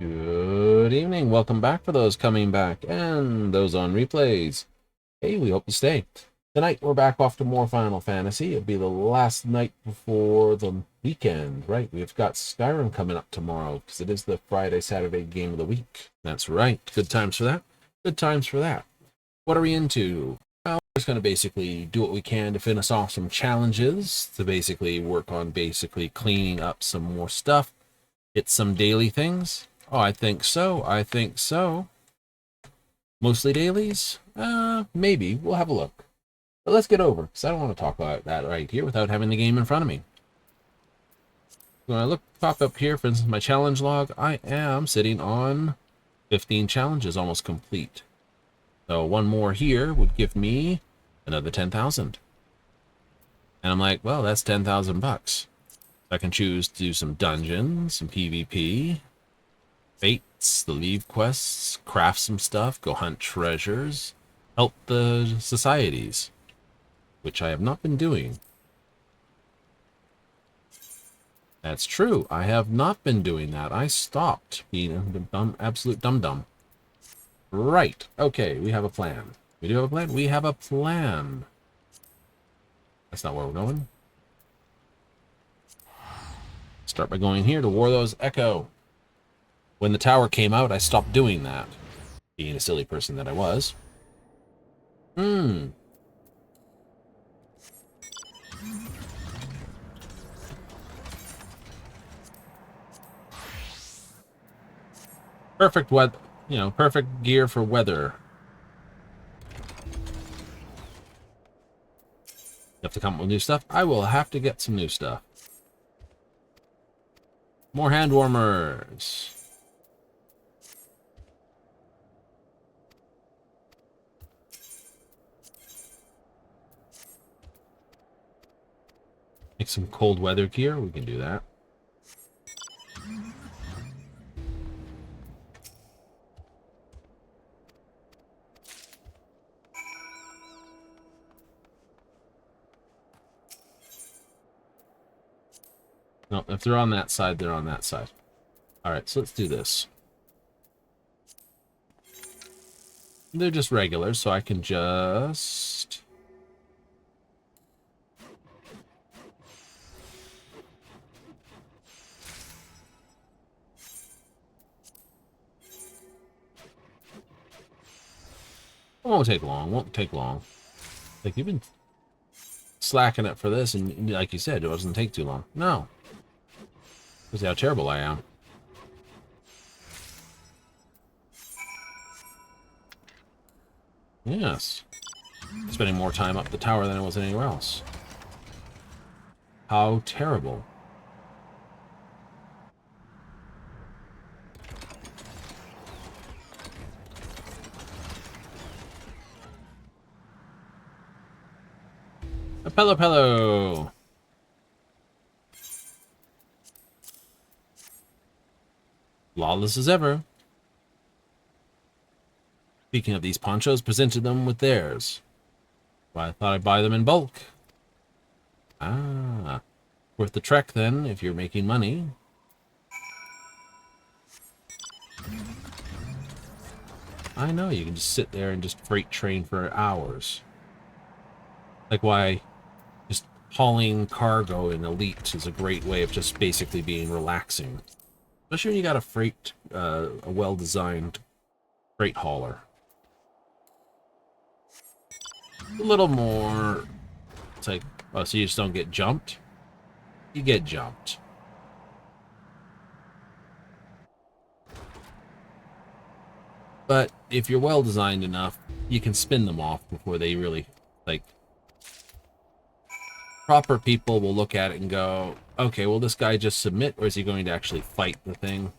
Good evening. Welcome back for those coming back and those on replays. Hey, we hope you stay. Tonight, we're back off to more Final Fantasy. It'll be the last night before the weekend, right? We've got Skyrim coming up tomorrow because it is the Friday, Saturday game of the week. That's right. Good times for that. Good times for that. What are we into? Well, we're just going to basically do what we can to finish off some challenges, to basically work on basically cleaning up some more stuff, hit some daily things. Oh, I think so. I think so. Mostly dailies? Maybe. We'll have a look. But let's get over, because I don't want to talk about that right here without having the game in front of me. When I look, pop up here, for instance, my challenge log, I am sitting on 15 challenges, almost complete. So one more here would give me another 10,000. And I'm like, well, that's 10,000 bucks. I can choose to do some dungeons, some PvP, fates, the leave quests, craft some stuff, go hunt treasures, help the societies, which I have not been doing. That's true. I have not been doing that. I stopped being a dumb, absolute dum-dum. Right. Okay, we have a plan. We do have a plan? We have a plan. That's not where we're going. Start by going here to Warlow's Echo. When the tower came out, I stopped doing that. Being a silly person that I was. Perfect weather, perfect gear for weather. You have to come up with new stuff. I will have to get some new stuff. More hand warmers. Make some cold weather gear. We can do that. No, if they're on that side, they're on that side. All right, so let's do this. They're just regular, so I can just... It won't take long. Won't take long. Like, you've been slacking it for this, and like you said, it doesn't take too long. No. See how terrible I am. Yes. Spending more time up the tower than I was anywhere else. How terrible. Hello, hello. Lawless as ever. Speaking of these ponchos, presented them with theirs. Well, I thought I'd buy them in bulk. Ah. Worth the trek, then, if you're making money. I know, you can just sit there and just freight train for hours. Like why just hauling cargo in Elite is a great way of just basically being relaxing. Especially when you got a well-designed freight hauler. A little more... It's like, oh, so you just don't get jumped? You get jumped. But if you're well designed enough, you can spin them off before they really, like... Proper people will look at it and go, okay, will this guy just submit, or is he going to actually fight the thing?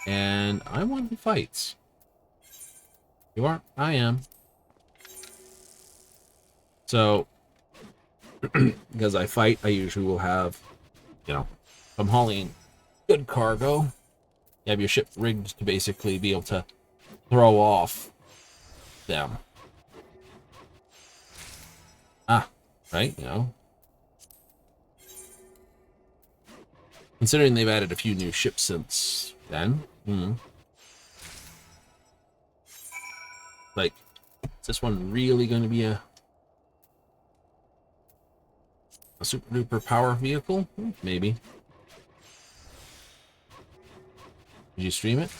And I'm one who fights. You are? I am. So, because I fight, I usually will have, if I'm hauling good cargo, you have your ship rigged to basically be able to throw off them. Right, Considering they've added a few new ships since then. Like, is this one really going to be a super duper power vehicle? Maybe. Did you stream it?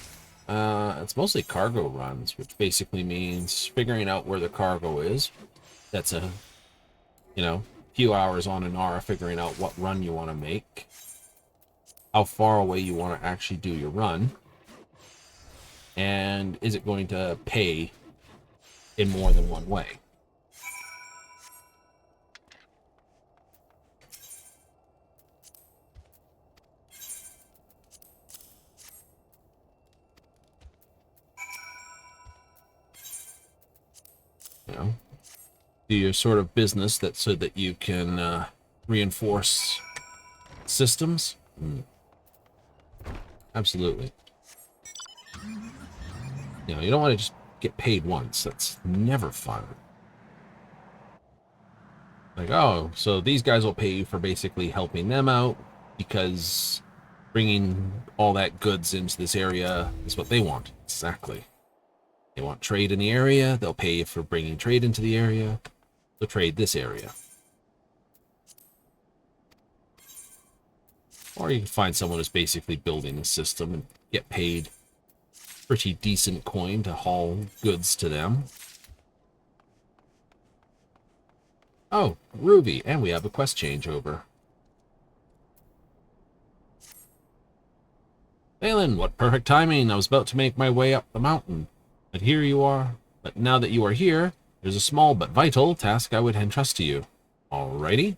It's mostly cargo runs, which basically means figuring out where the cargo is. That's a, few hours on an hour figuring out what run you want to make, how far away you want to actually do your run, and is it going to pay in more than one way. Do your sort of business that so that you can reinforce systems. Absolutely. You don't want to just get paid once. That's never fun. Like, oh, so these guys will pay you for basically helping them out because bringing all that goods into this area is what they want. Exactly. They want trade in the area. They'll pay you for bringing trade into the area. They'll trade this area. Or you can find someone who's basically building a system and get paid pretty decent coin to haul goods to them. Oh, Ruby, and we have a quest changeover. Balin, what perfect timing. I was about to make my way up the mountain. But here you are. But now that you are here, there's a small but vital task I would entrust to you. Alrighty.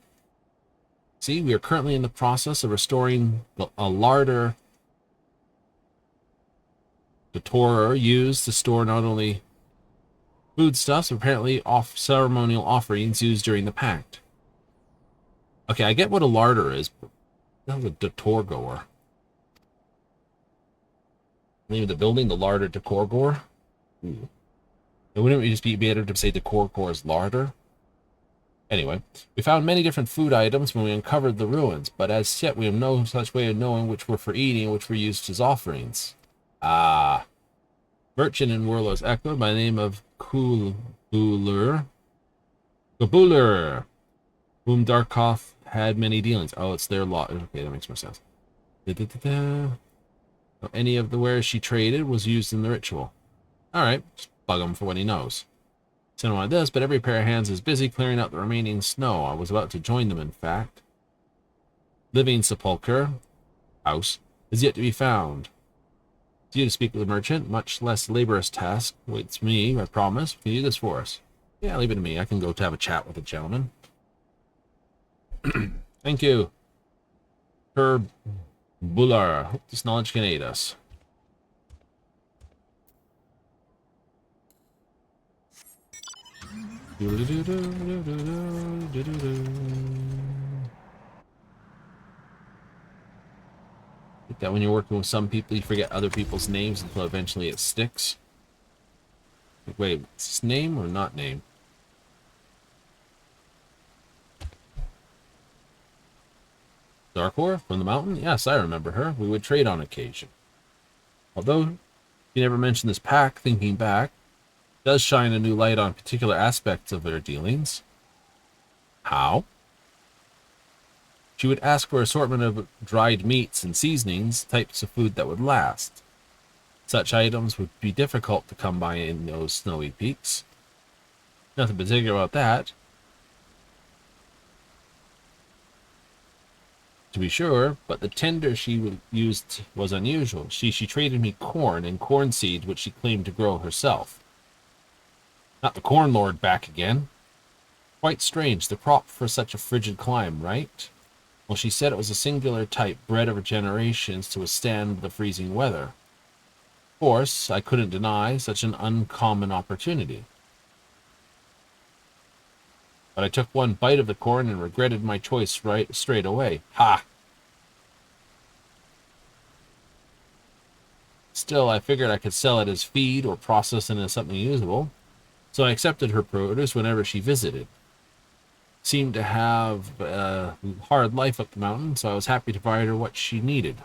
See, we are currently in the process of restoring a larder the Torah used to store not only foodstuffs, but apparently ceremonial offerings used during the pact. Okay, I get what a larder is, but that was a Dator goer. Name of the building, the larder Decor Gore. Ooh. And wouldn't we just be better to say Decor Gore's larder? Anyway, we found many different food items when we uncovered the ruins, but as yet we have no such way of knowing which were for eating and which were used as offerings. Ah. Merchant in Werlo's Echo by the name of Kabuler, whom Darkoth had many dealings. Oh, it's their lot. Okay, that makes more sense. Any of the wares she traded was used in the ritual. Alright, just bug him for what he knows. Don't want this, but every pair of hands is busy clearing out the remaining snow. I was about to join them, in fact. Living sepulchre house is yet to be found. To you to speak with the merchant, much less laborious task waits me, I promise. Can you do this for us? Yeah, leave it to me. I can go to have a chat with the gentleman. Thank you. Herb Bular. Hope this knowledge can aid us. Get that when you're working with some people, you forget other people's names until eventually it sticks. Like, wait, is this name or not name? Darkor from the mountain? Yes, I remember her. We would trade on occasion. Although you never mentioned this pack, thinking back, does shine a new light on particular aspects of their dealings. How? She would ask for an assortment of dried meats and seasonings, types of food that would last. Such items would be difficult to come by in those snowy peaks. Nothing particular about that. To be sure, but the tender she used was unusual. She traded me corn and corn seed, which she claimed to grow herself. Not the corn lord back again. Quite strange, the crop for such a frigid clime, right? Well, she said it was a singular type bred over generations to withstand the freezing weather. Of course, I couldn't deny such an uncommon opportunity. But I took one bite of the corn and regretted my choice straight away. Ha! Still, I figured I could sell it as feed or process it into something usable, so I accepted her produce whenever she visited. seemed to have a hard life up the mountain, so I was happy to provide her what she needed.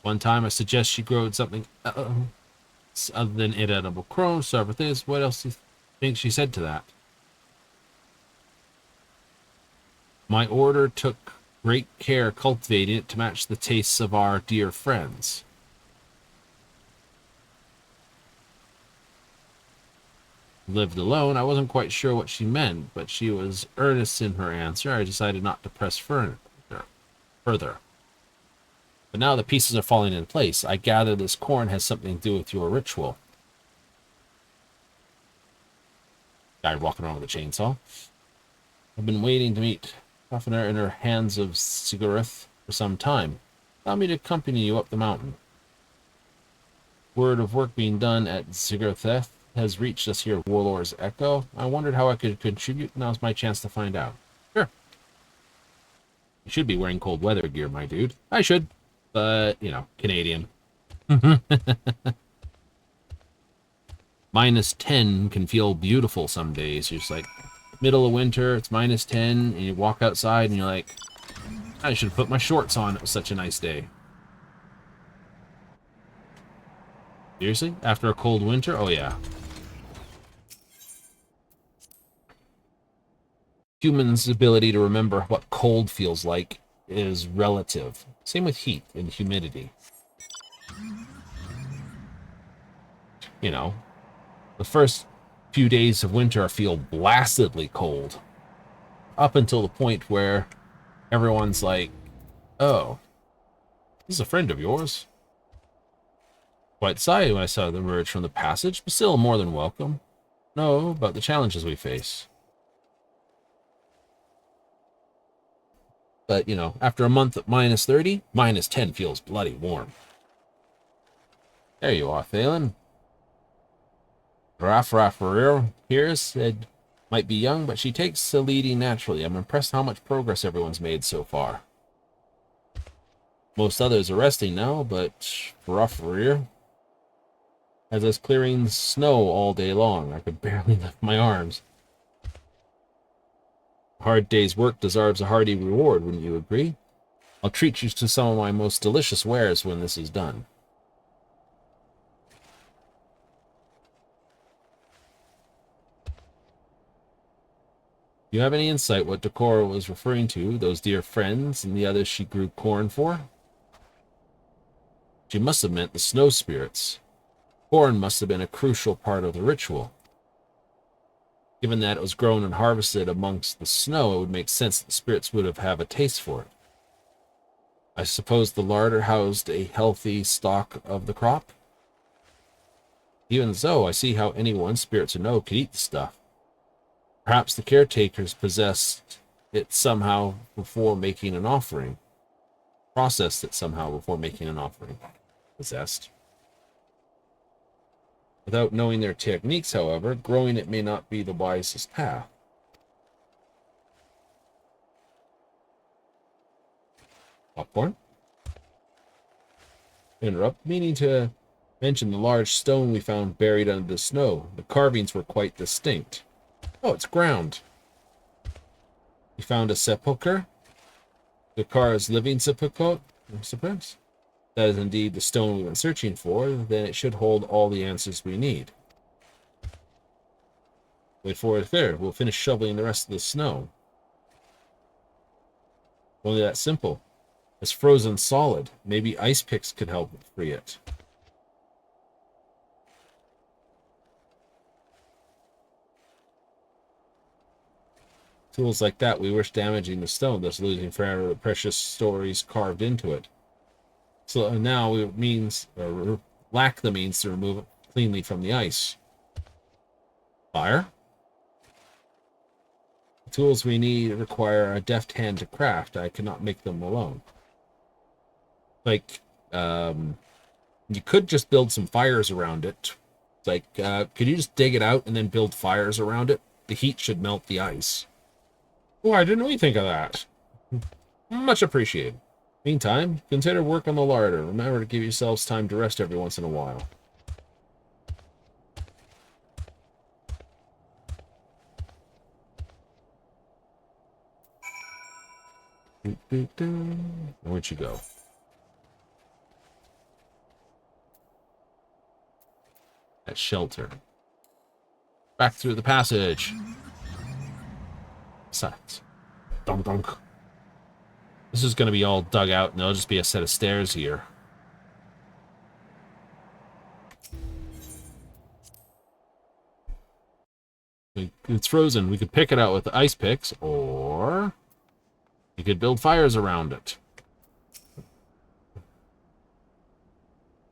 One time I suggest she grow something other than inedible crow, start with this. What else do you think she said to that? My order took great care cultivating it to match the tastes of our dear friends. Lived alone. I wasn't quite sure what she meant, but she was earnest in her answer. I decided not to press further. But now the pieces are falling into place. I gather this corn has something to do with your ritual. Guy walking around with a chainsaw. I've been waiting to meet Fafnir in her hands of Sigurth for some time. Allow me to accompany you up the mountain. Word of work being done at Sigurth has reached us here at Warlord's Echo. I wondered how I could contribute. Now's my chance to find out. Sure. You should be wearing cold weather gear, my dude. I should. But, you know, Canadian. -10 can feel beautiful some days. You're just like, middle of winter, it's -10, and you walk outside and you're like, I should have put my shorts on. It was such a nice day. Seriously? After a cold winter? Oh, yeah. Humans' ability to remember what cold feels like is relative. Same with heat and humidity. You know, the first few days of winter feel blastedly cold. Up until the point where everyone's like, oh, this is a friend of yours. Quite excited when I saw them emerge from the passage, but still more than welcome. Know about the challenges we face. But, you know, after a month at -30, -10 feels bloody warm. There you are, Thalen. Rafarir here said, might be young, but she takes the leading naturally. I'm impressed how much progress everyone's made so far. Most others are resting now, but Rafarir has us clearing snow all day long. I could barely lift my arms. A hard day's work deserves a hearty reward, wouldn't you agree? I'll treat you to some of my most delicious wares when this is done. Do you have any insight what Decora was referring to, those dear friends and the others she grew corn for? She must have meant the snow spirits. Corn must have been a crucial part of the ritual. Given that it was grown and harvested amongst the snow, it would make sense that the spirits would have a taste for it. I suppose the larder housed a healthy stock of the crop? Even so, I see how anyone, spirits or no, could eat the stuff. Perhaps the caretakers possessed it somehow before making an offering. Processed it somehow before making an offering. Possessed. Without knowing their techniques, however, growing it may not be the wisest path. Popcorn? Interrupt, meaning to mention the large stone we found buried under the snow. The carvings were quite distinct. Oh, it's ground. We found a sepulcher. Decara's living sepulcher, I suppose. That is indeed the stone we've been searching for. Then it should hold all the answers we need. Wait for it there. We'll finish shoveling the rest of the snow. Only that simple. It's frozen solid. Maybe ice picks could help free it. Tools like that we risk damaging the stone, thus losing forever the precious stories carved into it. So now we lack the means to remove it cleanly from the ice. Fire? The tools we need require a deft hand to craft. I cannot make them alone. Like, you could just build some fires around it. Like, could you just dig it out and then build fires around it? The heat should melt the ice. Oh, I didn't really think of that. Much appreciated. Meantime, consider work on the larder. Remember to give yourselves time to rest every once in a while. Where'd you go? That shelter. Back through the passage. Besides. Dunk dunk. This is going to be all dug out, and there'll just be a set of stairs here. It's frozen. We could pick it out with ice picks, or you could build fires around it.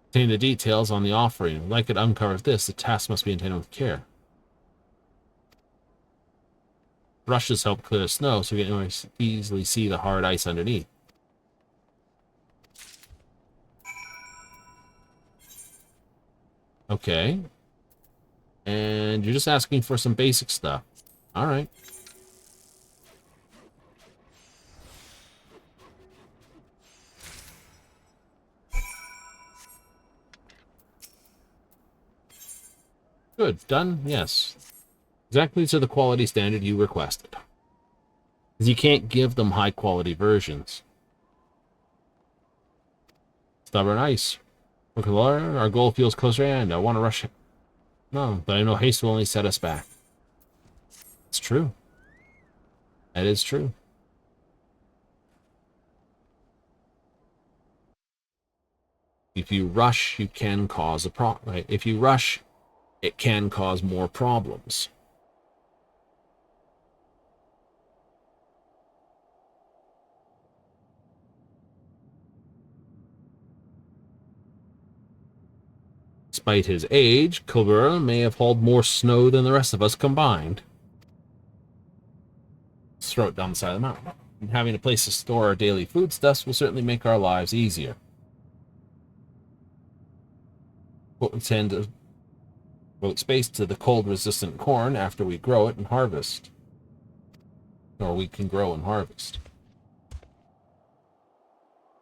Obtain the details on the offering. Like it uncovers this, the task must be intended with care. Brushes help clear the snow, so we can easily see the hard ice underneath. Okay. And you're just asking for some basic stuff. All right. Good. Done? Yes. Exactly to the quality standard you requested. Because you can't give them high-quality versions. Stubborn ice. Look, our goal feels closer and I want to rush it. No, but I know haste will only set us back. It's true. That is true. If you rush, you can cause a problem. Right? If you rush, it can cause more problems. Despite his age, Kobura may have hauled more snow than the rest of us combined. Let's throw it down the side of the mountain. And having a place to store our daily foodstuffs will certainly make our lives easier. We'll intend to devote space to the cold-resistant corn after we grow it and harvest. Or we can grow and harvest.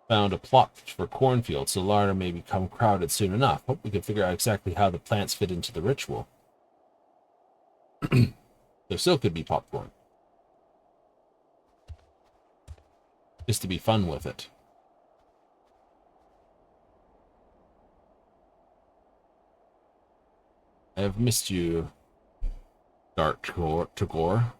Found a plot for cornfields, so the larder may become crowded soon enough. Hope we can figure out exactly how the plants fit into the ritual. There still could be popcorn. Just to be fun with it. I have missed you, Dark Tagore.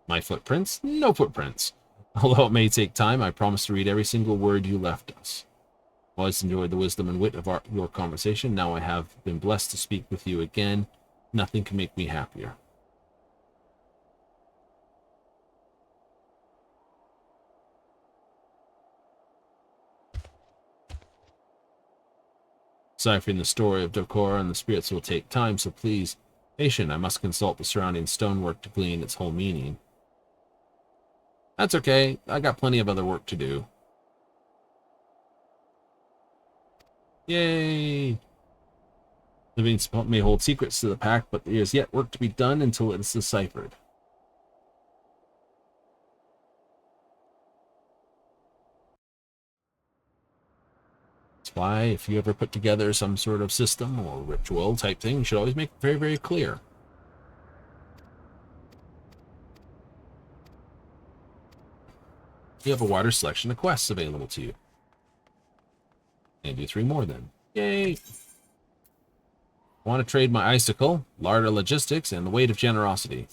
My footprints? No footprints. Although it may take time, I promise to read every single word you left us. Always enjoyed the wisdom and wit of your conversation. Now I have been blessed to speak with you again. Nothing can make me happier. Deciphering the story of Dokora and the spirits will take time, so please, patient, I must consult the surrounding stonework to glean its whole meaning. That's okay. I got plenty of other work to do. Yay! Living may hold secrets to the pack, but there is yet work to be done until it is deciphered. That's why, if you ever put together some sort of system or ritual type thing, you should always make it very, very clear. You have a wider selection of quests available to you. And do 3 more then. Yay! I want to trade my icicle, larder logistics, and the weight of generosity.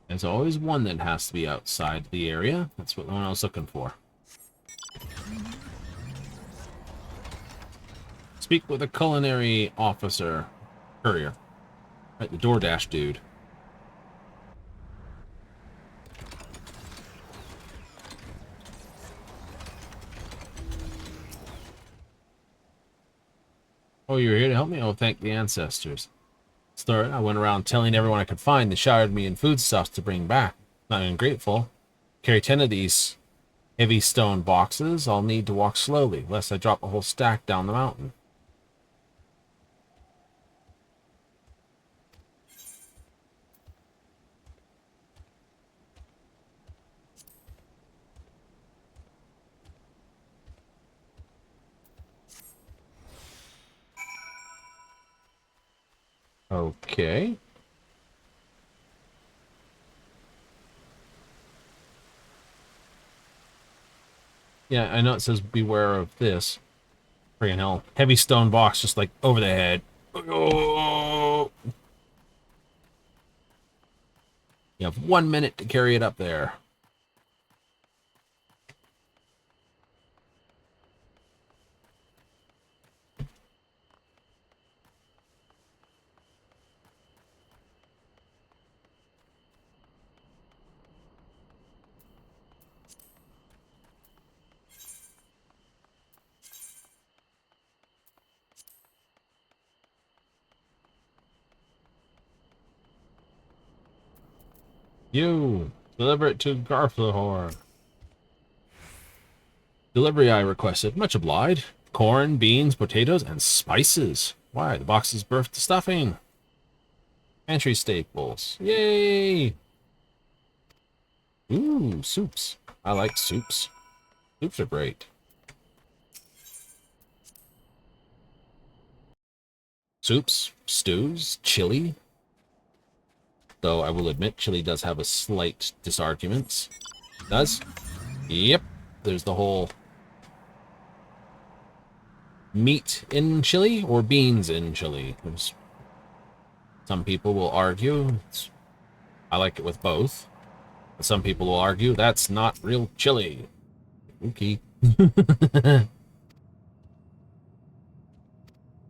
There's always one that has to be outside the area. That's what I was looking for. Speak with a culinary officer. Courier. Right, the DoorDash dude. Oh, you're here to help me? Oh, thank the ancestors. Start. I went around telling everyone I could find. They showered me in foodstuffs to bring back. Not ungrateful. Carry 10 of these heavy stone boxes. I'll need to walk slowly, lest I drop a whole stack down the mountain. Okay. Yeah, I know it says beware of this. Friggin' hell. Heavy stone box just like over the head. Oh! You have 1 minute to carry it up there. You! Deliver it to Garthahor. Delivery I requested. Much obliged. Corn, beans, potatoes, and spices. Why? The box is birthed stuffing. Pantry staples. Yay! Ooh, soups. I like soups. Soups are great. Soups, stews, chili. Though I will admit, chili does have a slight disarguments. Does? Yep. There's the whole meat in chili or beans in chili. Some people will argue I like it with both. Some people will argue that's not real chili. Okay.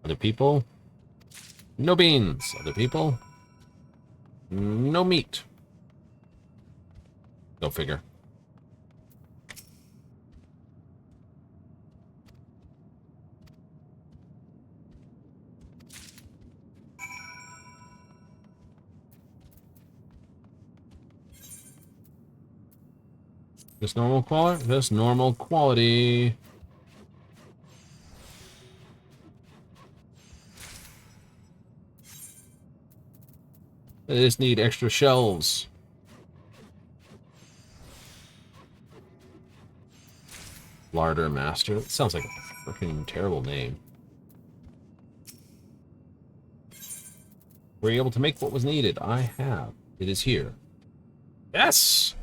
Other people, no beans. Other people, no meat. Go figure. Just normal quality. Just normal quality. I just need extra shelves. Larder Master. That sounds like a freaking terrible name. Were you able to make what was needed? I have. It is here. Yes!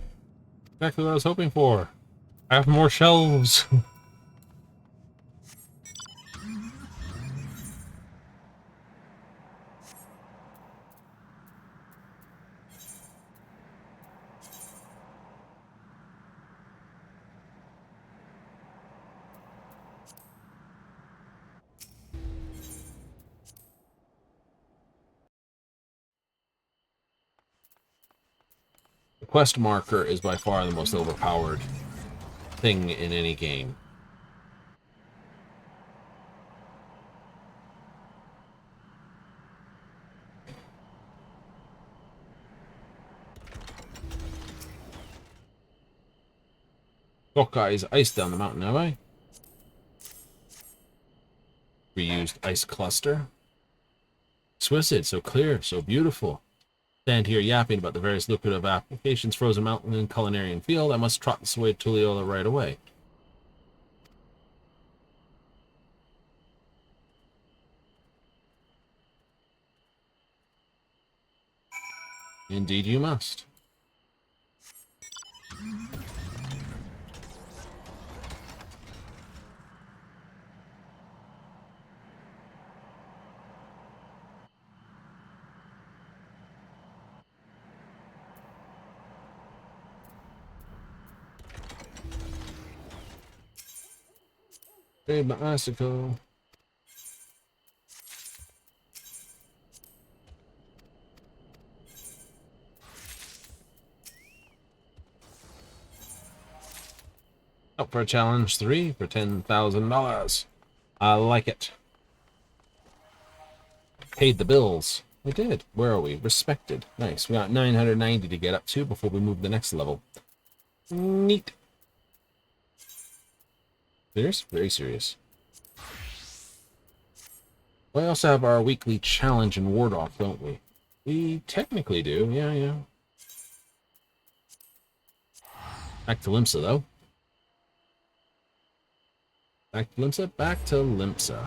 Exactly what I was hoping for. I have more shelves. The quest marker is by far the most overpowered thing in any game. Hawkeye's ice down the mountain, have I? Reused ice cluster. Exquisite, so clear, so beautiful. Stand here yapping about the various lucrative applications, frozen mountain and culinary field. I must trot this away to Tuliola right away. Indeed you must. Trade my icicle. Up for a challenge 3 for $10,000. I like it. Paid the bills. I did. Where are we? Respected. Nice. We got 990 to get up to before we move to the next level. Neat. Serious? Very serious. We also have our weekly challenge and ward off, don't we? We technically do. Yeah. Back to Limsa, though. Back to Limsa. Back to Limsa.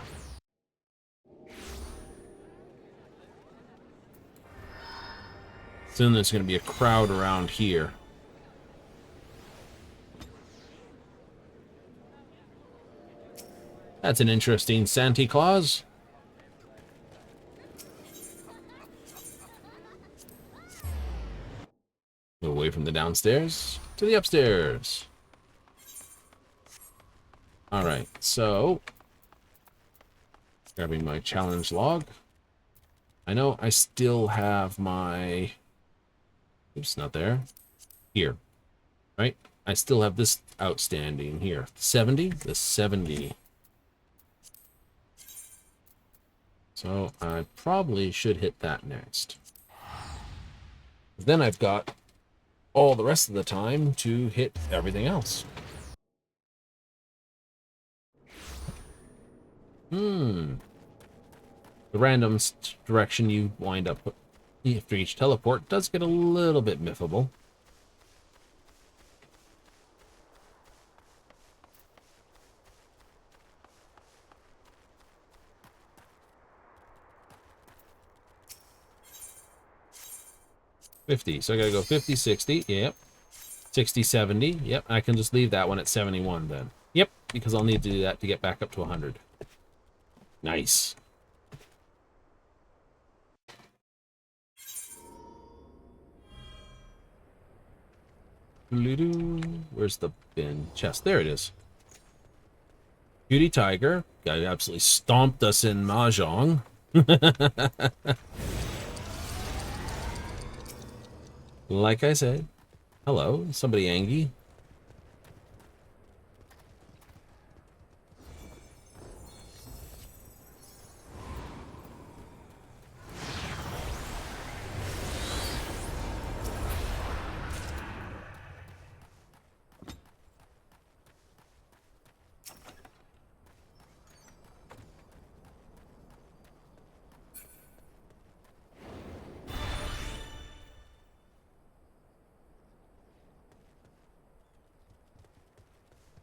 Soon there's going to be a crowd around here. That's an interesting Santa Claus. Away from the downstairs to the upstairs. All right, so grabbing my challenge log. I know I still have my... Oops, not there. Here, right? I still have this outstanding here. 70? The 70. So I probably should hit that next. Then I've got all the rest of the time to hit everything else. The random direction you wind up after each teleport does get a little bit miffable. So I gotta go 50, 60, yep. 60, 70, yep. I can just leave that one at 71 then. Yep, because I'll need to do that to get back up to 100. Nice. Where's the bin? Chest. There it is. Cutie Tiger. Guy absolutely stomped us in Mahjong. Like I said. Hello, somebody angry?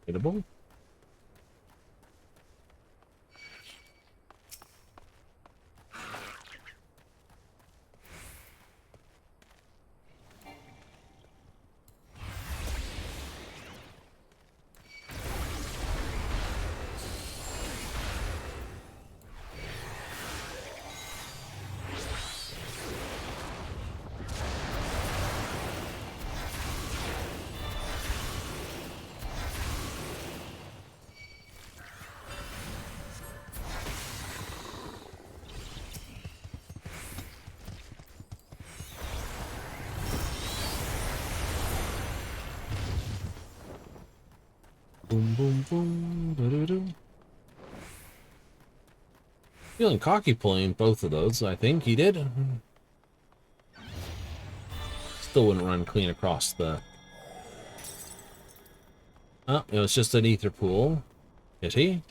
Hittable? Boom, boom, boom. Doo-doo-doo. Feeling cocky pulling both of those, I think he did. Still wouldn't run clean across the... Oh, it was just an ether pool. Is he?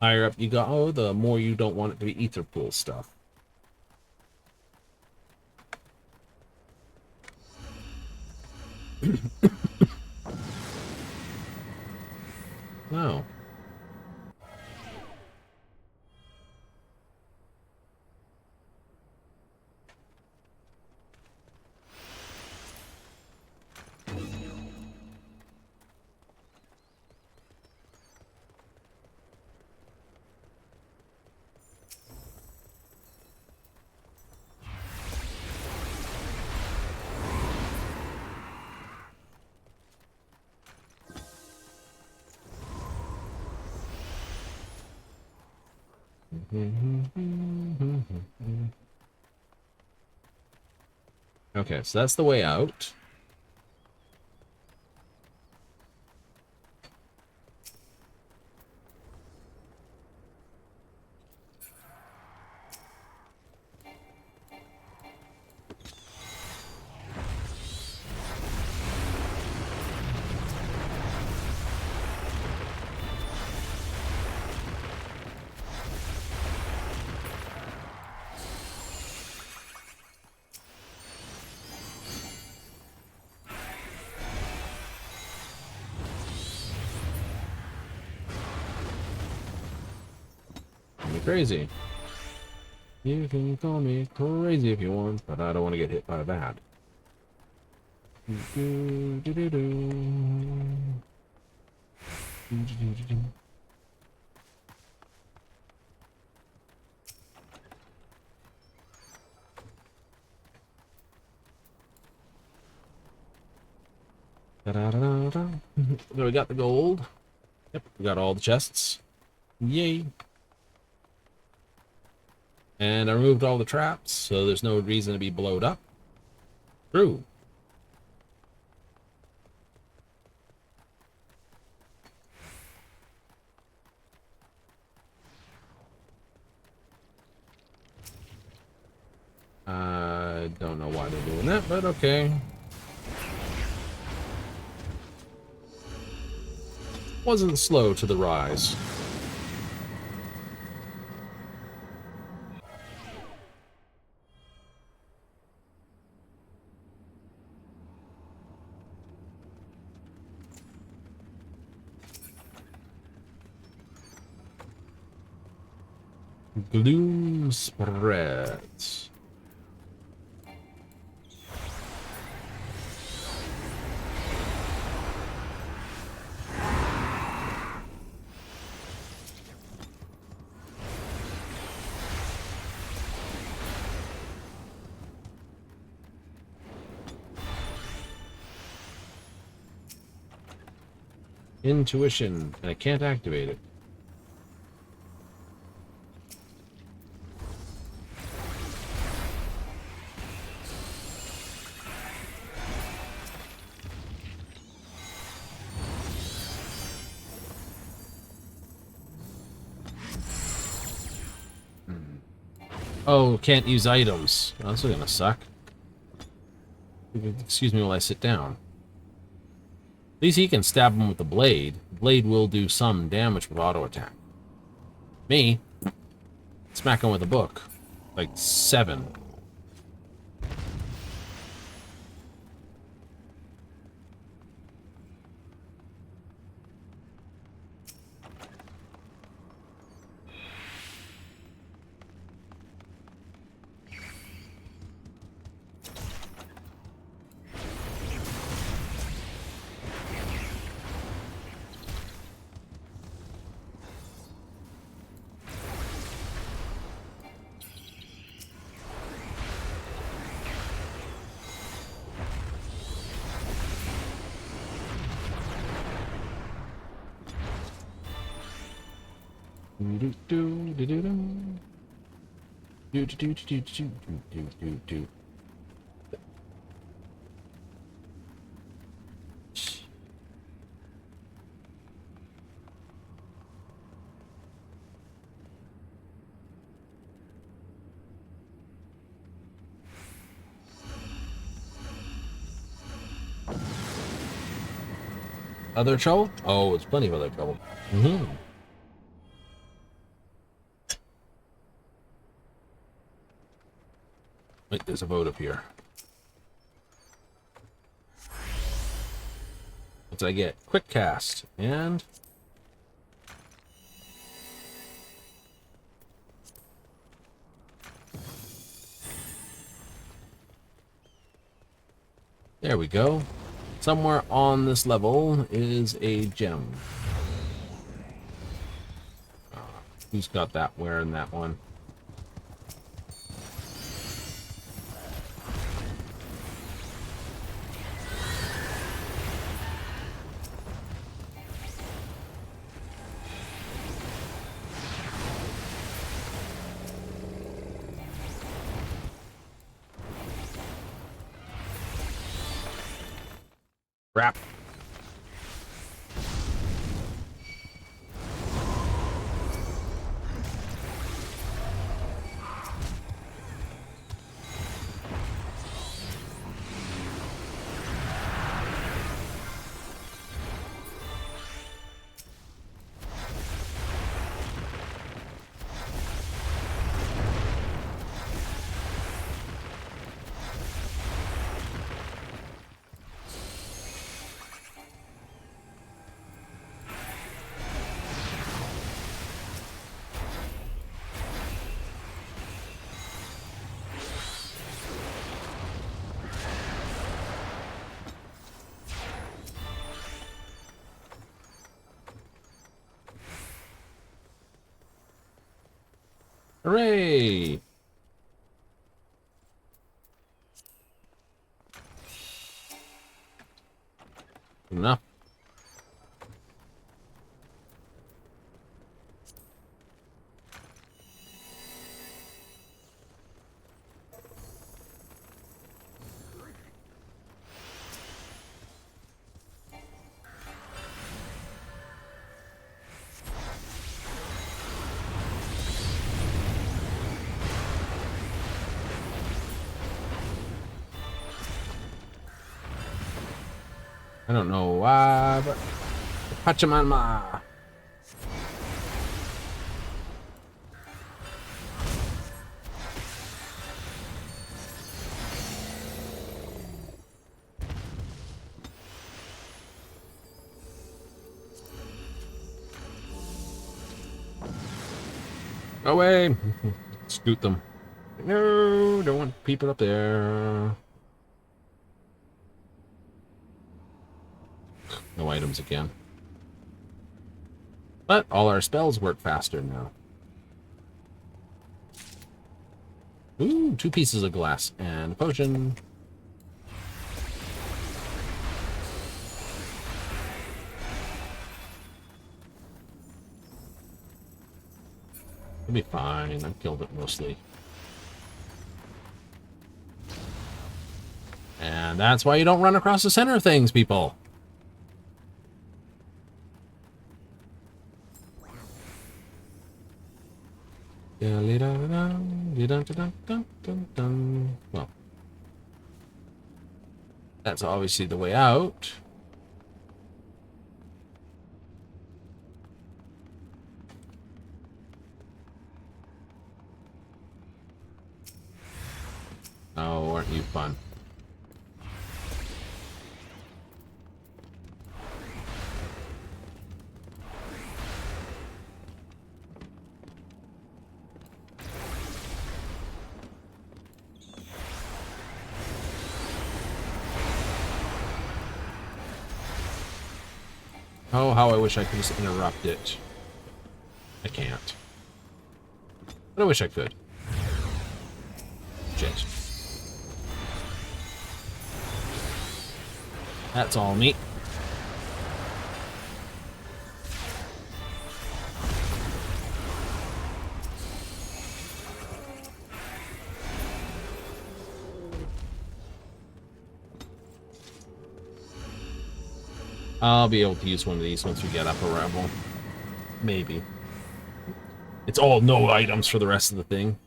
Higher up you go, the more you don't want it to be ether pool stuff. No. Okay, so that's the way out. Crazy. You can call me crazy if you want, but I don't want to get hit by that. So we got the gold. Yep, we got all the chests. Yay. And I removed all the traps, so there's no reason to be blowed up. True. I don't know why they're doing that, but okay. Wasn't slow to the rise. Gloom spreads. Intuition, and I can't activate it. Oh, can't use items. Oh, that's gonna suck. Excuse me while I sit down. At least he can stab him with the blade. The blade will do some damage with auto attack. Me, smack him with a book. Like 7. Other trouble? Oh, it's plenty of other trouble. Wait, there's a vote up here. What's I get? Quick cast. And... there we go. Somewhere on this level is a gem. Who's got that? Where in that one? Crap. Hooray! Enough. I don't know why, but Pachamama. Away! Scoot them. No, don't want people up there. No items again. But all our spells work faster now. Ooh, 2 pieces of glass and a potion. It'll be fine. I've killed it mostly. And that's why you don't run across the center of things, people. Well, that's obviously the way out. Oh, aren't you fun? Oh, how I wish I could just interrupt it. I can't. But I wish I could. Shit. That's all me. I'll be able to use one of these once we get up a level. Maybe. It's all no items for the rest of the thing.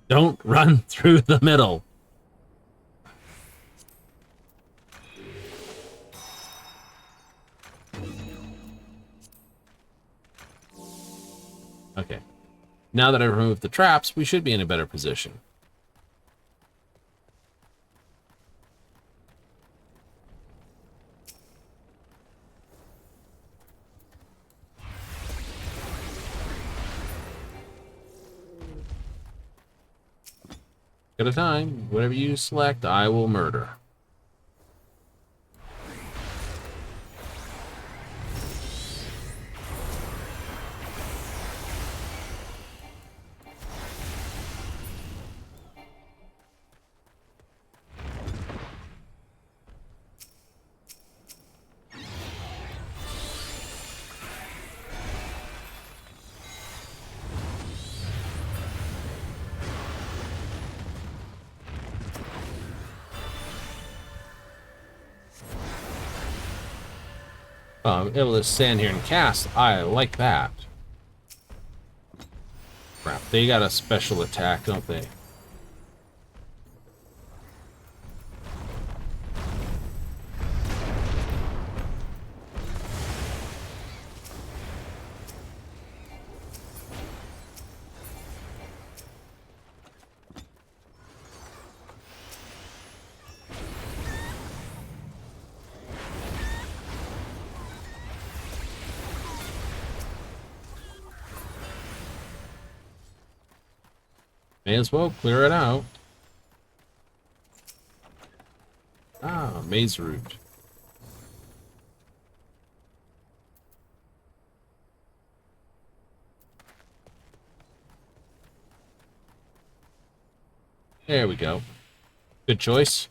Don't run through the middle. Okay. Now that I've removed the traps, we should be in a better position. At a time, whatever you select, I will murder. I'm able to stand here and cast. I like that. Crap, they got a special attack, don't they? May as well clear it out. Ah, maze route. There we go. Good choice.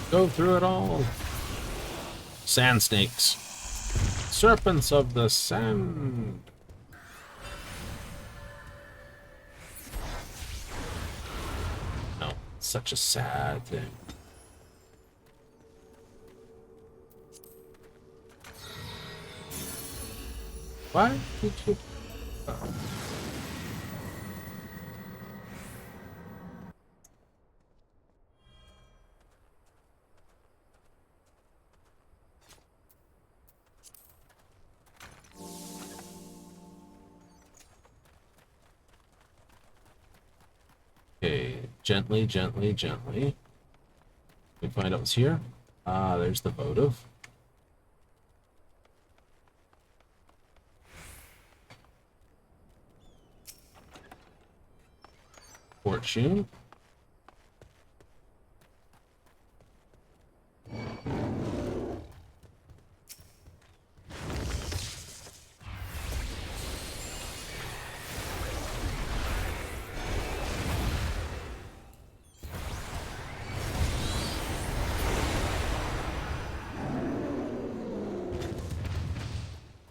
Go through it all. Sand snakes. Serpents of the sand. No, such a sad thing. Why did you... Oh. Okay, gently, gently, gently. We find out what's here. Ah, there's the votive. Fortune.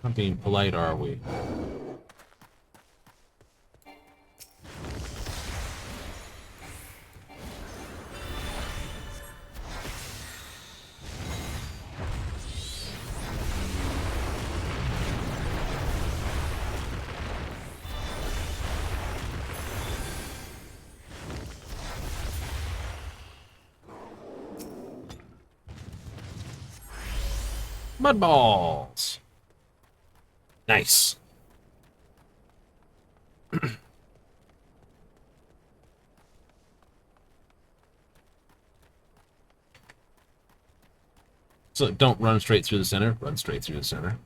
Not being polite, are we? Mud balls. Nice. So don't run straight through the center. Run straight through the center.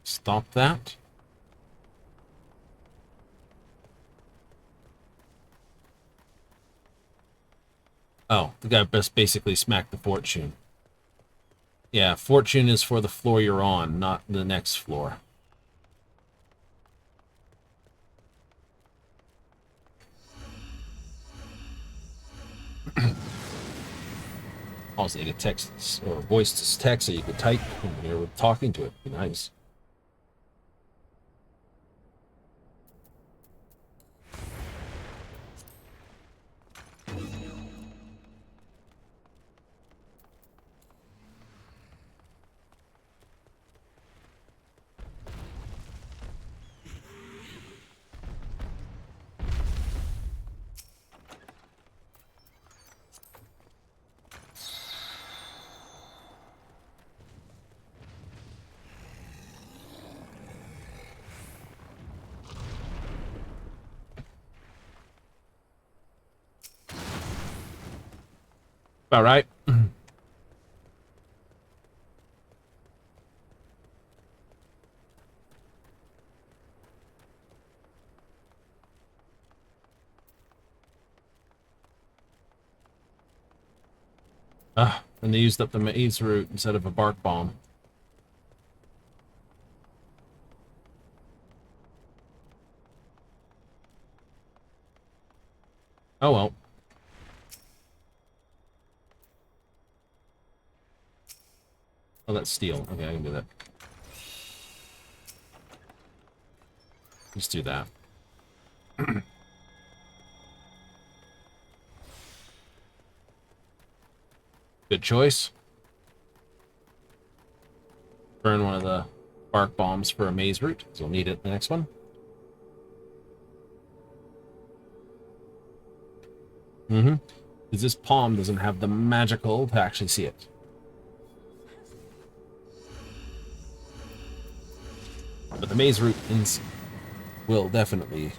Stop that. Oh, the guy just basically smacked the fortune. Yeah, fortune is for the floor you're on, not the next floor. Also need a text or voice to text so you could type when you're talking to it. Be nice. All right. And they used up the maze route instead of a bark bomb. Oh well. Oh, that's steel. Okay, I can do that. Let's do that. Good choice. Burn one of the bark bombs for a maze route, because we'll need it in the next one. Because this palm doesn't have the magical to actually see it. But the maze route will definitely...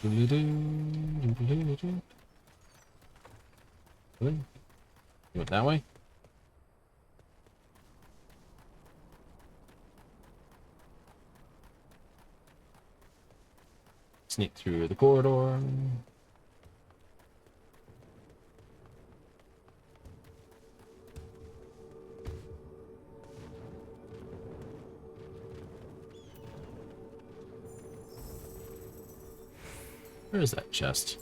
You went that way? Sneak through the corridor. Where is that chest?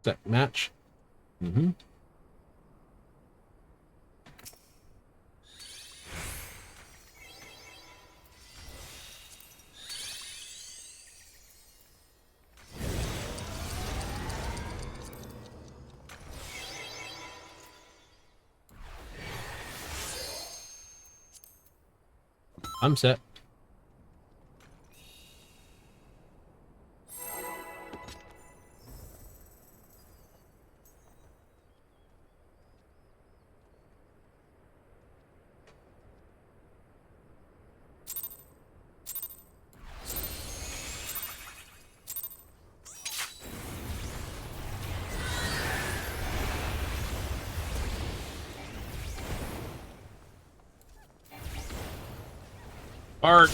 That match? Mm-hmm. I'm set. Art.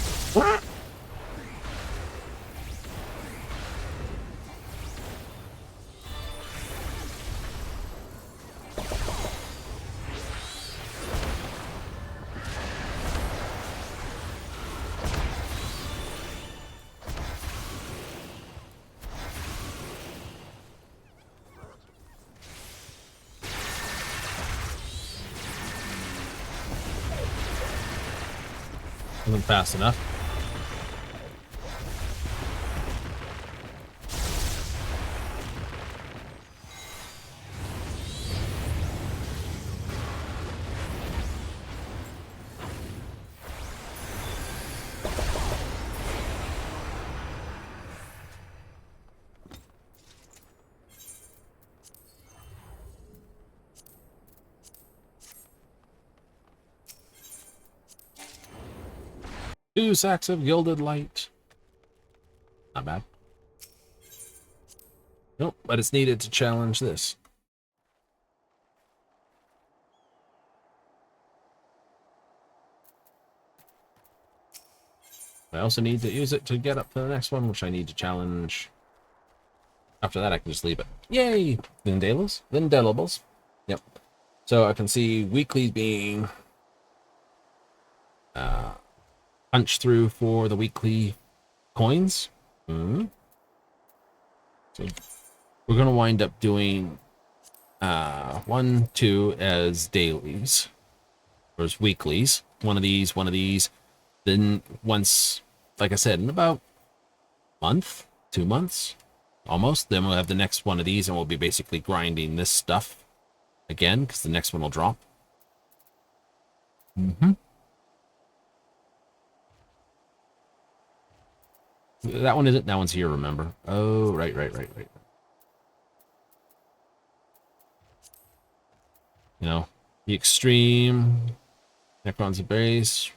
Wasn't fast enough. Two sacks of gilded light. Not bad. Nope, but it's needed to challenge this. I also need to use it to get up to the next one, which I need to challenge. After that, I can just leave it. Yay! Vindelables? Vindelables. Yep. So I can see weekly being punched through for the weekly coins. So we're going to wind up doing 1, 2 as dailies. Or as weeklies. One of these. Then once, like I said, in about a month, 2 months, almost, then we'll have the next one of these, and we'll be basically grinding this stuff again, because the next one will drop. That one isn't. That one's here, remember? Oh, right. You know, the extreme, Necron's Embrace,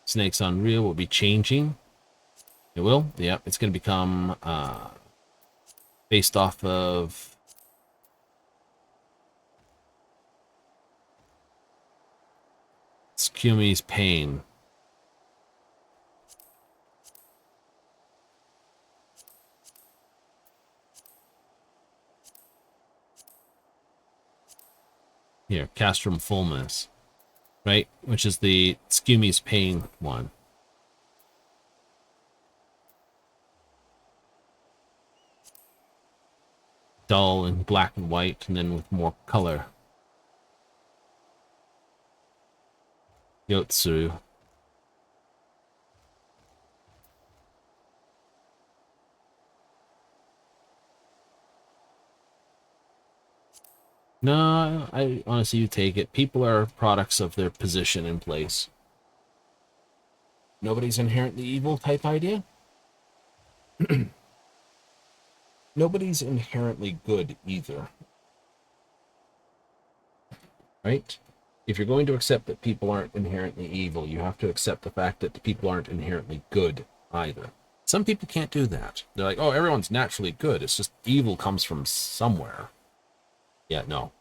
Snake's Unreal will be changing. It will? Yeah, it's going to become based off of Skumi's Pain. Here, Castrum Fulminus, right? Which is the Skumi's Pain one. Dull and black and white, and then with more color. Yotsu. No, I honestly, you take it. People are products of their position in place. Nobody's inherently evil type idea. Nobody's inherently good either, right? If you're going to accept that people aren't inherently evil, you have to accept the fact that the people aren't inherently good either. Some people can't do that. They're like, oh, everyone's naturally good. It's just evil comes from somewhere. Yeah, no.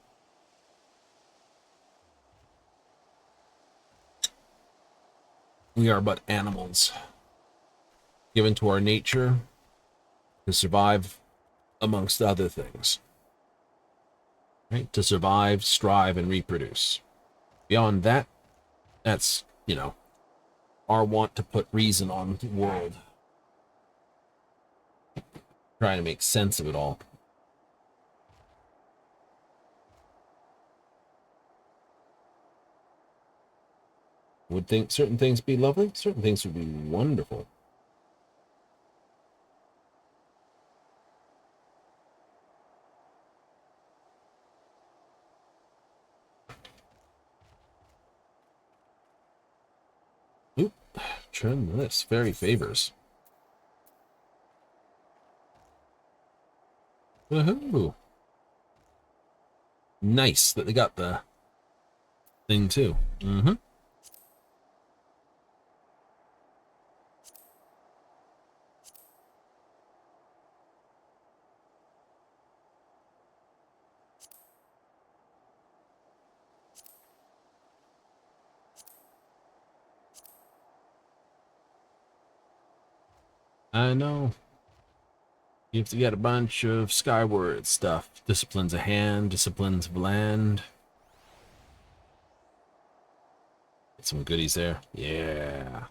We are but animals, given to our nature to survive amongst other things. Right? To survive, strive, and reproduce. Beyond that, that's, our want to put reason on the world. Trying to make sense of it all. Would think certain things be lovely, certain things would be wonderful. Oop, turn this. Fairy favors. Woohoo! Nice that they got the thing too. Mm-hmm. I know. You have to get a bunch of Skyward stuff. Disciplines of hand, disciplines of land. Get some goodies there. Yeah.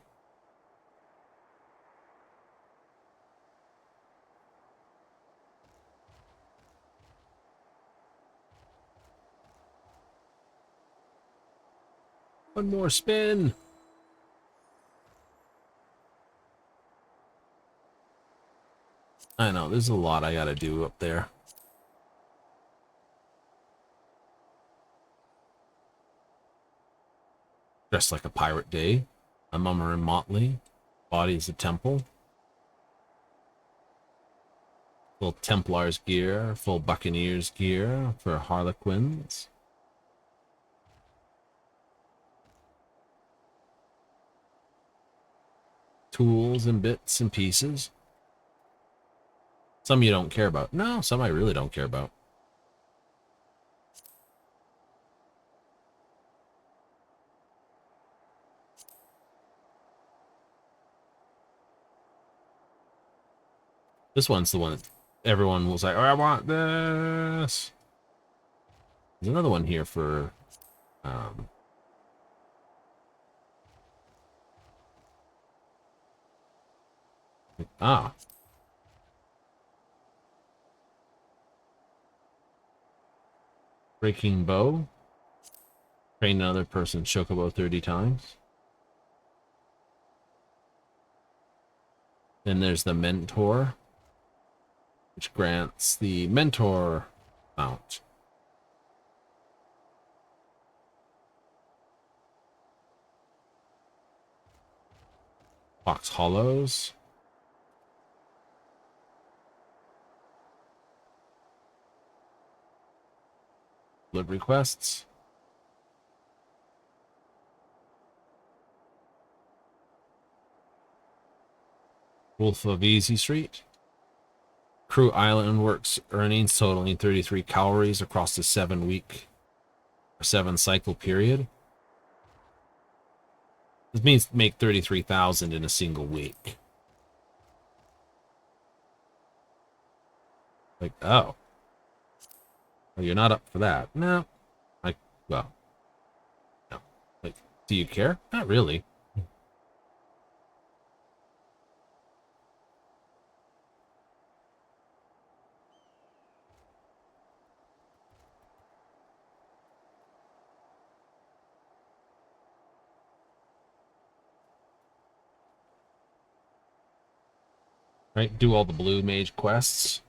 One more spin. I know, there's a lot I gotta do up there. Dressed like a pirate day. A mummer in motley. Body is a temple. Full Templars gear. Full Buccaneers gear for Harlequins. Tools and bits and pieces. Some you don't care about. No, some I really don't care about. This one's the one that everyone was like, oh, I want this. There's another one here for ah. Breaking bow. Train another person chocobo 30 times. Then there's the mentor, which grants the mentor mount. Fox Hollows. Livery quests. Wolf of Easy Street. Crew Island Works earnings totaling 33 calories across the 7-week or 7-cycle period. This means make 33,000 in a single week. Like, oh. Well, you're not up for that. No. Like, well. No. Like, do you care? Not really. Right? Do all the blue mage quests.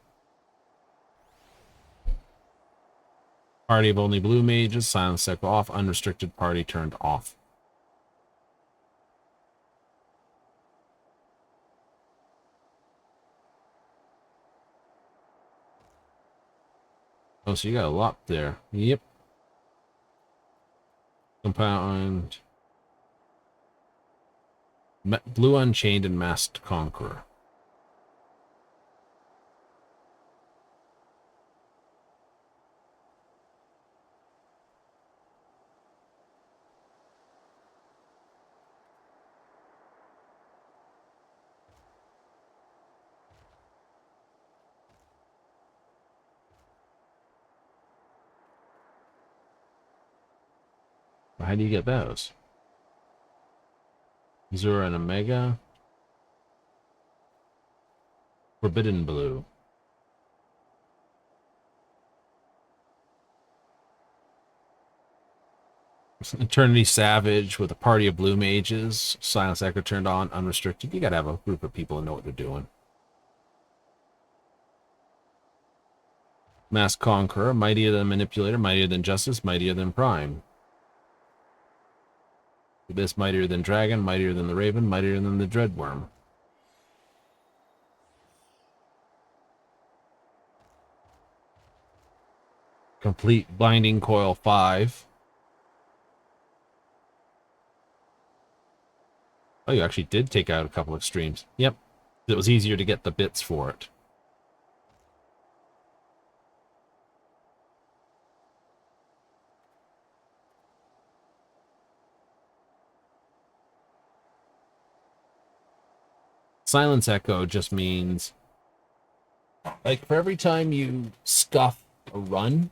Party of only blue mages. Silence cycle off. Unrestricted party turned off. Oh, so you got a lot there. Yep. Compound. Blue Unchained and Masked Conqueror. How do you get those? Zura and Omega. Forbidden Blue. Eternity Savage with a party of blue mages. Silence Echo turned on, unrestricted. You gotta have a group of people that know what they're doing. Masked Conqueror, mightier than Manipulator, mightier than Justice, mightier than Prime. This mightier than Dragon, mightier than the Raven, mightier than the Dreadworm. Complete Binding Coil 5. Oh, you actually did take out a couple extremes. Yep. It was easier to get the bits for it. Silence Echo just means, like, for every time you scuff a run,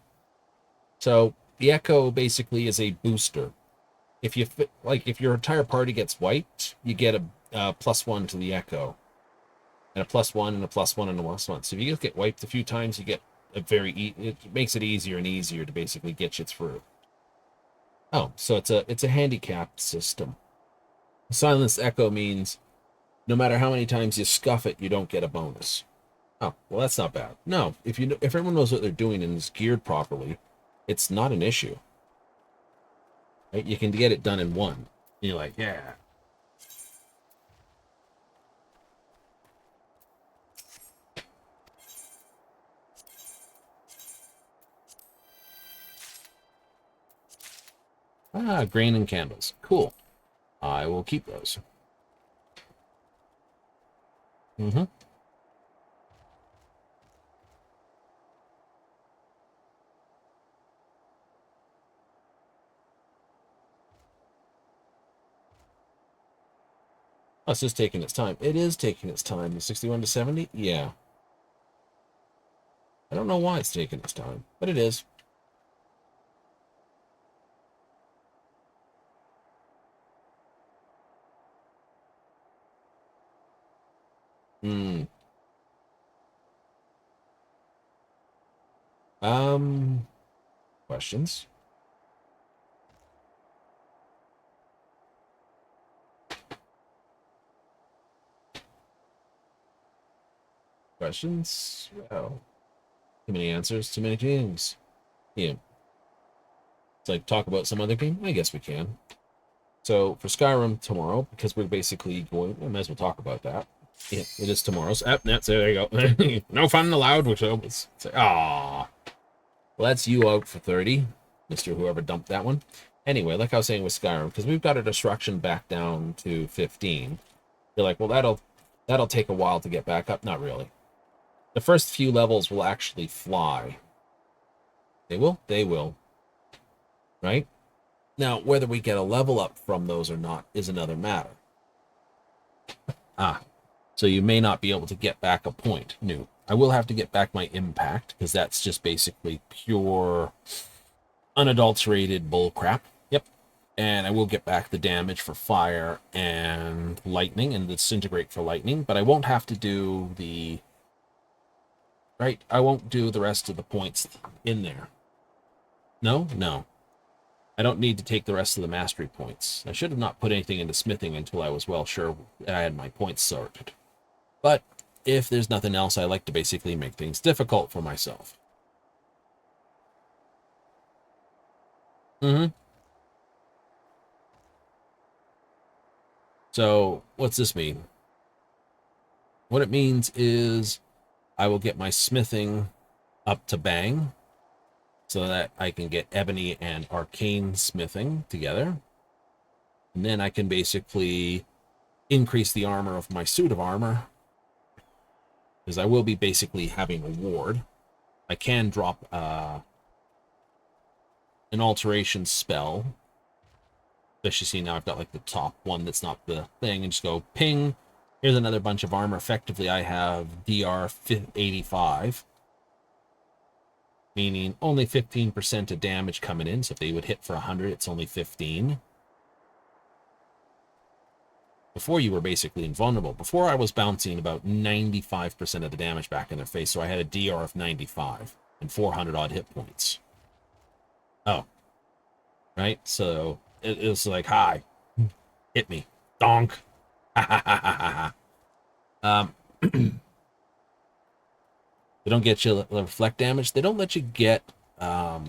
so the Echo basically is a booster. If you if your entire party gets wiped, you get a +1 to the Echo, and a +1 and a +1 and a +1. So if you just get wiped a few times, you get a it makes it easier and easier to basically get you through. Oh, so it's a handicapped system. Silence Echo means no matter how many times you scuff it, you don't get a bonus. Oh, well, that's not bad. No, if everyone knows what they're doing and is geared properly, it's not an issue. Right? You can get it done in one. And you're like, yeah. Ah, grain and candles. Cool. I will keep those. Mm-hmm. Oh, it's just taking its time. It is taking its time. 61 to 70? Yeah. I don't know why it's taking its time, but it is. Hmm. Questions? Questions? Well, too many answers, too many things. Yeah. It's like talk about some other game? I guess we can. So for Skyrim tomorrow, because we're basically going, we might as well talk about that. Yeah, it is tomorrow's. There you go. No fun allowed, which opens. Ah. Well, that's you out for 30, Mr. Whoever dumped that one. Anyway, like I was saying with Skyrim, because we've got a destruction back down to 15. You're like, well, that'll take a while to get back up. Not really. The first few levels will actually fly. They will? They will. Right? Now, whether we get a level up from those or not is another matter. Ah, so you may not be able to get back a point new. I will have to get back my impact, because that's just basically pure, unadulterated bullcrap. Yep. And I will get back the damage for fire and lightning, and disintegrate for lightning, but I won't have to do the... Right? I won't do the rest of the points in there. No? No. I don't need to take the rest of the mastery points. I should have not put anything into smithing until I was well sure I had my points sorted. But if there's nothing else, I like to basically make things difficult for myself. Mm-hmm. So what's this mean? What it means is I will get my smithing up to bang, so that I can get ebony and arcane smithing together. And then I can basically increase the armor of my suit of armor, because I will be basically having a ward. I can drop an alteration spell, especially see now I've got like the top one that's not the thing, and just go ping, here's another bunch of armor. Effectively I have DR 85, meaning only 15% of damage coming in. So if they would hit for 100, it's only 15. Before, you were basically invulnerable. Before, I was bouncing about 95% of the damage back in their face, so I had a DR of 95 and 400 odd hit points. Oh, right? So it was like, hi, hit me, donk. They don't get you reflect damage. They don't let you get. There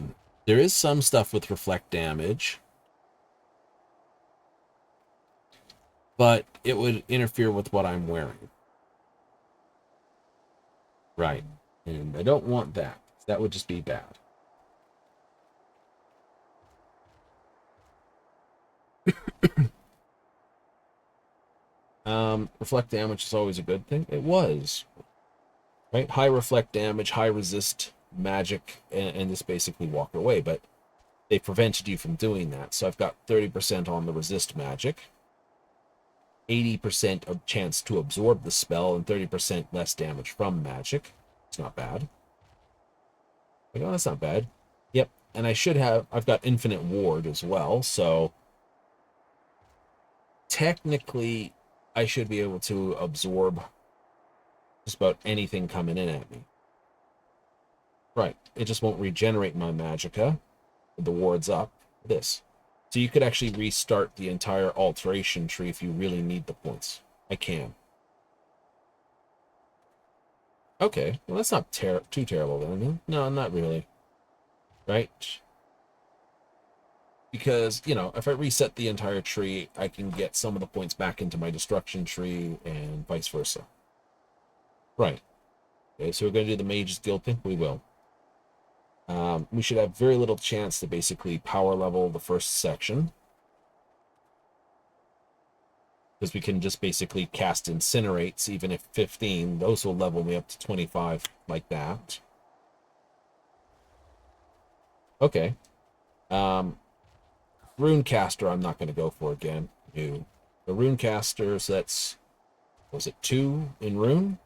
is some stuff with reflect damage, but it would interfere with what I'm wearing. Right. And I don't want that. That would just be bad. Reflect damage is always a good thing. It was. Right? High reflect damage, high resist magic, and just basically walk away. But they prevented you from doing that. So I've got 30% on the resist magic, 80% of chance to absorb the spell, and 30% less damage from magic. It's not bad. Like, oh, that's not bad. Yep. And I've got infinite ward as well. So technically, I should be able to absorb just about anything coming in at me. Right. It just won't regenerate my magicka. The ward's up. This. So you could actually restart the entire alteration tree if you really need the points. I can. Okay. Well, that's not too terrible then. No, not really. Right? Because, you know, if I reset the entire tree, I can get some of the points back into my destruction tree and vice versa. Right. Okay, so we're going to do the Mage's Guild thing? We will. We should have very little chance to basically power level the first section, because we can just basically cast Incinerates, even if 15. Those will level me up to 25 like that. Okay. Runecaster, I'm not going to go for again. New. The Runecaster, so that's, was it 2 in Rune?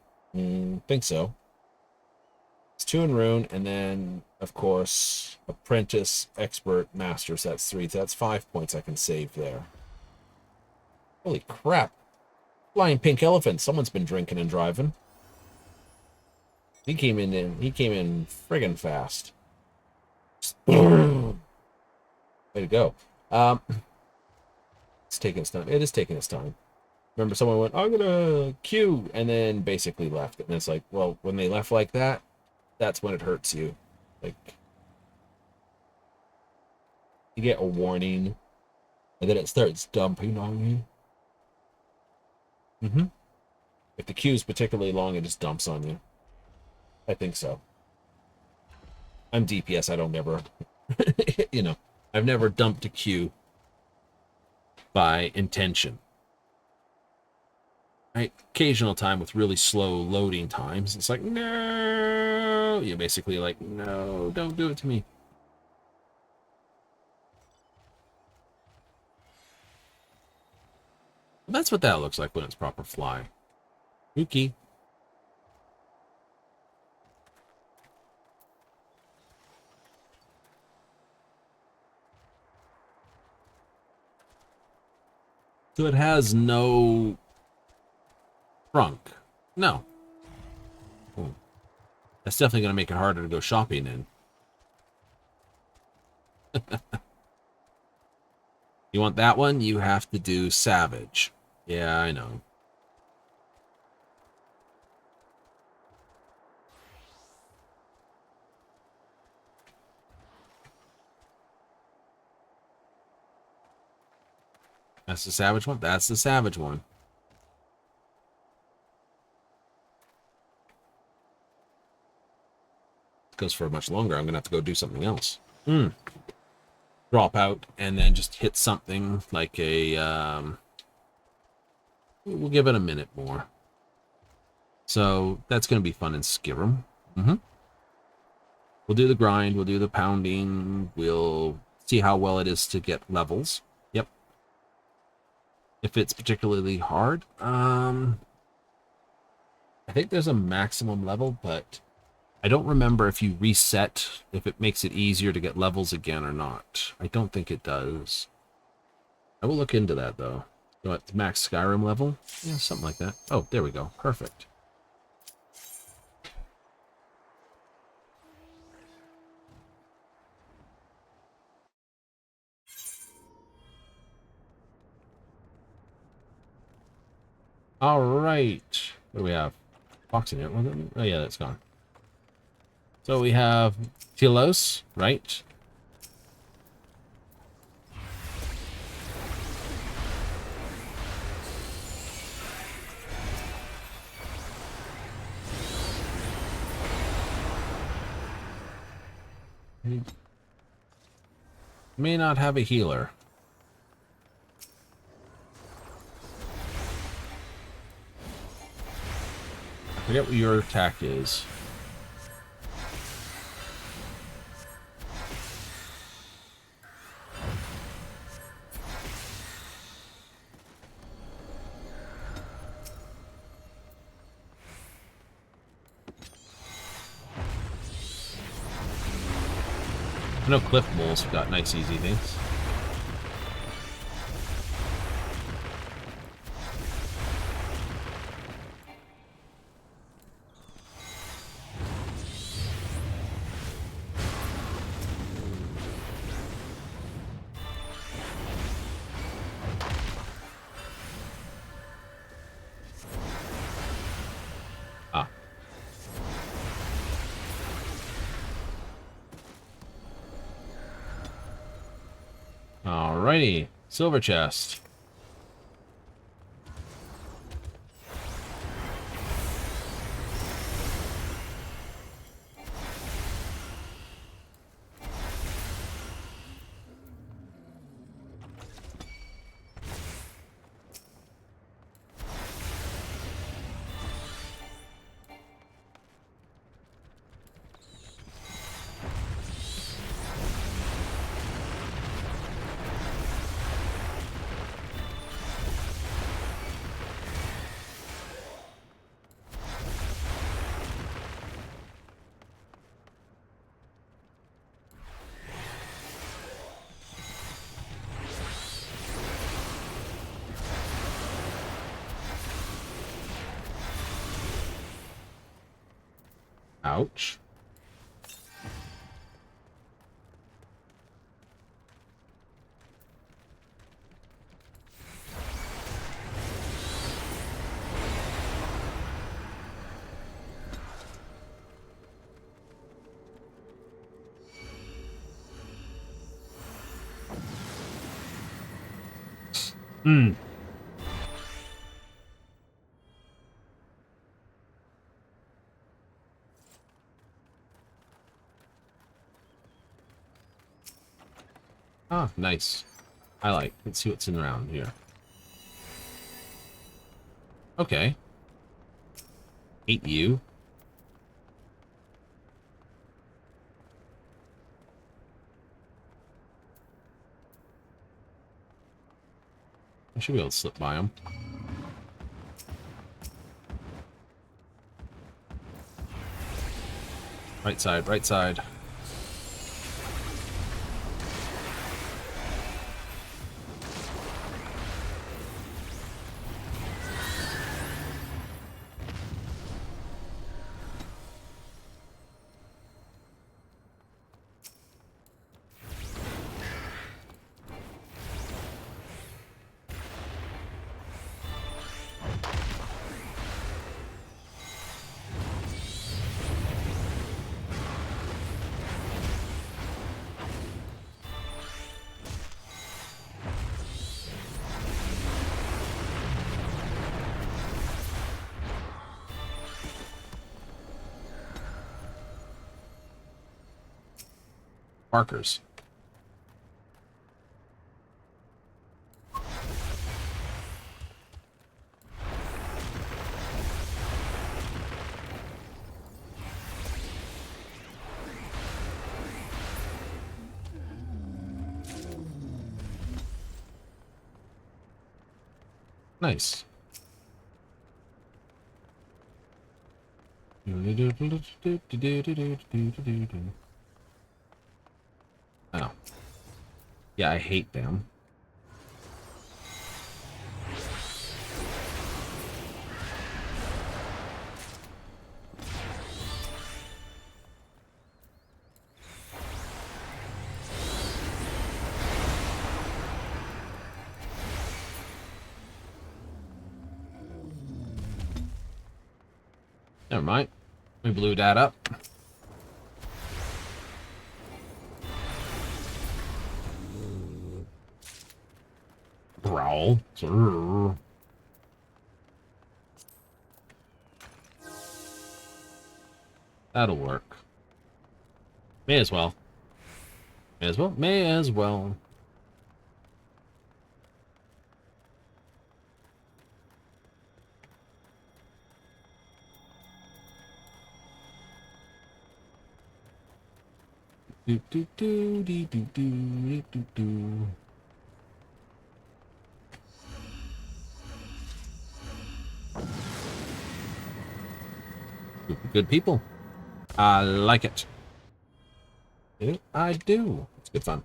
Think so. It's 2 in Rune, and then, of course, Apprentice, Expert, Master, so that's 3. So that's 5 points I can save there. Holy crap. Flying pink elephant. Someone's been drinking and driving. He came in friggin' fast. Way to go. It's taking its time. It is taking its time. Remember, someone went, I'm gonna queue, and then basically left. And it's like, well, when they left like that, that's when it hurts you. Like, you get a warning, and then it starts dumping on you. If the queue's particularly long, it just dumps on you. I think so. I'm DPS. I don't never, you know, I've never dumped a queue by intention. Right? Occasional time with really slow loading times. It's like, no. You're basically like, no, don't do it to me. That's what that looks like when it's proper fly. Spooky. So it has no trunk. No. Ooh. That's definitely going to make it harder to go shopping in. You want that one? You have to do Savage. Yeah, I know. That's the Savage one? That's the Savage one. goes for much longer, I'm going to have to go do something else. Drop out and then just hit something like a... we'll give it a minute more. So that's going to be fun in Skyrim. We'll do the grind. We'll do the pounding. We'll see how well it is to get levels. Yep. If it's particularly hard, I think there's a maximum level, but I don't remember if you reset, if it makes it easier to get levels again or not. I don't think it does. I will look into that, though. So at max Skyrim level? Yeah, something like that. Oh, there we go. Perfect. All right. What do we have? Box in here. Oh, yeah, that's gone. So we have Telos, right? He may not have a healer. I forget what your attack is. I know Cliff Moles have got nice easy things. Alrighty, silver chest. Ouch. Ah, nice. I like. Let's see what's in around here. Okay. Hate you. I should be able to slip by them. Right side, right side. Markers. Nice. Oh. Yeah, I hate them. Never mind. We blew that up. Growl. That'll work. May as well. May as well. May as well. Do do do do do do do do. Good people. I like it. I do. It's good fun.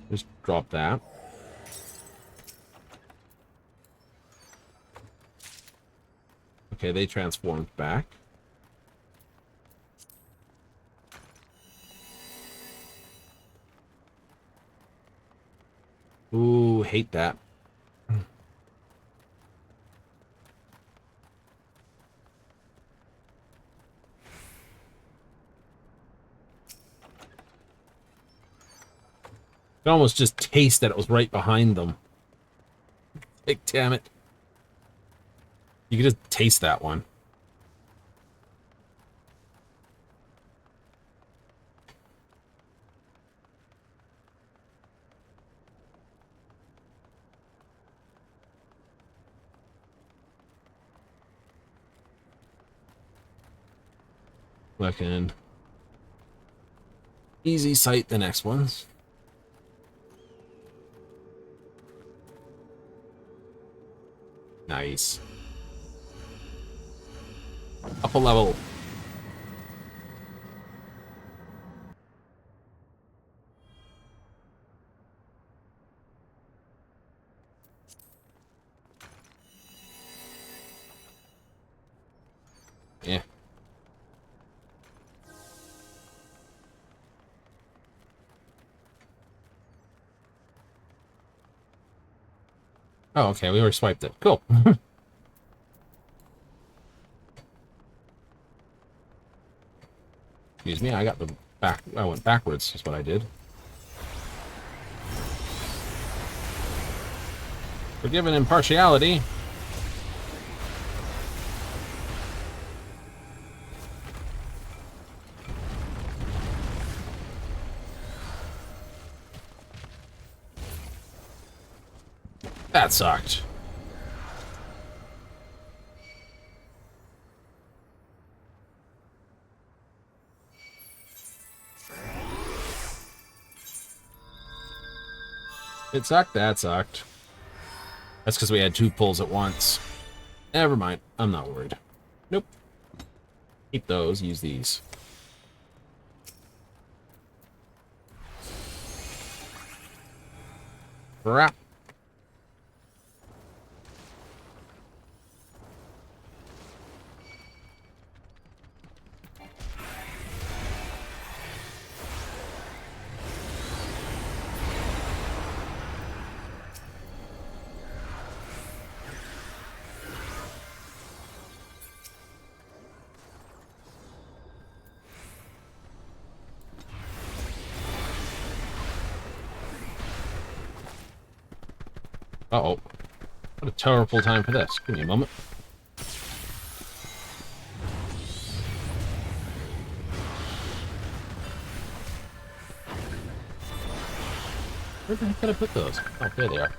Just drop that. Okay, they transformed back. Ooh, hate that. You can almost just taste that it was right behind them. Like, damn it. You can just taste that one. Fucking easy sight the next ones. Nice. Up a level. Yeah. Oh, okay, we already swiped it. Cool. Excuse me, I got the back. I went backwards, is what I did. Forgiven impartiality. That sucked. It sucked, that sucked. That's because we had two pulls at once. Never mind, I'm not worried. Nope. Keep those, use these. Crap. Uh-oh. What a terrible time for this. Give me a moment. Where the heck did I put those? Oh, there they are.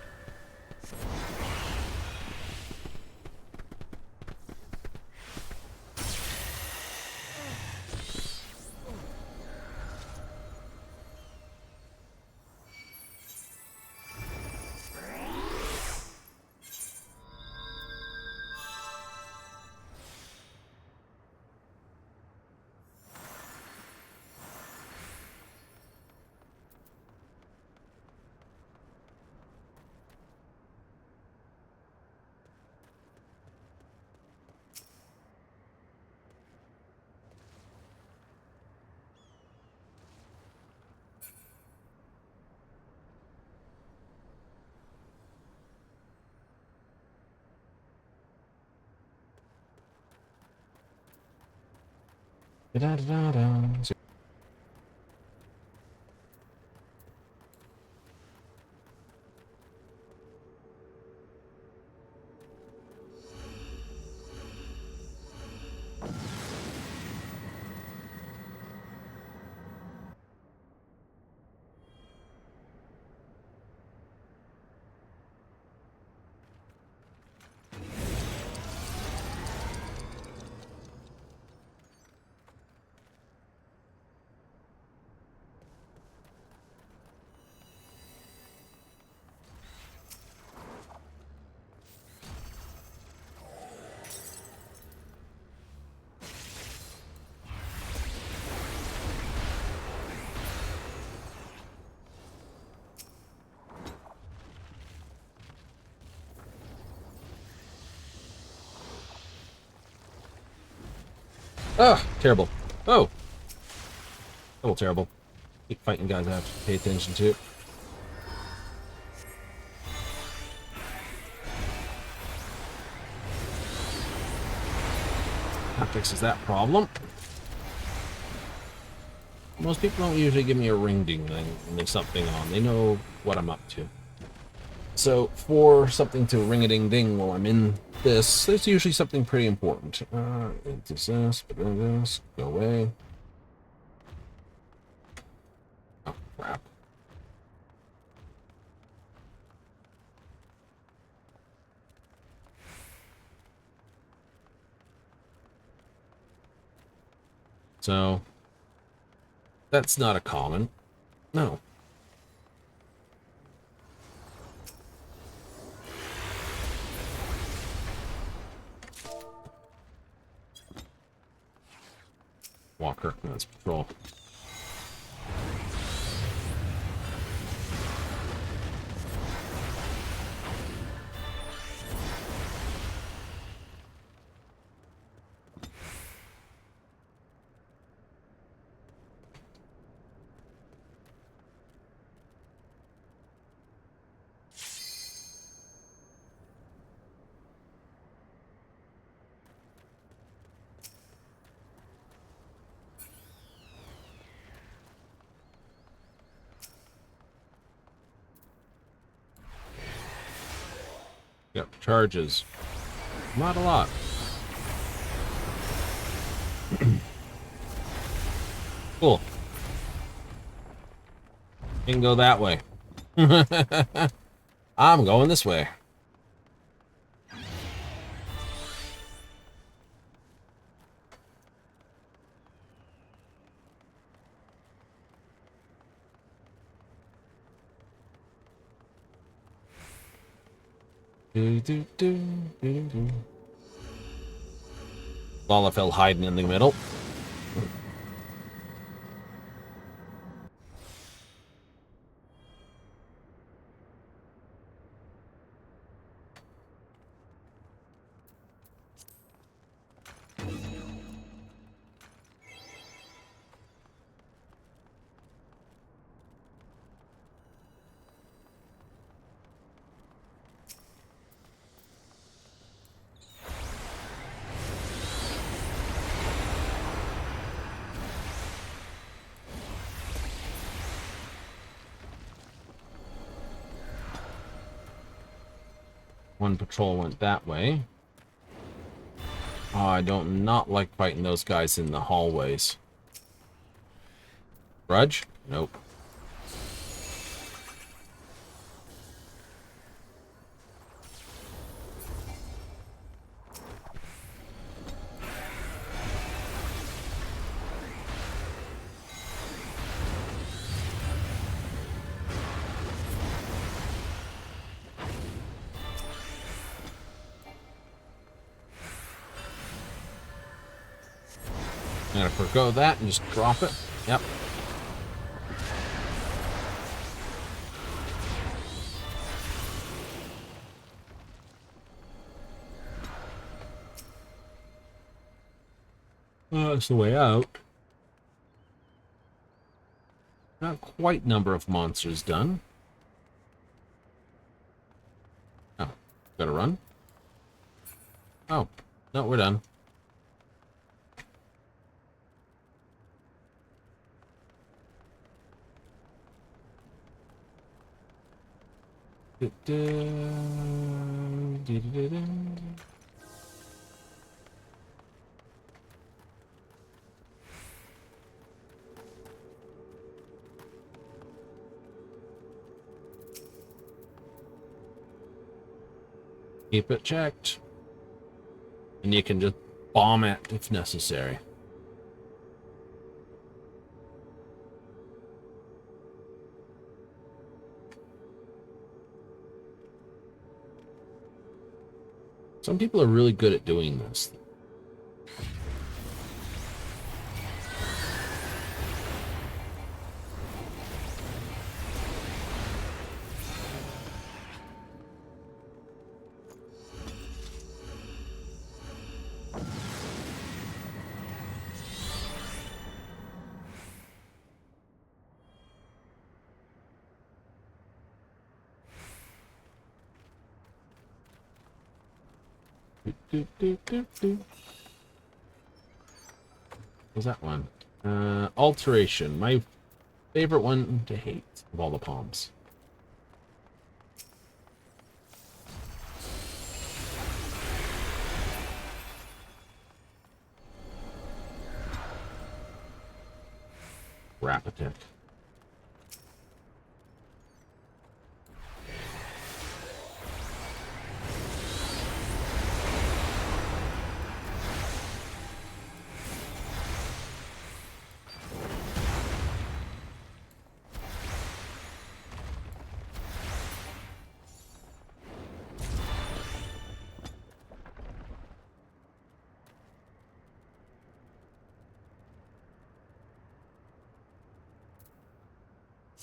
Da-da-da-da. Oh, terrible. Oh. Oh, terrible. Keep fighting guys I have to pay attention to. That fixes that problem. Most people don't usually give me a ring ding when there's something on. They know what I'm up to. So, for something to ring-a-ding-ding while I'm in this, there's usually something pretty important. It's this, but then this, go away. Oh, crap. So, that's not a common. No. Walker, let's patrol. Yep, charges. Not a lot. Cool. You can go that way. I'm going this way. Lalafell hiding in the middle. one patrol went that way. Oh, I don't not like fighting those guys in the hallways. Grudge? Nope. I'm gonna forgo that and just drop it. Yep. That's the way out. Not quite number of monsters done. Oh, gotta run? Oh, no, we're done. Keep it checked. And you can just bomb it if necessary. Some people are really good at doing this. What's that one? Alteration. My favorite one to hate of all the palms. Rapitic.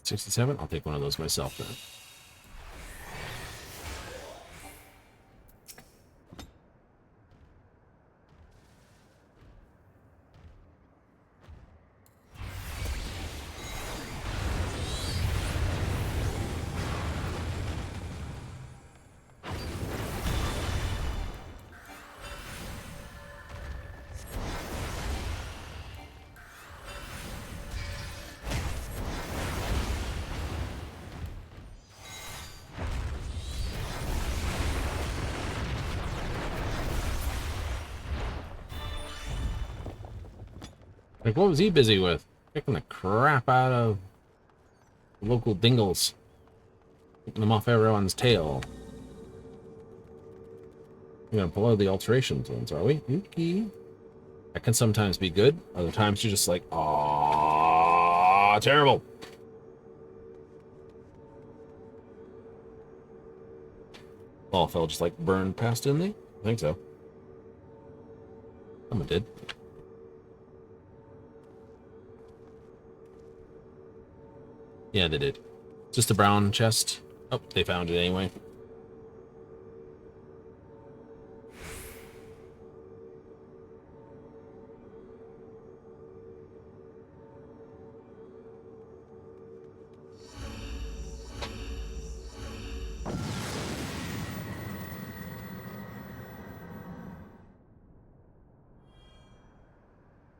$67. I'll take one of those myself then. Like, what was he busy with? Kicking the crap out of local dingles. Kicking them off everyone's tail. We're gonna blow the alteration zones, are we? Okay. That can sometimes be good. Other times you're just like, aww, terrible. All fell just like burned past, didn't they? I think so. Someone did. Yeah, they did. Just a brown chest. Oh, they found it anyway.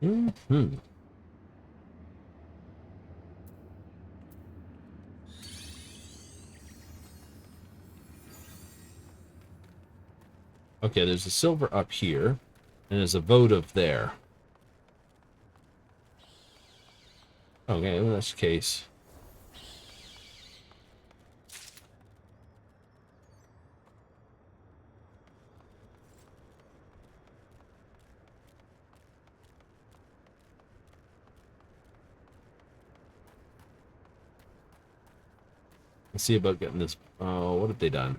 Mm-hmm. Okay, there's a silver up here, and there's a votive there. Okay, well, that's the case. Let's see about getting this. Oh, what have they done?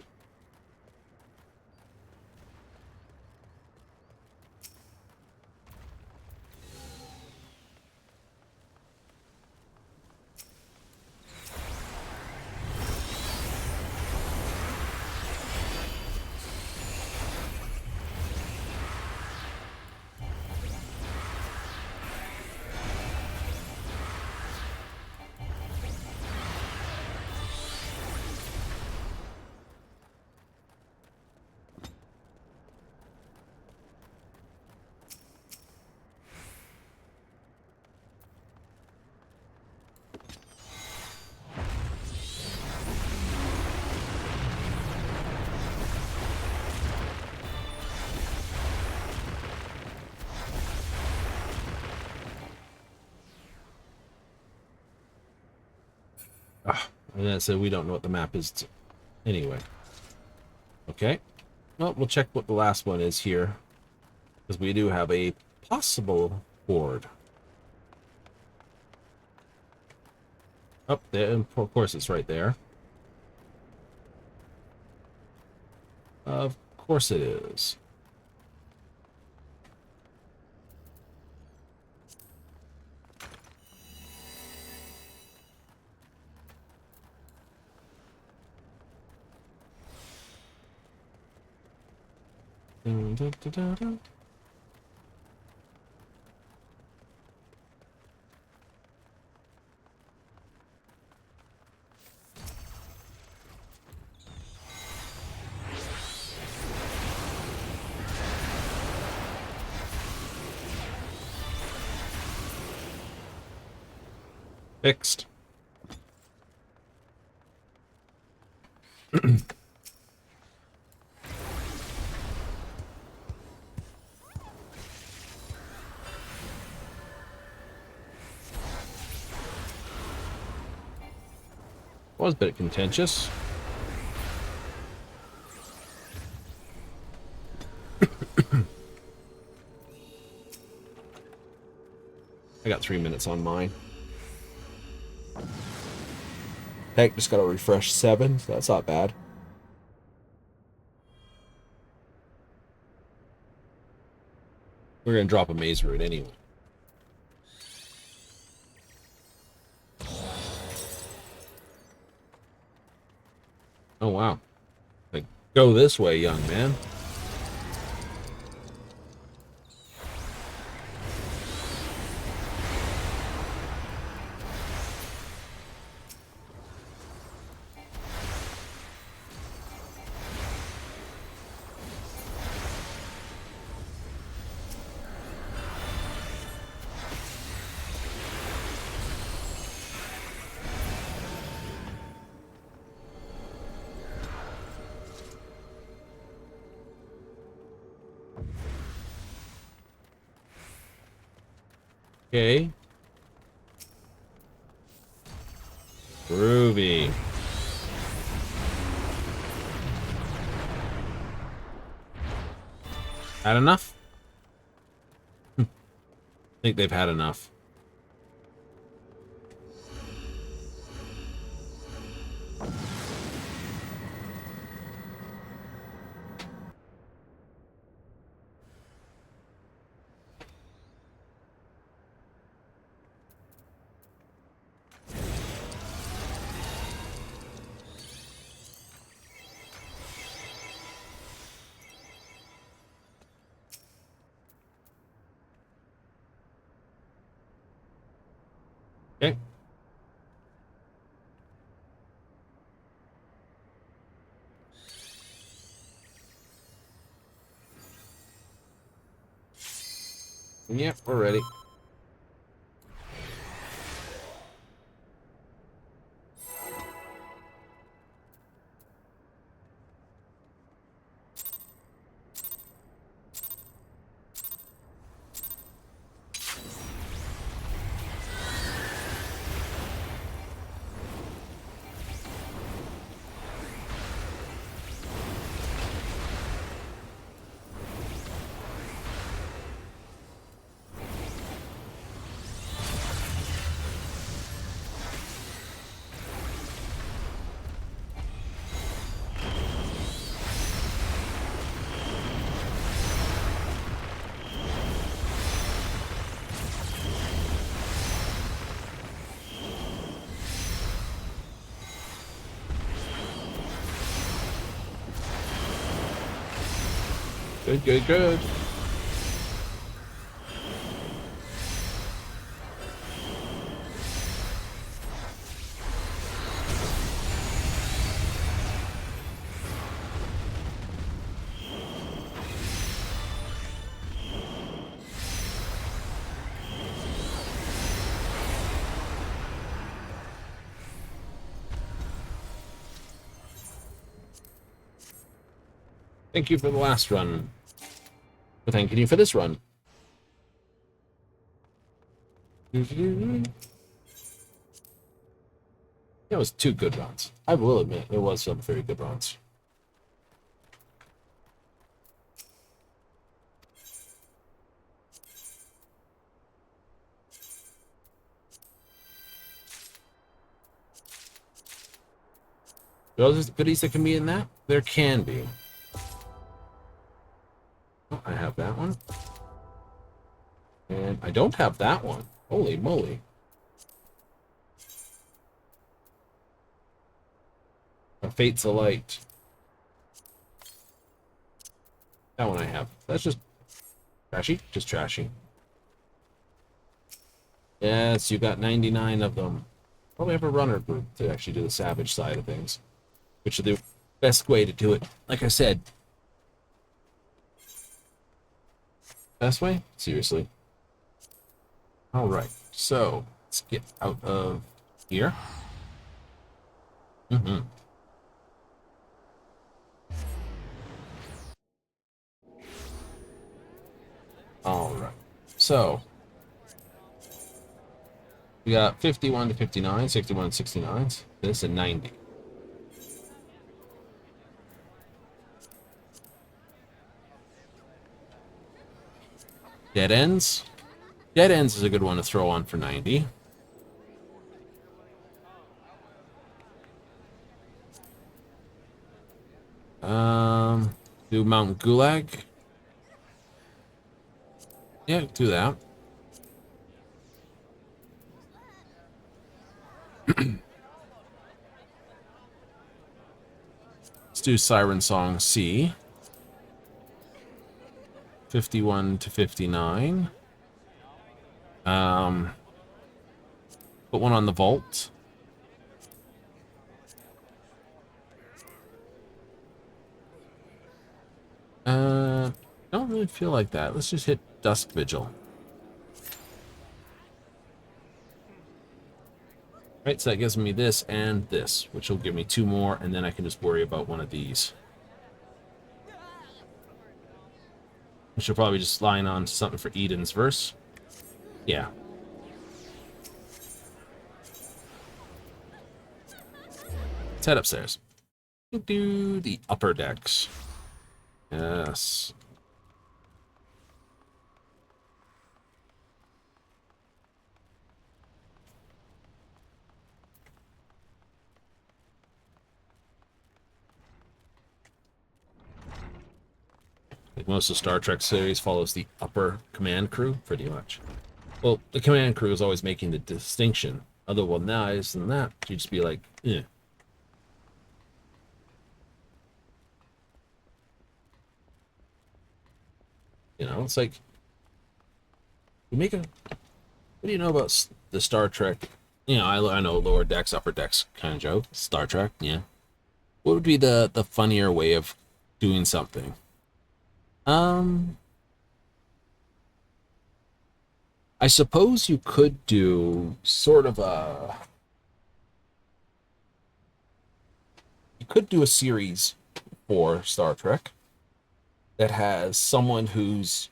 Ah, and then it said we don't know what the map is. Anyway. Okay. Well, we'll check what the last one is here. Because we do have a possible board. Oh, there, and of course it's right there. Of course it is. Dun, dun, dun, dun, dun. Fixed. Was a bit contentious. I got 3 minutes on mine. Heck, just got to refresh 7, so that's not bad. We're going to drop a maze route anyway. Oh, wow. Like, go this way, young man. Okay. Groovy. Had enough? I think they've had enough. Okay. Yep, we're ready. Good, good, good. Thank you for the last run. But thanking you for this run. It was 2 good runs. I will admit, it was some very good runs. Those goodies that can be in that? There can be. Oh, I have that one. And I don't have that one. Holy moly. A Fate's a Light. That one I have. That's just trashy. Just trashy. Yes, you got 99 of them. Probably have a runner group to actually do the savage side of things. Which is the best way to do it. Like I said. Best way? Seriously. Alright, so let's get out of here. Alright, so we got 51 to 59, 61 to 69. This and 90. Dead ends. Dead ends is a good one to throw on for 90. Do Mount Gulag. Yeah, do that. Let's do Siren Song C. 51 to 59. Put one on the vault. Don't really feel like that. Let's just hit Dusk Vigil. Right, so that gives me this and this, which will give me 2 more, and then I can just worry about one of these. I should probably just line on to something for Eden's verse. Yeah. Let's head upstairs. Do the upper decks. Yes. Like most of the Star Trek series follows the upper command crew, pretty much. Well, the command crew is always making the distinction. Otherwise than that, you'd just be like, eh. You know, it's like, you make a, what do you know about the Star Trek? You know, I know lower decks, upper decks kind of joke. Star Trek, yeah. What would be the funnier way of doing something? I suppose you could do sort of a... You could do a series for Star Trek that has someone who's...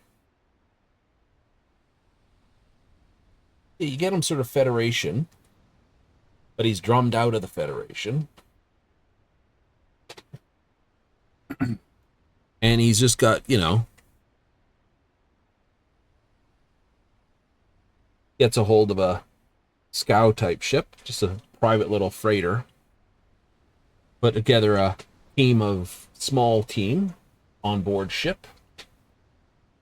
You get him sort of Federation, but he's drummed out of the Federation. And he's just got, you know... Gets a hold of a scow-type ship, just a private little freighter. Put together a small team on board ship.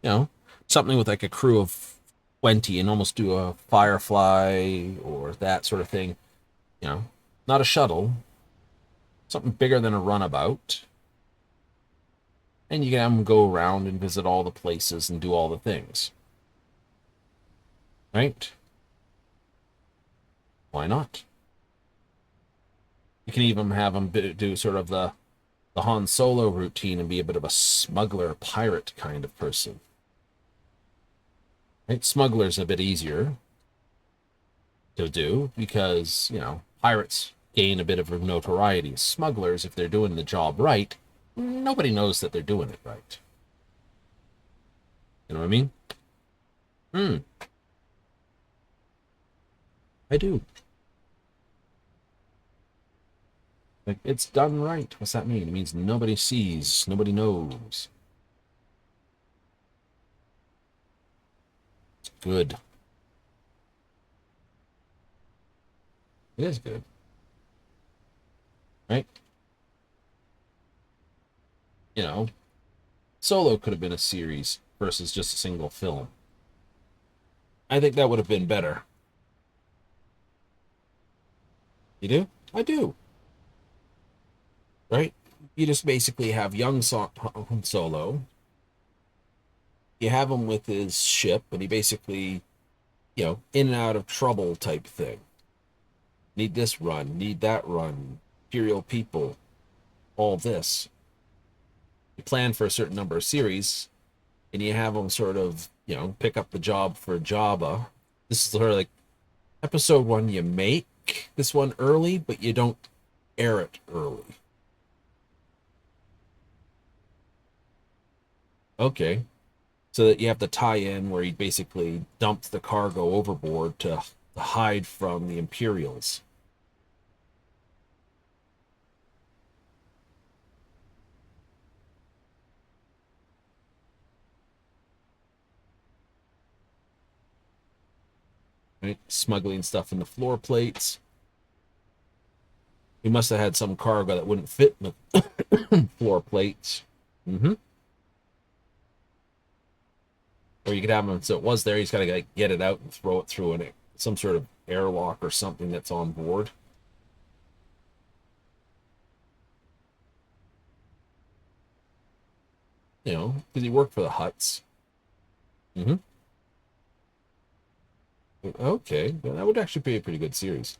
You know, something with like a crew of 20 and almost do a Firefly or that sort of thing. You know, not a shuttle. Something bigger than a runabout. And you can have them go around and visit all the places and do all the things. Right? Why not? You can even have them do sort of the Han Solo routine and be a bit of a smuggler, pirate kind of person. Right? Smuggler's a bit easier to do because, you know, pirates gain a bit of notoriety. Smugglers, if they're doing the job right, nobody knows that they're doing it right. You know what I mean? I do. Like, it's done right. What's that mean? It means nobody sees, nobody knows. It's good. It is good. Right? You know, Solo could have been a series versus just a single film. I think that would have been better. You do? I do. Right? You just basically have young Solo. You have him with his ship, and he basically, you know, in and out of trouble type thing. Need this run, need that run, Imperial people, all this. You plan for a certain number of series, and you have them sort of, you know, pick up the job for Jabba. This is sort of like episode 1, you make this one early, but you don't air it early. Okay. So that you have the tie-in where he basically dumped the cargo overboard to hide from the Imperials. Right? Smuggling stuff in the floor plates. He must have had some cargo that wouldn't fit in the floor plates. Or you could have him so it was there. He's got to like get it out and throw it through some sort of airlock or something that's on board. You know, because he worked for the Hutts. Okay, yeah, that would actually be a pretty good series.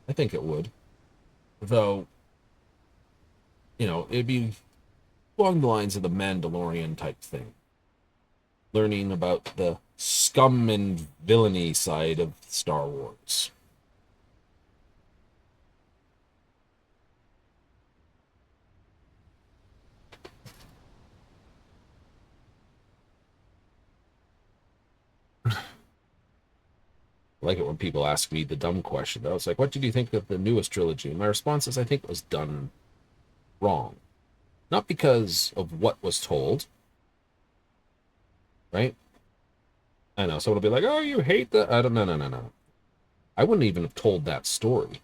I think it would. Though, you know, it'd be along the lines of the Mandalorian type thing. Learning about the scum and villainy side of Star Wars. I like it when people ask me the dumb question. I was like, what did you think of the newest trilogy? And my response is, I think it was done wrong. Not because of what was told, right? I know someone will be like, "Oh, you hate the." I don't. No. I wouldn't even have told that story,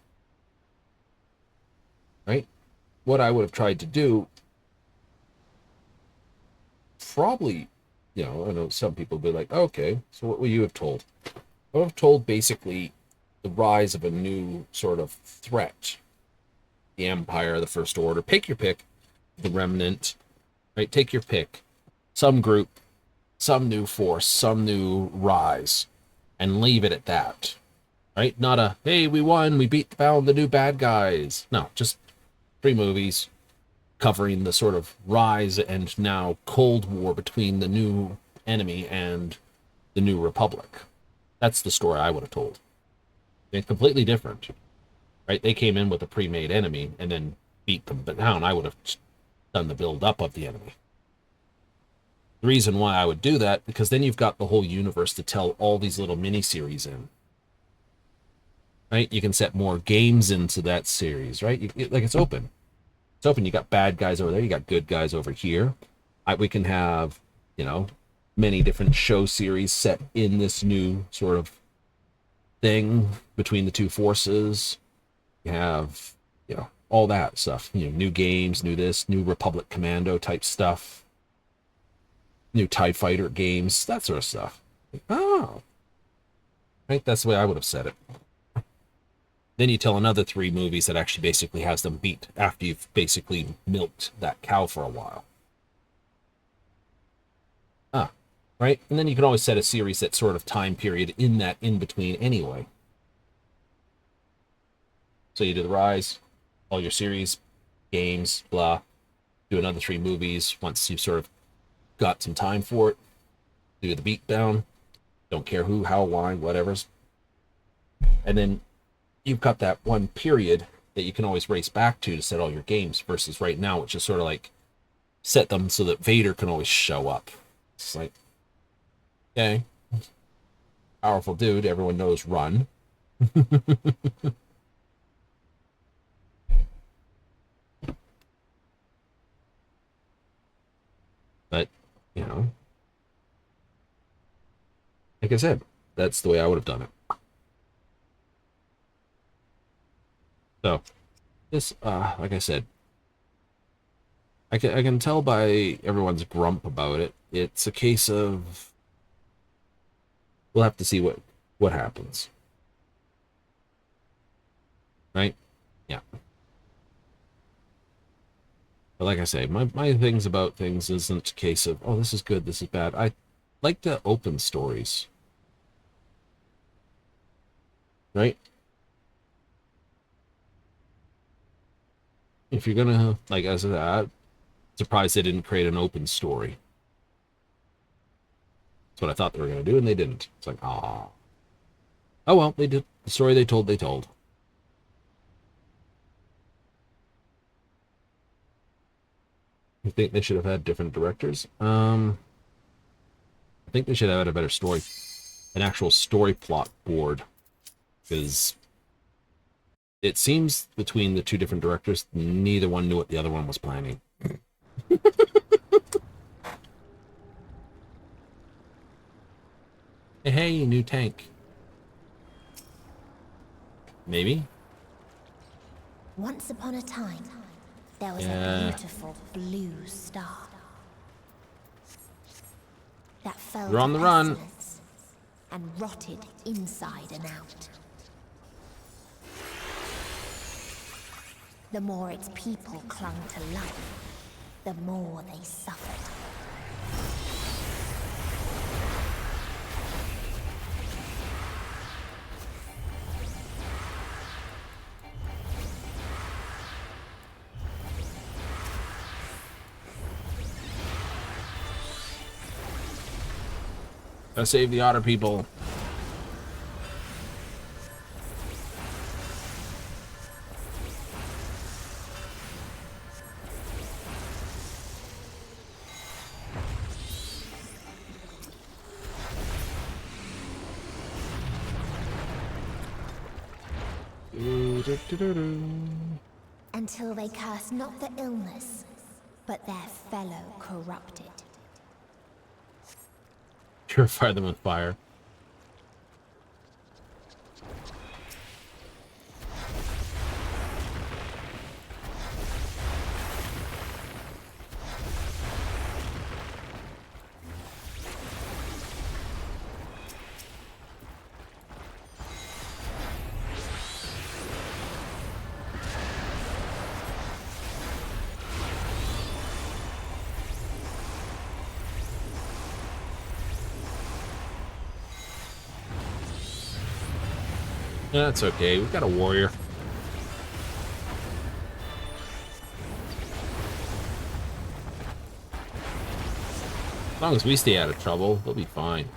right? What I would have tried to do, probably, you know, I know some people will be like, "Okay, so what would you have told?" I would have told basically the rise of a new sort of threat, the Empire, the First Order. Pick your pick, the Remnant, right? Take your pick. Some group, some new force, some new rise, and leave it at that. Right? Not a, hey, we won, we found the new bad guys. No, just 3 movies covering the sort of rise and now Cold War between the new enemy and the new Republic. That's the story I would have told. They're completely different. Right? They came in with a pre-made enemy and then beat them down. I would have done the build-up of the enemy. The reason why I would do that, because then you've got the whole universe to tell all these little mini-series in. Right? You can set more games into that series, right? Like, it's open. It's open. You got bad guys over there. You got good guys over here. We can have, you know, many different show series set in this new sort of thing between the two forces. You have, you know, all that stuff. You know, new games, new this, new Republic Commando type stuff. New TIE Fighter games, that sort of stuff. Oh. Right? That's the way I would have said it. Then you tell another 3 movies that actually basically has them beat after you've basically milked that cow for a while. right? And then you can always set a series that sort of time period in that in-between anyway. So you do the Rise, all your series, games, blah. Do another 3 movies once you've sort of got some time for it. Do the beatdown. Don't care who, how, why, whatever's. And then you've got that one period that you can always race back to set all your games, versus right now, which is sort of like set them so that Vader can always show up. It's like, okay, powerful dude, everyone knows, run. But, you know, like I said, that's the way I would have done it. So, this, like I said, I can tell by everyone's grump about it. It's a case of we'll have to see what happens. Right? Yeah. But like I say, my things about things isn't a case of, oh, this is good, this is bad. I like to open stories. Right? If you're gonna, like I said, I'm surprised they didn't create an open story. That's what I thought they were gonna do, and they didn't. It's like, ah. Oh well, they did the story they told. You think they should have had different directors? I think they should have had a better story, an actual story plot board, because it seems between the 2 different directors, neither one knew what the other one was planning. Hey, new tank. Maybe. Once upon a time, there was a beautiful blue star that fell You're on the run and rotted inside and out. The more its people clung to life, the more they suffered. Gotta save the otter people. Until they curse not the illness, but their fellow corrupted. Purify them with fire. That's okay. We've got a warrior. As long as we stay out of trouble, they'll be fine.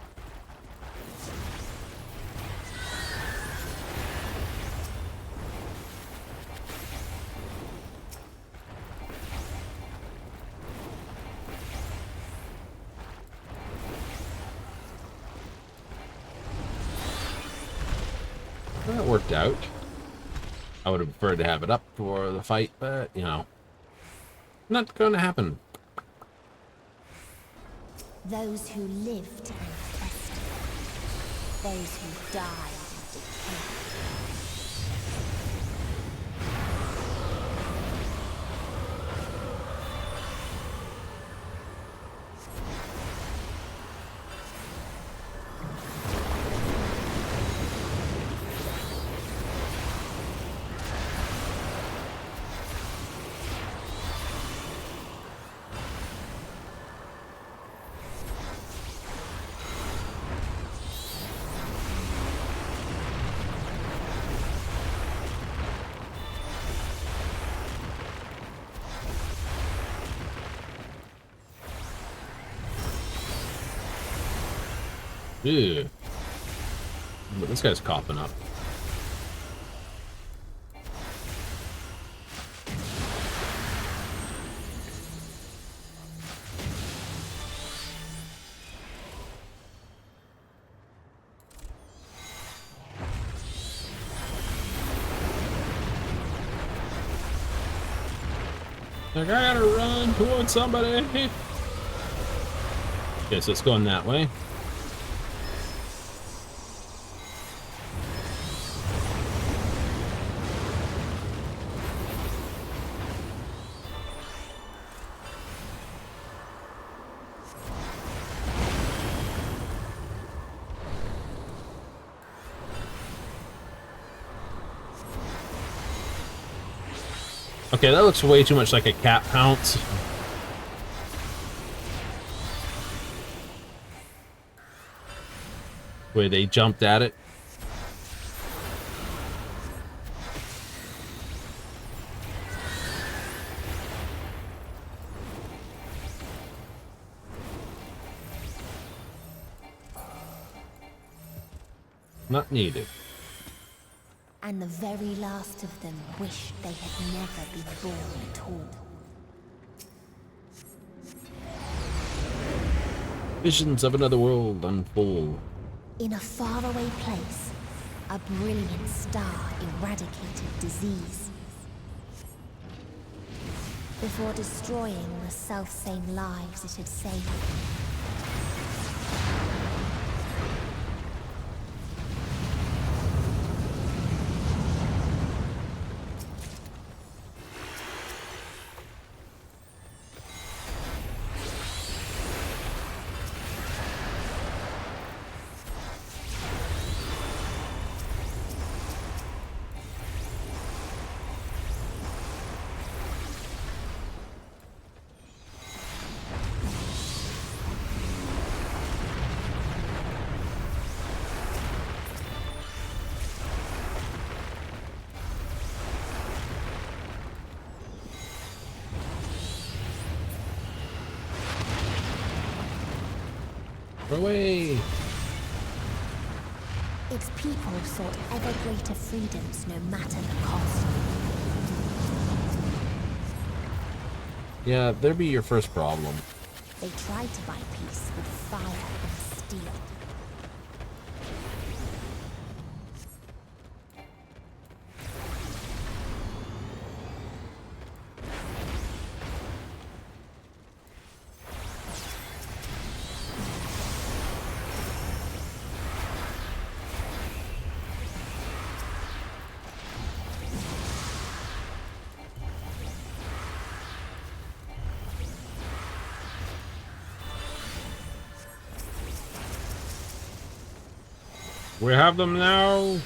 That worked out. I would have preferred to have it up for the fight, but, you know, not going to happen. Those who lived and festered. Those who died and decayed. Ew. But this guy's coughing up. Like, I gotta run towards somebody. Okay, so it's going that way. Okay, that looks way too much like a cat pounce. Where they jumped at it. Not needed. And the very last of them wished they had never been born at all. Visions of another world unfold. In a faraway place, a brilliant star eradicated disease. Before destroying the selfsame lives it had saved. Away! Its people sought ever greater freedoms no matter the cost. Yeah, there'd be your first problem. They tried to buy peace with fire and steel. We have them now.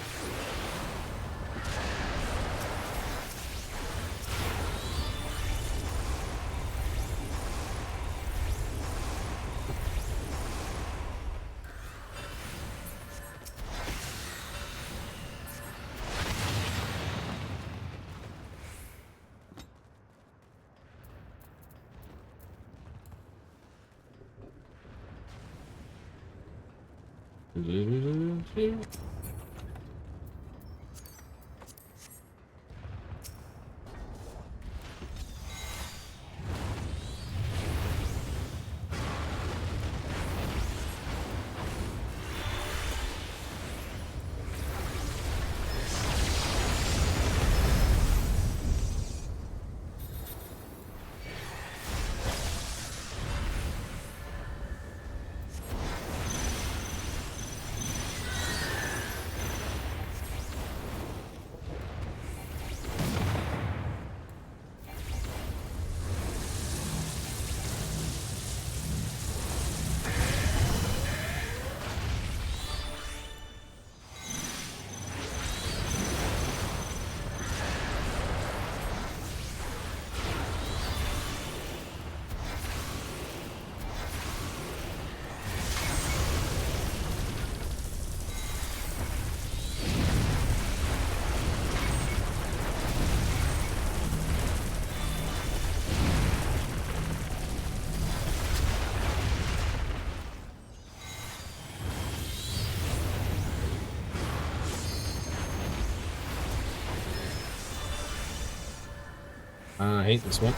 I hate this one.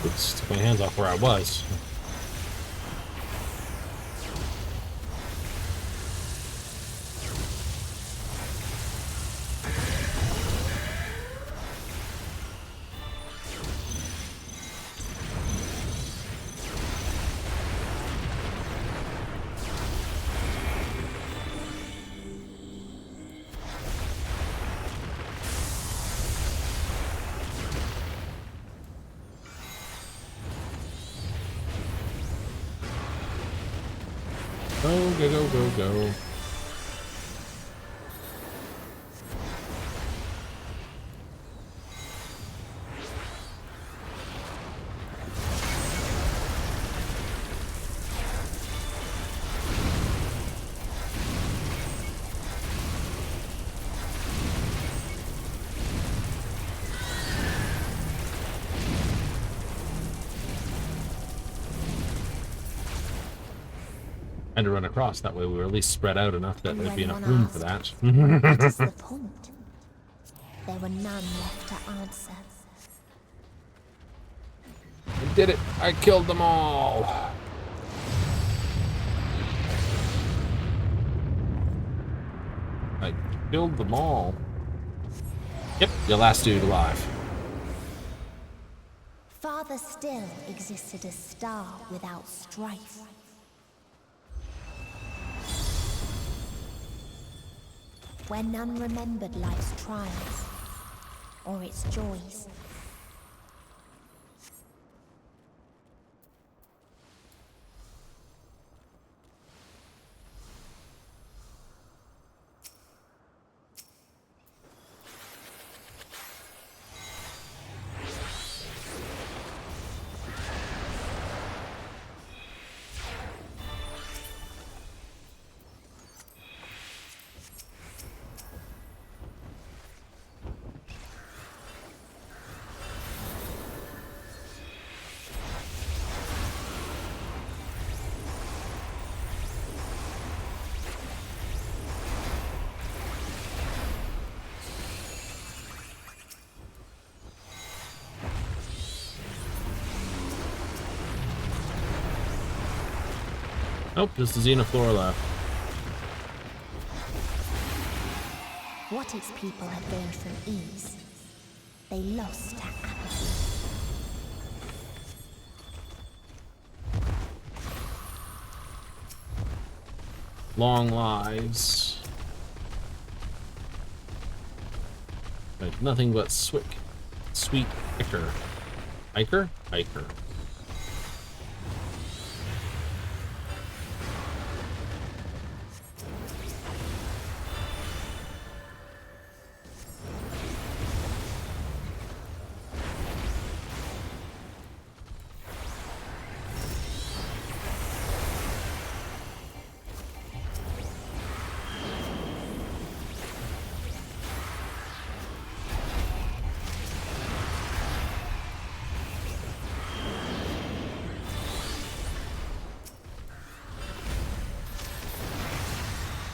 Oops, took my hands off where I was. Go. And to run across, that way we were at least spread out enough that there'd be enough room for that. What is the point? There were none left to answer. I did it! I killed them all! I killed them all. Yep, your last dude alive. Farther still existed a star without strife. Where none remembered life's trials or its joys. Nope, just the Xenoflora left. What its people had gained from ease, they lost to apathy. Long lives. Like nothing but sweet ichor. Ichor? Ichor.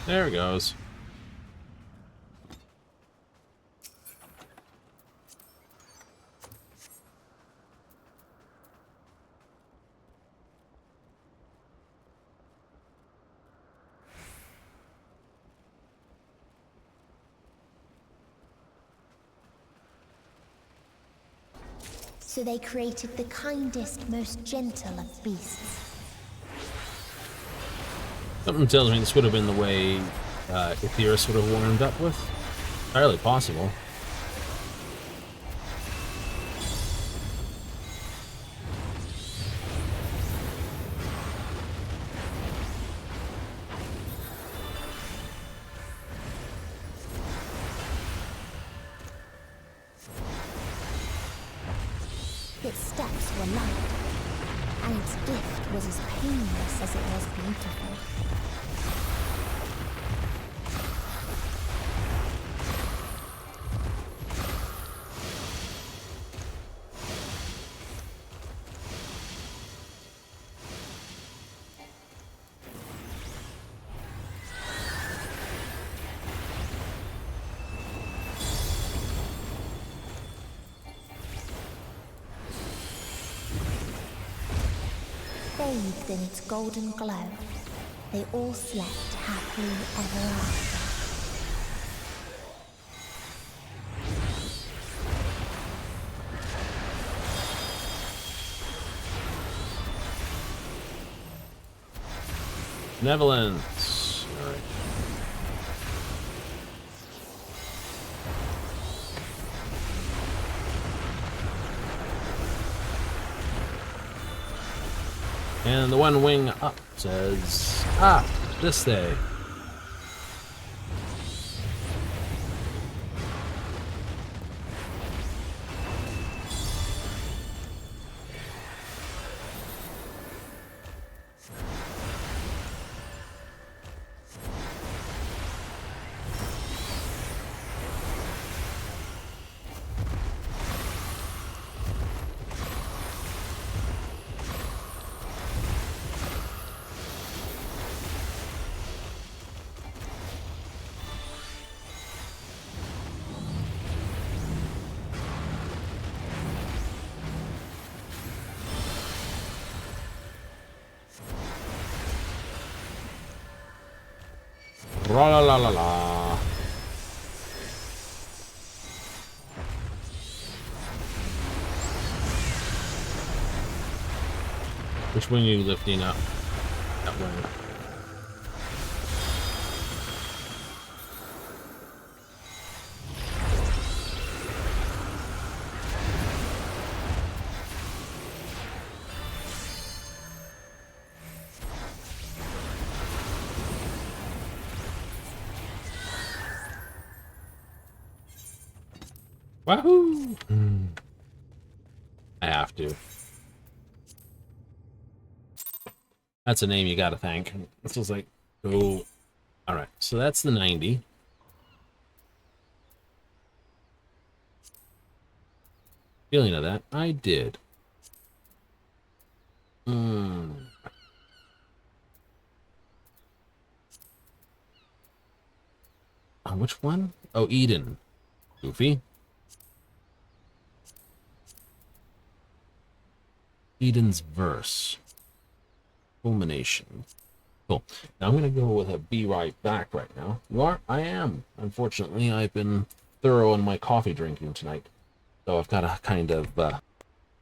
There it goes. So they created the kindest, most gentle of beasts. Something tells me this would have been the way Aetherius would have warmed up with. Entirely possible. Its steps were light, and its gift was as painless as it was beautiful. bathed in its golden glow, they all slept happily ever after. Benevolence. All right. And the one wing up says, this day. La la la la la. Which wing are you lifting up? That wing. Wahoo! I have to. That's a name you gotta thank. This was like, oh. Alright, so that's the 90. Feeling of that, I did. Which one? Oh, Eden. Goofy. Eden's verse. Culmination. Cool. Now I'm going to go with a be right back right now. You are? I am. Unfortunately, I've been thorough in my coffee drinking tonight. So I've got to kind of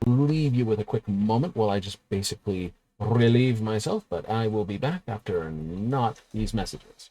leave you with a quick moment while I just basically relieve myself. But I will be back after not these messages.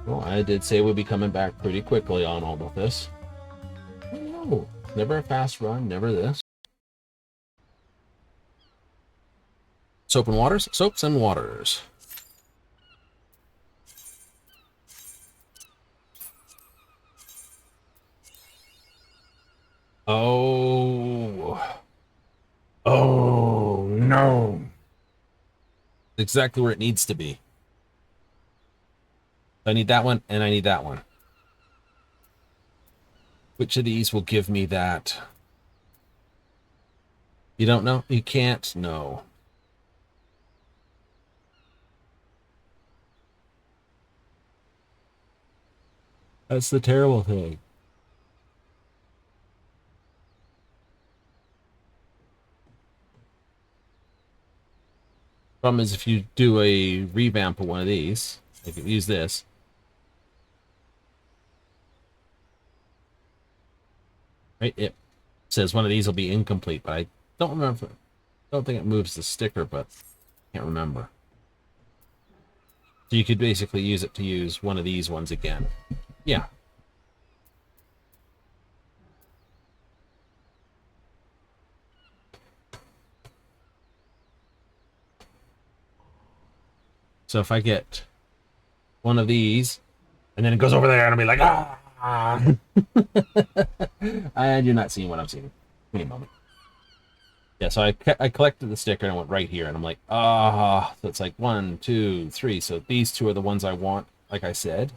Well, I did say we'd be coming back pretty quickly on all of this. No, never a fast run, never this. Soap and waters? Soaps and waters. Oh. Oh, no. Exactly where it needs to be. I need that one, and I need that one. Which of these will give me that? You don't know? You can't know. That's the terrible thing. Problem is, if you do a revamp of one of these, I could use this. Right? It says one of these will be incomplete, but I don't remember. Don't think it moves the sticker, but I can't remember. So you could basically use it to use one of these ones again. Yeah. So if I get one of these, and then it goes over there, and I'll be like, ah! And you're not seeing what I'm seeing. Give me a moment. Yeah, so I collected the sticker and I went right here, and I'm like, ah, so it's like 1, 2, 3. So these two are the ones I want, like I said.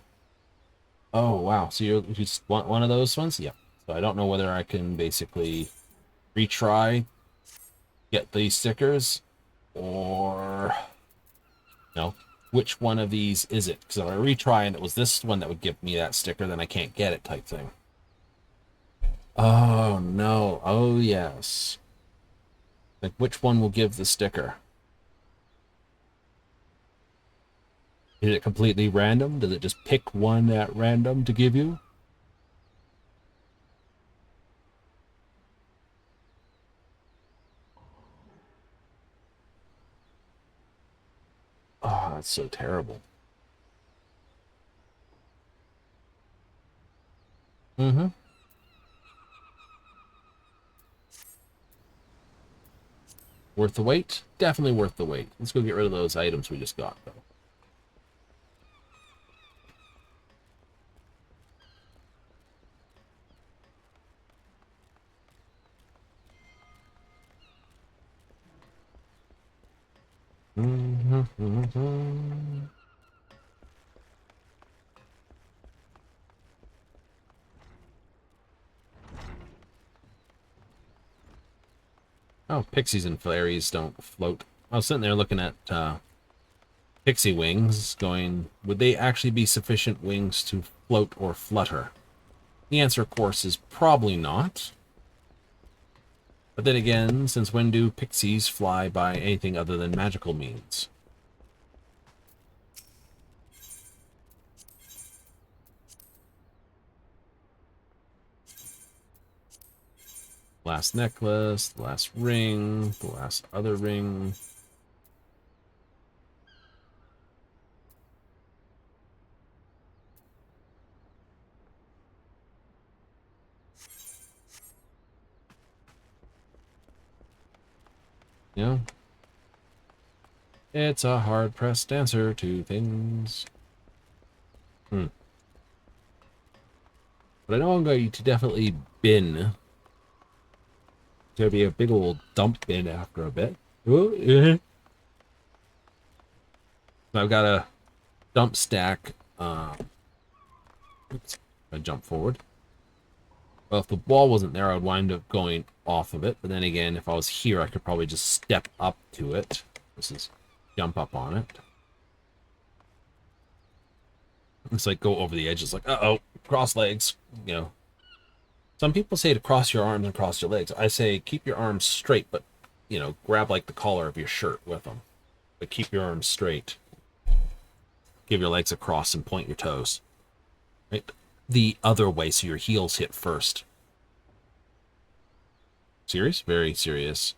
Oh, wow. So you just want one of those ones? Yeah. So I don't know whether I can basically retry, get these stickers, or no. Which one of these is it? Because if I retry and it was this one that would give me that sticker, then I can't get it type thing. Oh, no. Oh, yes. Like, which one will give the sticker? Is it completely random? Does it just pick one at random to give you? Oh, that's so terrible. Mm-hmm. Worth the wait? Definitely worth the wait. Let's go get rid of those items we just got, though. Oh, pixies and fairies don't float. I was sitting there looking at pixie wings, going, would they actually be sufficient wings to float or flutter? The answer, of course, is probably not. But then again, since when do pixies fly by anything other than magical means? Last necklace, the last ring, the last other ring. You know, it's a hard-pressed answer to things. But I know I'm going to definitely bin. There'll be a big old dump bin after a bit. Ooh, yeah. I've got a dump stack. Oops, I jump forward. Well, if the wall wasn't there, I would wind up going off of it. But then again, if I was here, I could probably just step up to it. This is jump up on it. It's like go over the edge. It's like, uh-oh, cross legs. You know, some people say to cross your arms and cross your legs. I say keep your arms straight, but, you know, grab like the collar of your shirt with them. But keep your arms straight. Give your legs a cross and point your toes. Right? The other way, so your heels hit first. Serious? Very serious.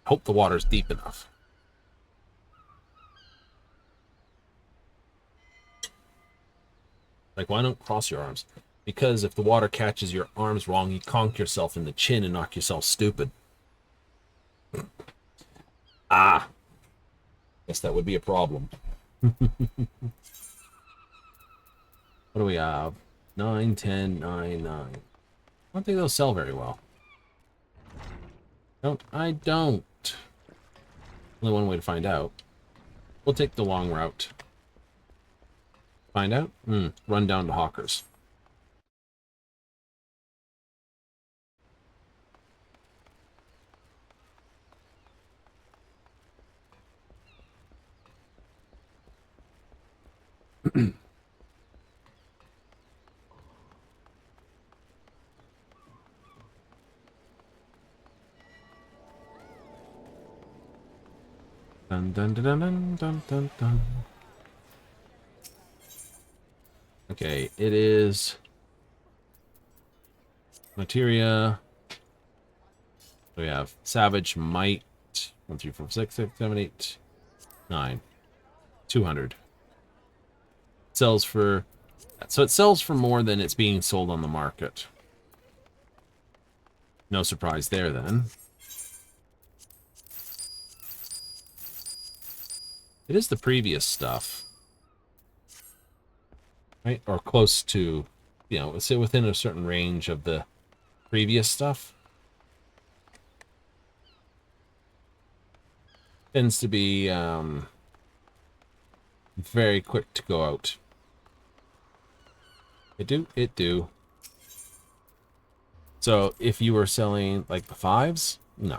Hope the water's deep enough. Like, why don't cross your arms? Because if the water catches your arms wrong, you conk yourself in the chin and knock yourself stupid. Ah. Guess that would be a problem. What do we have? 9, 10, 9, 9. I don't think they'll sell very well. I don't. Only one way to find out. We'll take the long route. Find out? Run down to Hawkers. Dun, dun, dun, dun, dun, dun, dun. Okay, it is materia. So we have savage might. 1, 3, 4, 6, 7, 8, 9. 200. Sells for, so it sells for more than it's being sold on the market. No surprise there then. It is the previous stuff, right? Or close to, you know, say within a certain range of the previous stuff. Tends to be very quick to go out. It do. So if you were selling like the 5s, no.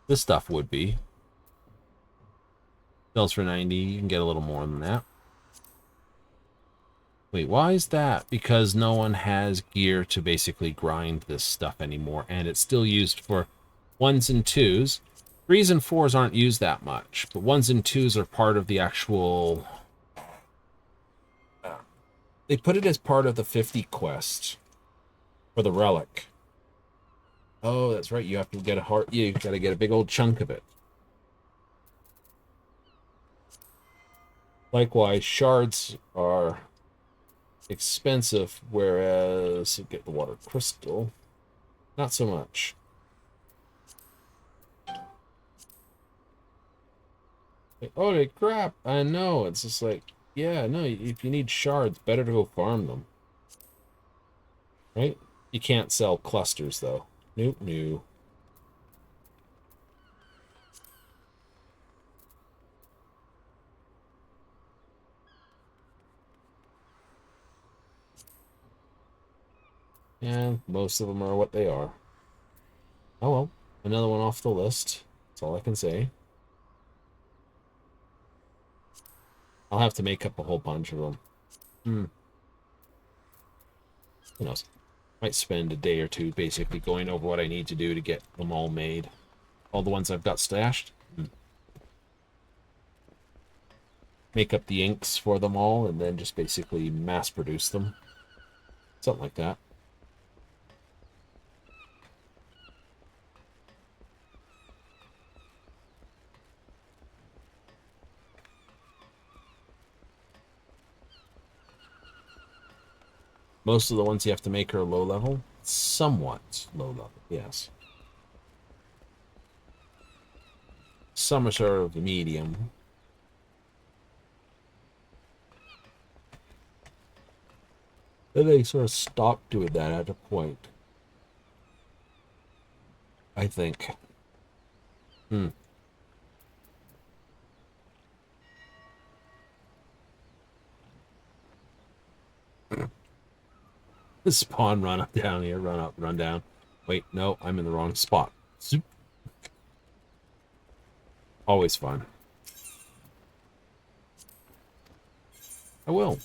This stuff would be. Sells for 90, you can get a little more than that. Wait, why is that? Because no one has gear to basically grind this stuff anymore, and it's still used for 1s and 2s. 3s and 4s aren't used that much, but 1s and 2s are part of the actual... They put it as part of the 50 quest for the relic. Oh, that's right. You have to get a heart. You got to get a big old chunk of it. Likewise, shards are expensive, whereas you get the water crystal, not so much. Like, holy crap! I know. It's just like, yeah, no. If you need shards, better to go farm them, right? You can't sell clusters though. Nope, no. And most of them are what they are. Oh well, another one off the list. That's all I can say. I'll have to make up a whole bunch of them. Who knows? Might spend a day or two basically going over what I need to do to get them all made. All the ones I've got stashed. Make up the inks for them all and then just basically mass produce them. Something like that. Most of the ones you have to make are low level. Somewhat low level, yes. Some are sort of medium. Then they sort of stopped doing that at a point. I think. Spawn, run up, down here, run up, run down. Wait, no, I'm in the wrong spot. Zoop. Always fun. I will.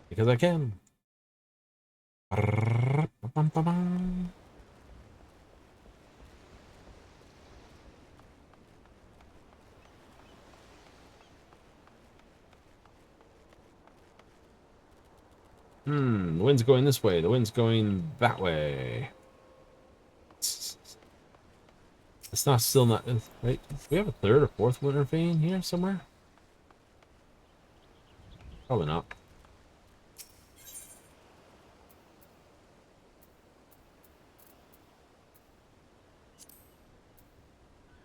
Because I can. The wind's going this way. The wind's going that way. It's not still not right. We have a 3rd or 4th winter vein here somewhere. Probably not.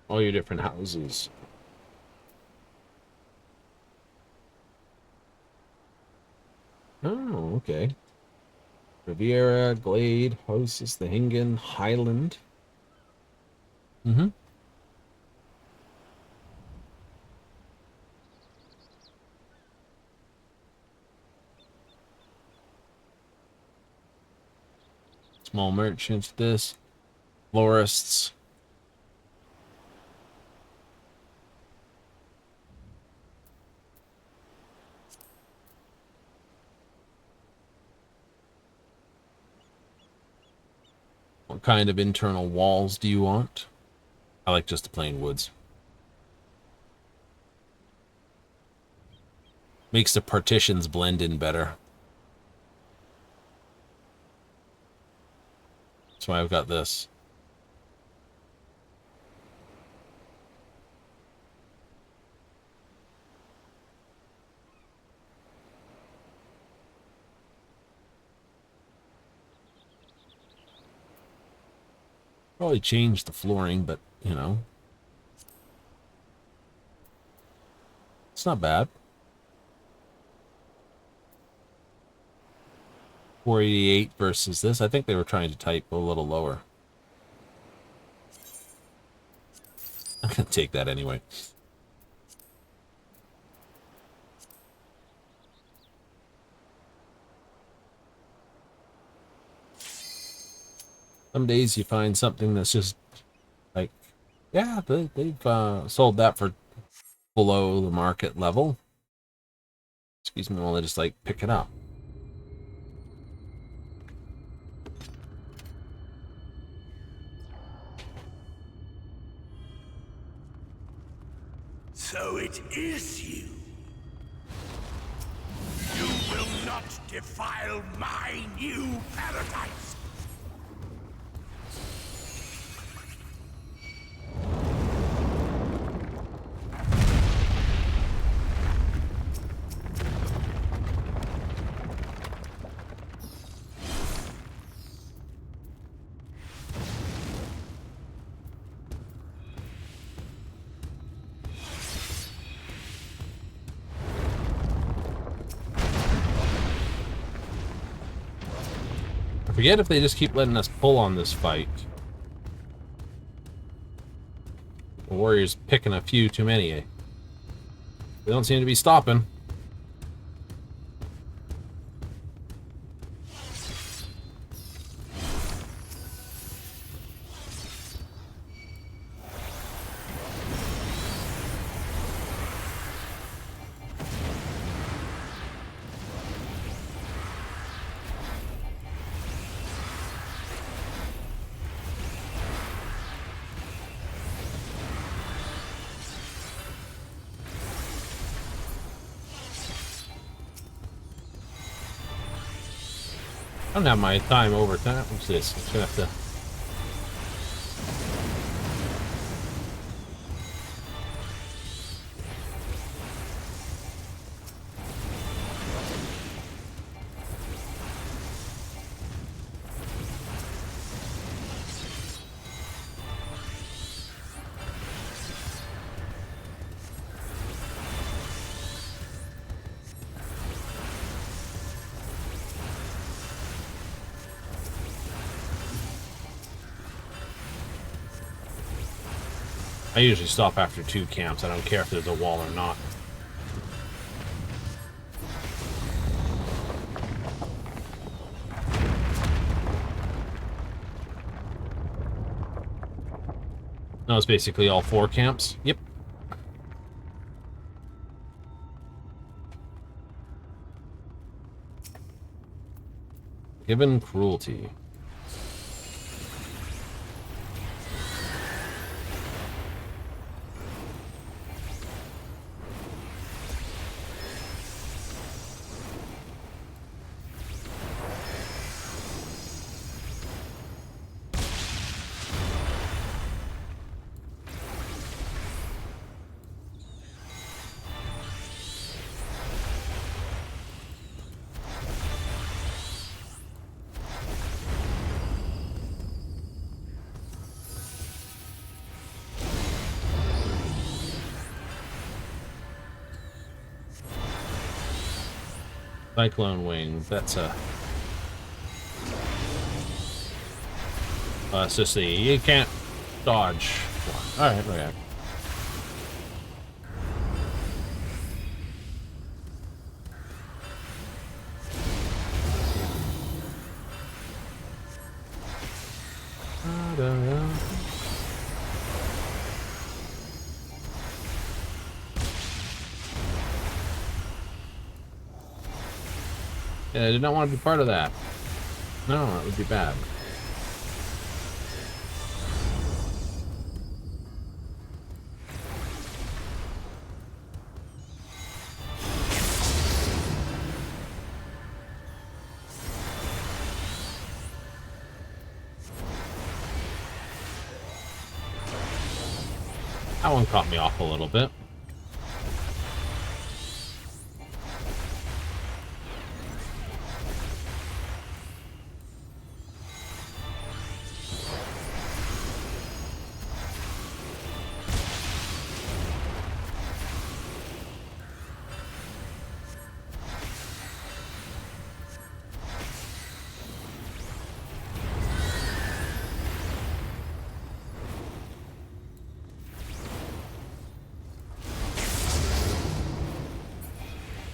All your different houses. Oh, okay. Riviera, Glade, Houses, the Hingen, Highland. Small merchants, this. Florists. What kind of internal walls do you want? I like just the plain woods. Makes the partitions blend in better. That's why I've got this. Probably change the flooring, but, you know. It's not bad. 488 versus this. I think they were trying to type a little lower. I'm going to take that anyway. Some days you find something that's just like, yeah, they've sold that for below the market level. Excuse me while I just like pick it up. So it is you. You will not defile my new paradise. I forget if they just keep letting us pull on this fight. The Warriors picking a few too many. They don't seem to be stopping. I don't have my time over time. What's this? I'm just gonna have to. I usually stop after 2 camps. I don't care if there's a wall or not. No, it's basically all 4 camps. Yep. Given cruelty. Cyclone wings. That's a. It's just the you can't dodge one. All right, okay. Yeah, I did not want to be part of that. No, that would be bad. That one caught me off a little bit.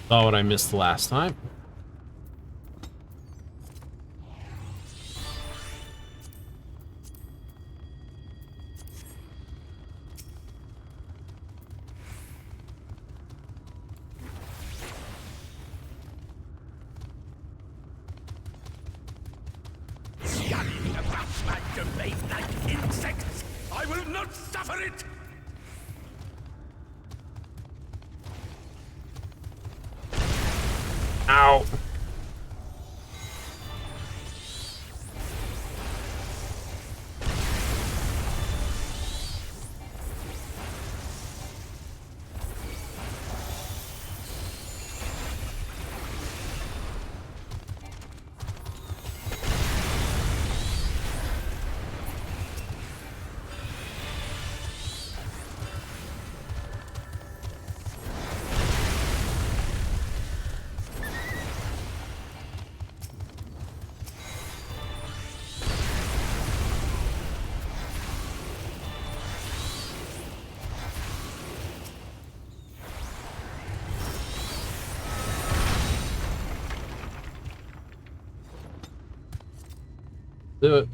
Saw what I missed last time. Scanning about my domain like insects. I will not suffer it. Ow! Do it.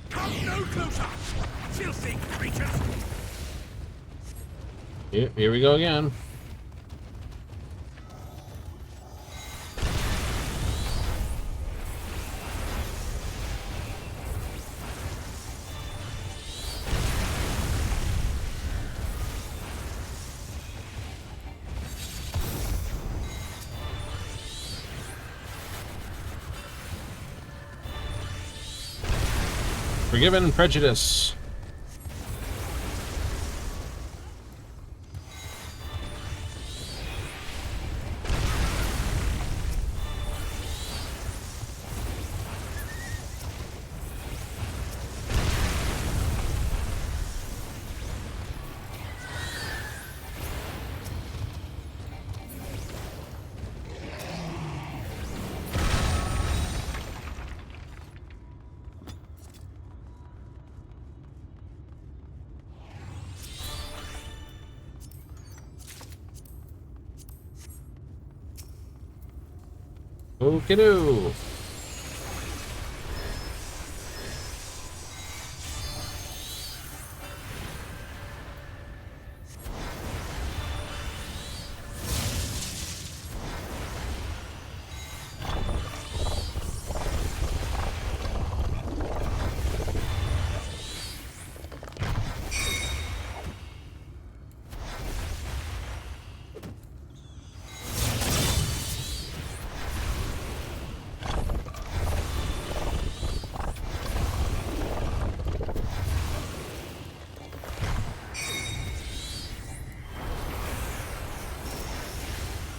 Come no closer, filthy creatures. Here we go again. Forgiven prejudice. Okey-doo.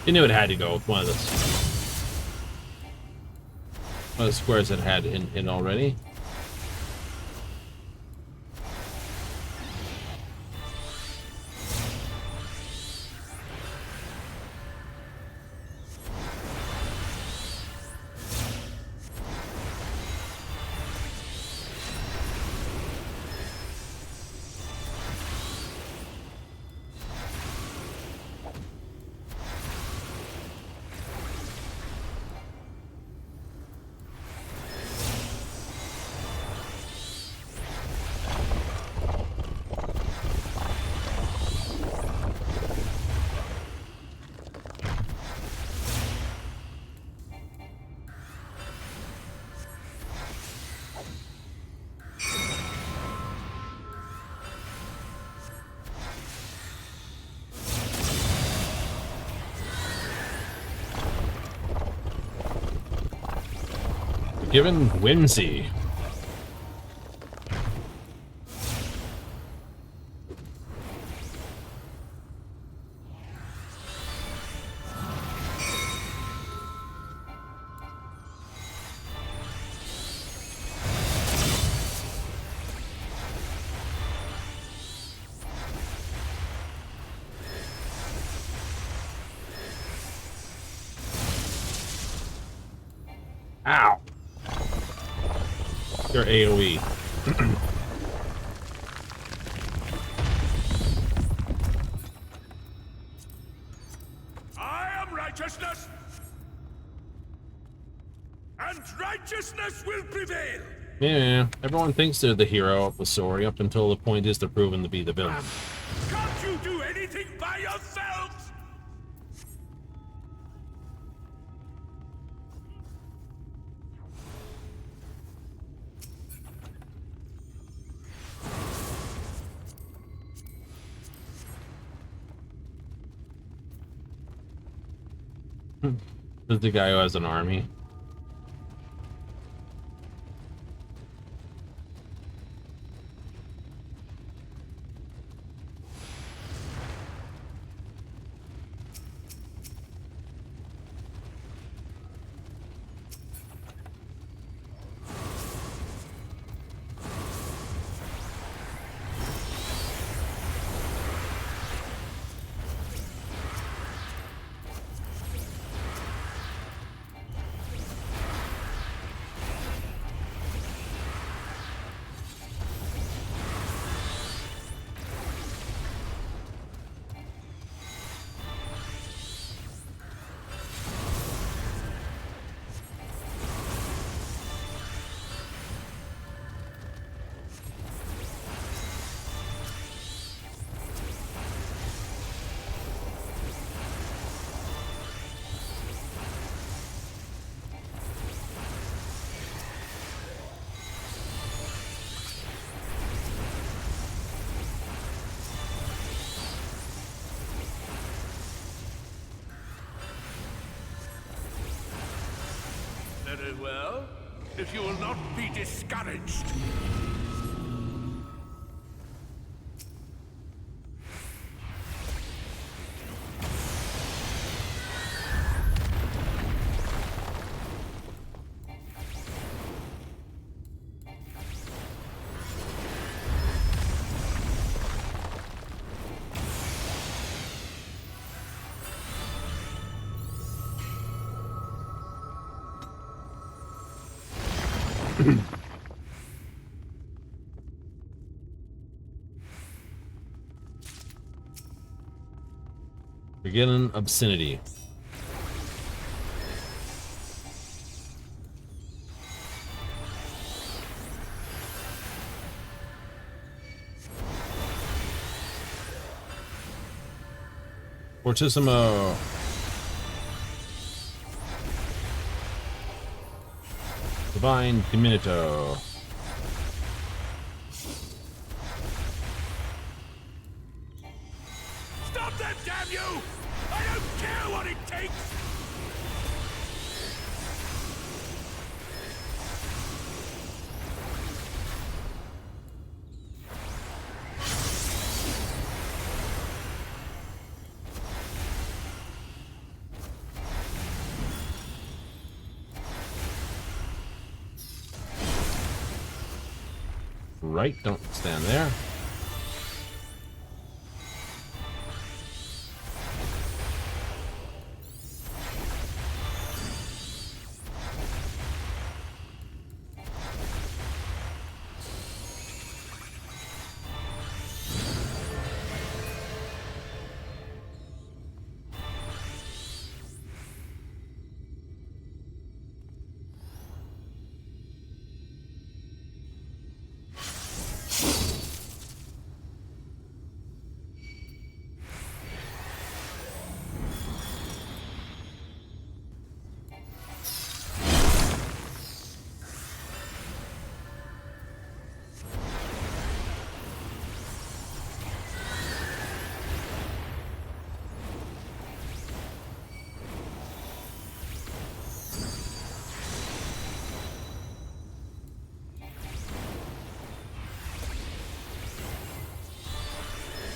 You knew it had to go with one of the squares that had in already. Given whimsy. Ow. Your AoE. I am righteousness, and righteousness will prevail. Yeah, everyone thinks they're the hero of the story up until the point is they're proven to be the villain. Can't you do anything by yourselves? This is the guy who has an army. Very well. If you will not be discouraged. Beginning obscenity. Fortissimo. Divine Diminuto. Stop them, damn you! I don't care what it takes! Right, don't stand there.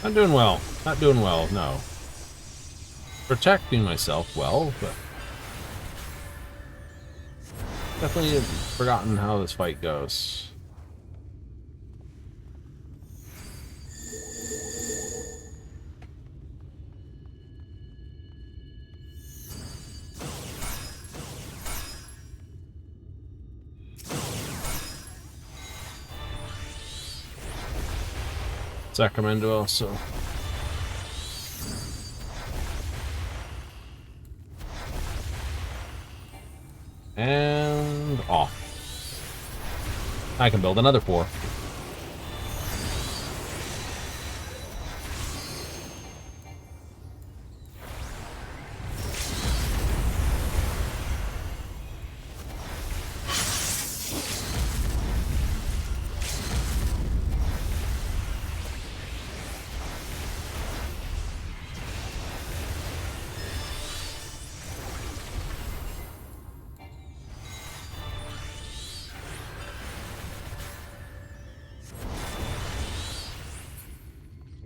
Not doing well. Not doing well, no. Protecting myself well, but definitely forgotten how this fight goes. Sacramento also. And off. I can build another 4.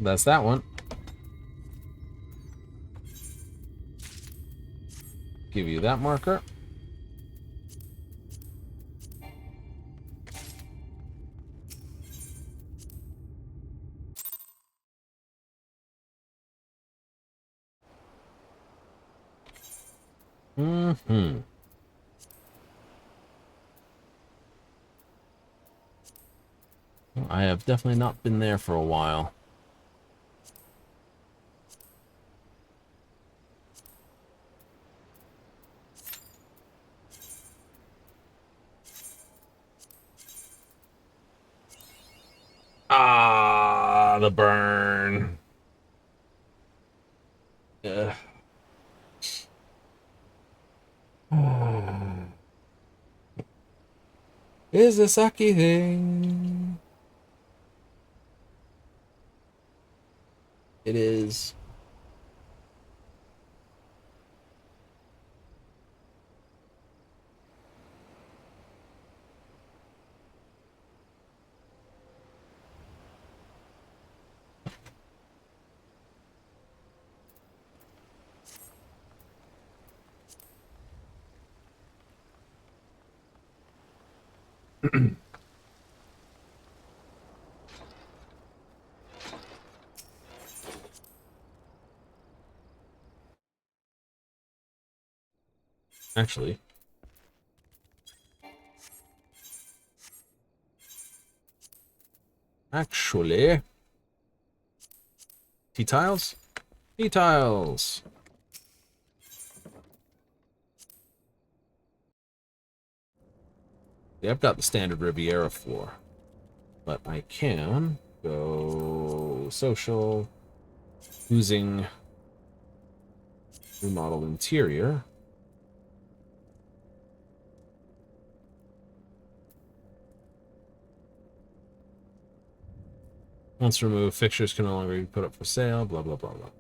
That's that one. Give you that marker. Mm-hmm. I have definitely not been there for a while. Ah, the burn. Ugh. Is a sucky thing. It is. Actually. T-tiles? T-tiles. Yeah, I've got the standard Riviera floor. But I can go social, using remodel interior. Once removed, fixtures can no longer be put up for sale, blah, blah, blah, blah.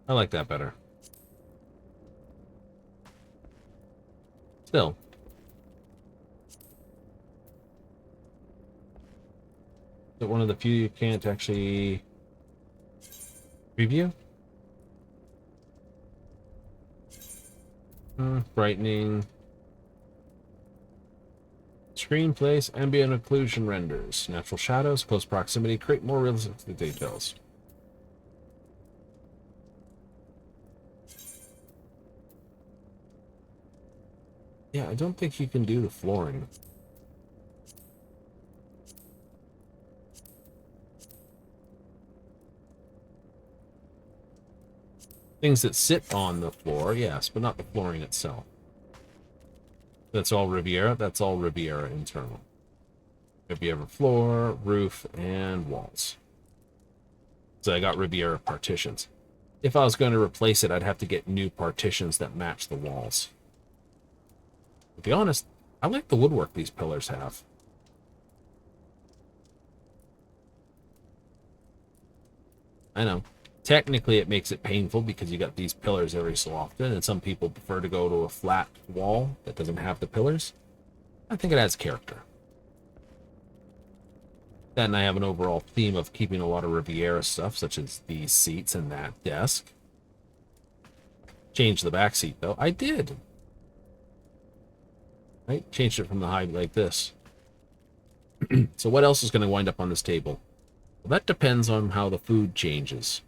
I like that better. Still. Is it one of the few you can't actually preview? Brightening. Screen place, ambient occlusion renders. Natural shadows, close proximity, create more realistic details. Yeah, I don't think you can do the flooring. Things that sit on the floor, yes, but not the flooring itself. That's all Riviera. That's all Riviera internal. Riviera floor, roof, and walls. So I got Riviera partitions. If I was going to replace it, I'd have to get new partitions that match the walls. To be honest, I like the woodwork these pillars have. I know. Technically, it makes it painful because you got these pillars every so often, and some people prefer to go to a flat wall that doesn't have the pillars. I think it adds character. Then I have an overall theme of keeping a lot of Riviera stuff, such as these seats and that desk. Changed the back seat, though. I did. Right? Changed it from the high like this. So what else is going to wind up on this table? Well, that depends on how the food changes.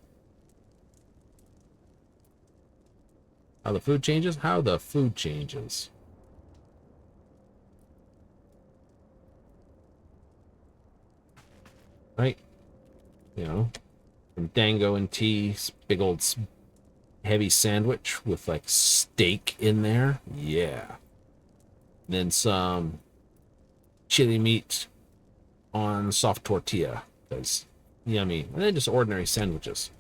How the food changes? How the food changes. Right? You know, from Dango and tea, big old heavy sandwich with like steak in there. Yeah. Then some chili meat on soft tortilla. Because yummy. And then just ordinary sandwiches.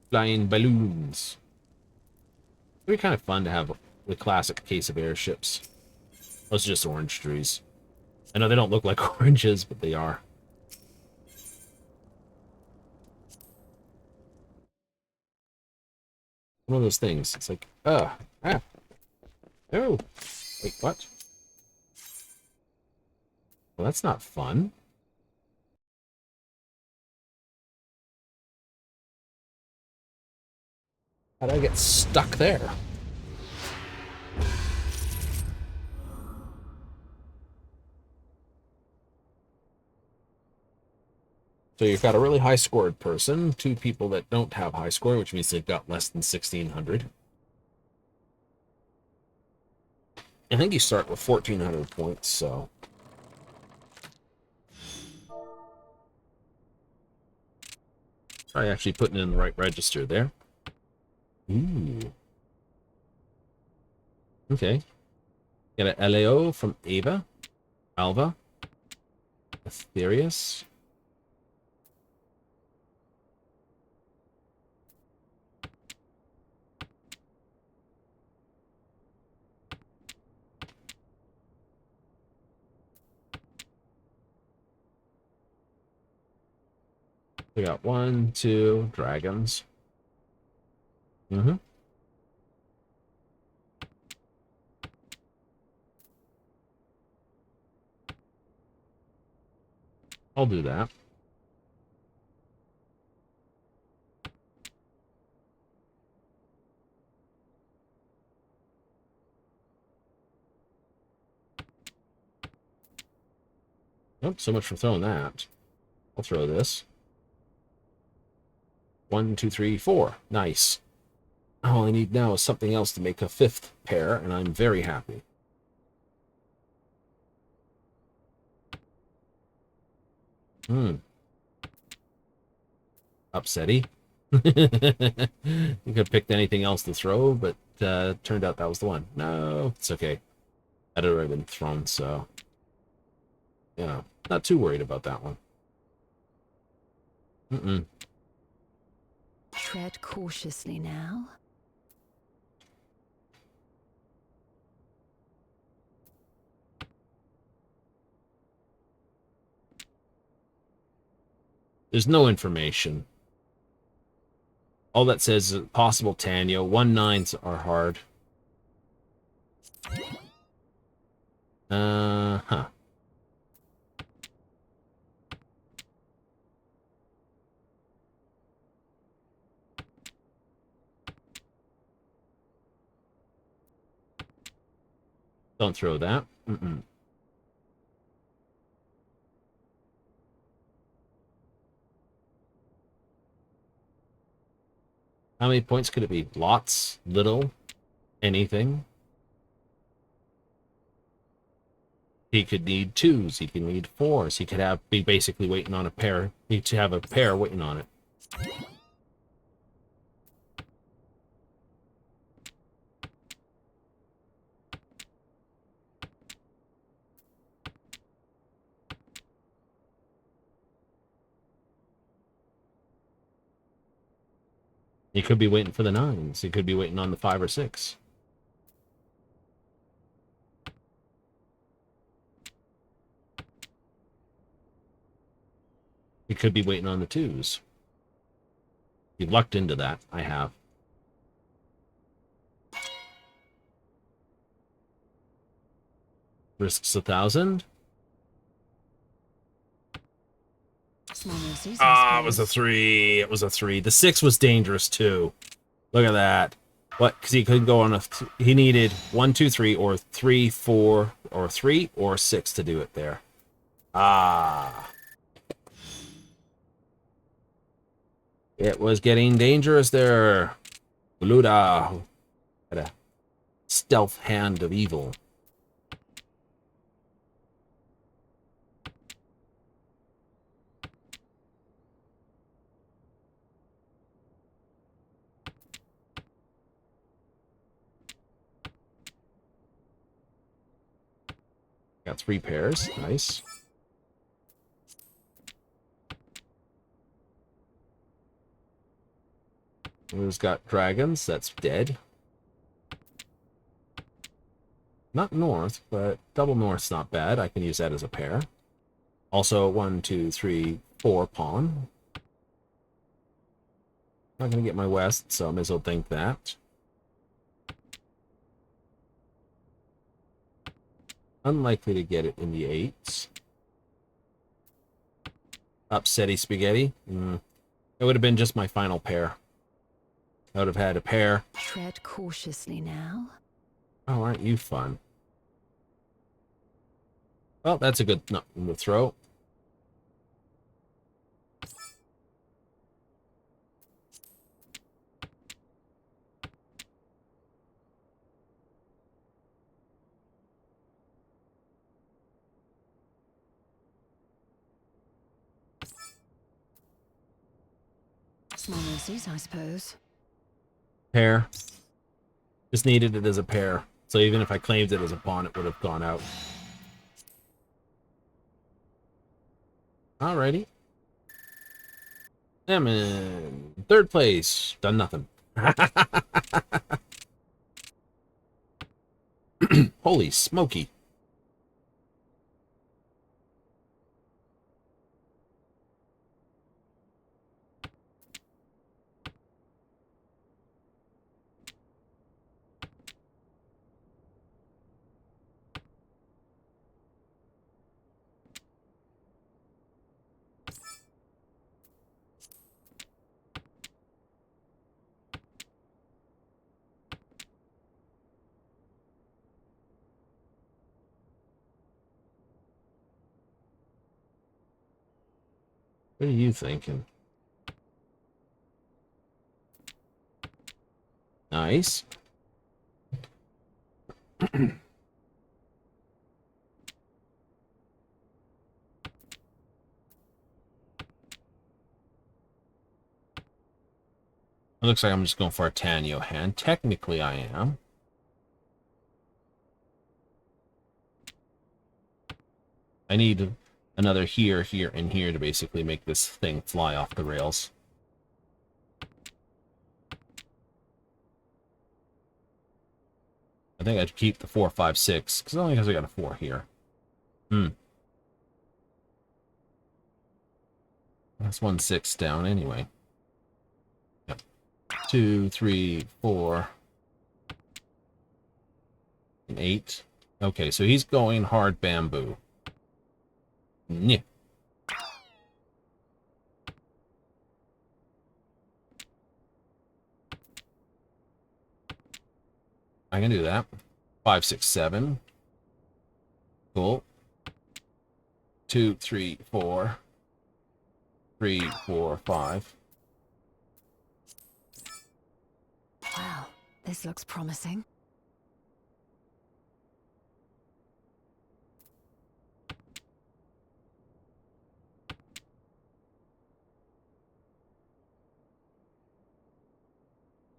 Flying balloons. It'd be kind of fun to have the classic case of airships. Those are just orange trees. I know they don't look like oranges, but they are. One of those things. It's like, oh. Wait, what? Well, that's not fun. How'd I get stuck there? So you've got a really high-scored person, two people that don't have high score, which means they've got less than 1,600. I think you start with 1,400 points, so... Try actually putting in the right register there. Ooh. Okay. Got an LAO from Ava. Alva. Aetherius. We got 1, 2 dragons. Mm-hmm. I'll do that. Oh, so much for throwing that. I'll throw this. 1, 2, 3, 4. Nice. All I need now is something else to make a 5th pair, and I'm very happy. Upsetty. You could have picked anything else to throw, but turned out that was the one. No, it's okay. That had already been thrown, so... You know, not too worried about that one. Tread cautiously now. There's no information. All that says is possible Tanya. 1/9s are hard. Huh. Don't throw that. How many points could it be? Lots? Little? Anything? He could need 2s. He could need 4s. He could be basically waiting on a pair. Need to have a pair waiting on it. You could be waiting for the 9s. You could be waiting on the 5 or 6. You could be waiting on the 2s. You've lucked into that. I have. Risks 1,000. Ah, it was a 3. It was a 3. The 6 was dangerous too. Look at that. What? Because he couldn't go on a. He needed 1, 2, 3, or 3, 4, or 3, or 6 to do it there. Ah. It was getting dangerous there. Bluda had a stealth hand of evil. Got 3 pairs. Nice. Who's got dragons? That's dead. Not north, but double north's not bad. I can use that as a pair. Also, 1, 2, 3, 4 pawn. Not going to get my west, so I may as well think that. Unlikely to get it in the 8s. Upsetty spaghetti. It would have been just my final pair. I would have had a pair. Tread cautiously now. Oh, aren't you fun? Well, that's a good to throw. Small mercies, I suppose. Pair. Just needed it as a pair. So even if I claimed it as a pawn, it would have gone out. Alrighty. I'm in 3rd place. Done nothing. Holy smoky. What are you thinking? Nice. It looks like I'm just going for a Tanyo hand. Technically, I am. I need another here, here, and here to basically make this thing fly off the rails. I think I'd keep the 4, 5, 6, because only because I got a 4 here. That's 1, 6 down anyway. Yep. 2, 3, 4, and 8. Okay, so he's going hard bamboo. Yeah. I can do that. 5, 6, 7. Cool. 2, 3, 4. 3, 4, 5. Wow, this looks promising.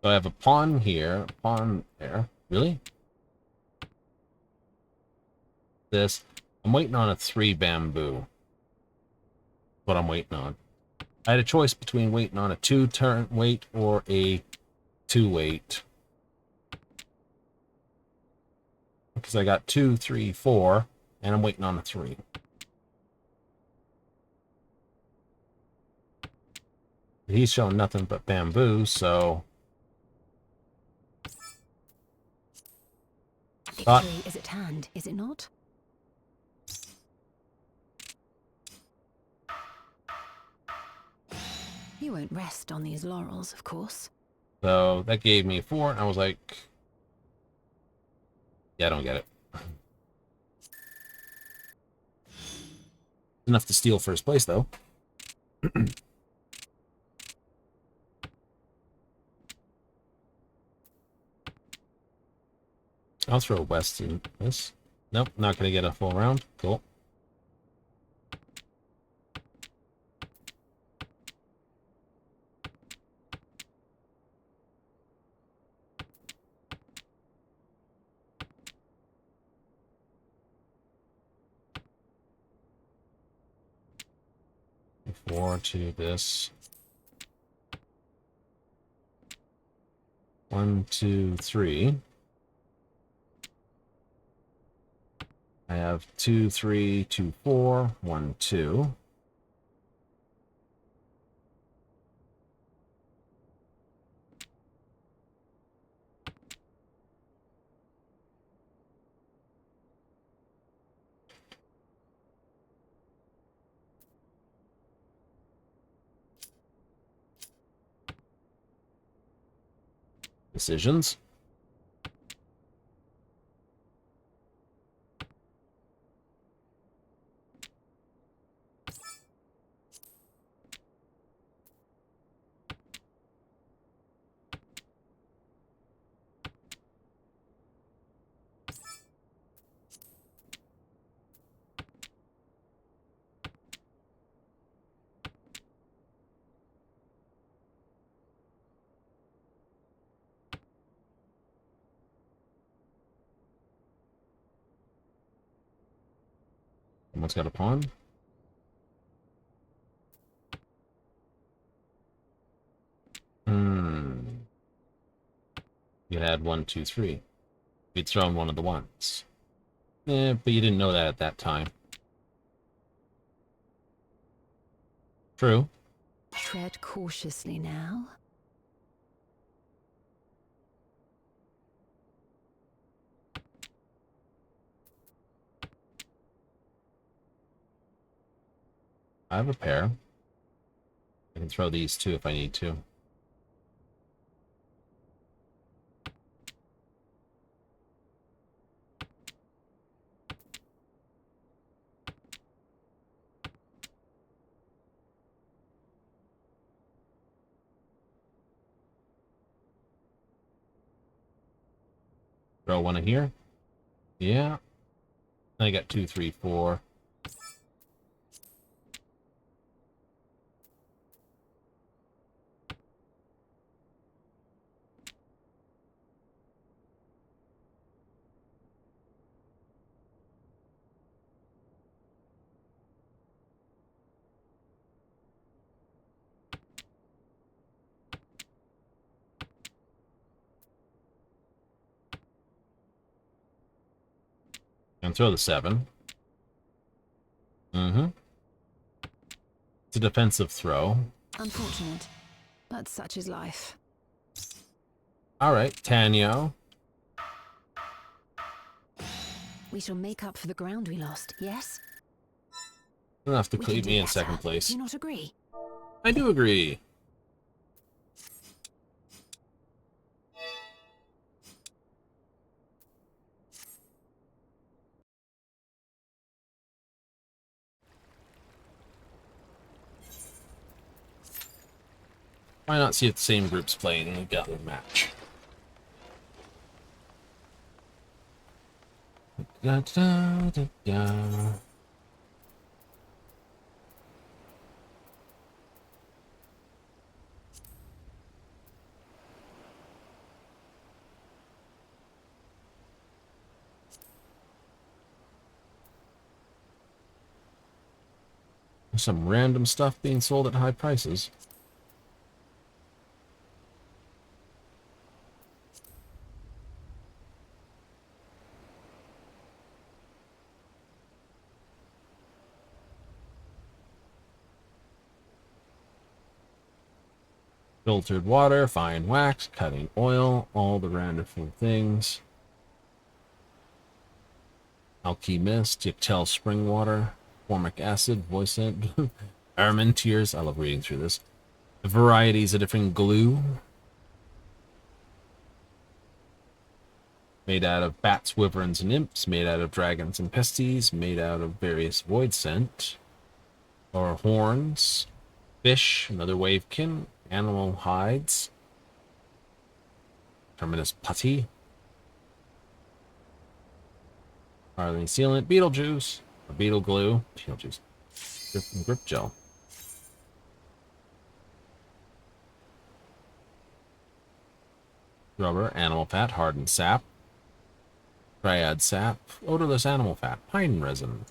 So I have a pawn here, a pawn there. Really? This. I'm waiting on a 3 bamboo. What I'm waiting on. I had a choice between waiting on a 2-turn wait or a 2 wait. Because I got 2, 3, 4, and I'm waiting on a 3. He's showing nothing but bamboo, so... Victory is at hand, is it not? You won't rest on these laurels, of course. So that gave me 4, and I was like... Yeah, I don't get it. Enough to steal first place, though. I'll throw west in this. Nope, not going to get a full round. Cool. Four to this. 1, 2, 3. I have 2, 3, 2, 4, 1, 2. Decisions. Someone's got a pawn. You had 1, 2, 3. You'd thrown one of the ones. Eh, but you didn't know that at that time. True. Tread cautiously now. I have a pair. I can throw these two if I need to. Throw one in here. Yeah. I got 2, 3, 4. And throw the 7. It's a defensive throw. Unfortunate, but such is life. Alright, Tanyo. We shall make up for the ground we lost, yes? Enough to We can keep do me in better. second place. Do you not agree? I do agree. Why not see if the same group's playing in a gathering match? Da, da, da, da. Some random stuff being sold at high prices. Filtered water, fine wax, cutting oil, all the random things. Alchemist, Yictel spring water, formic acid, voice scent, Armin tears. I love reading through this. The varieties of different glue. Made out of bats, wyverns, and imps. Made out of dragons and pesties. Made out of various void scent. Or horns. Fish, another wavekin. Animal hides. Terminus putty. Arlene sealant. Beetle juice. Or beetle glue. Beetle juice. Grip gel. Rubber. Animal fat. Hardened sap. Triad sap. Odorless animal fat. Pine resin.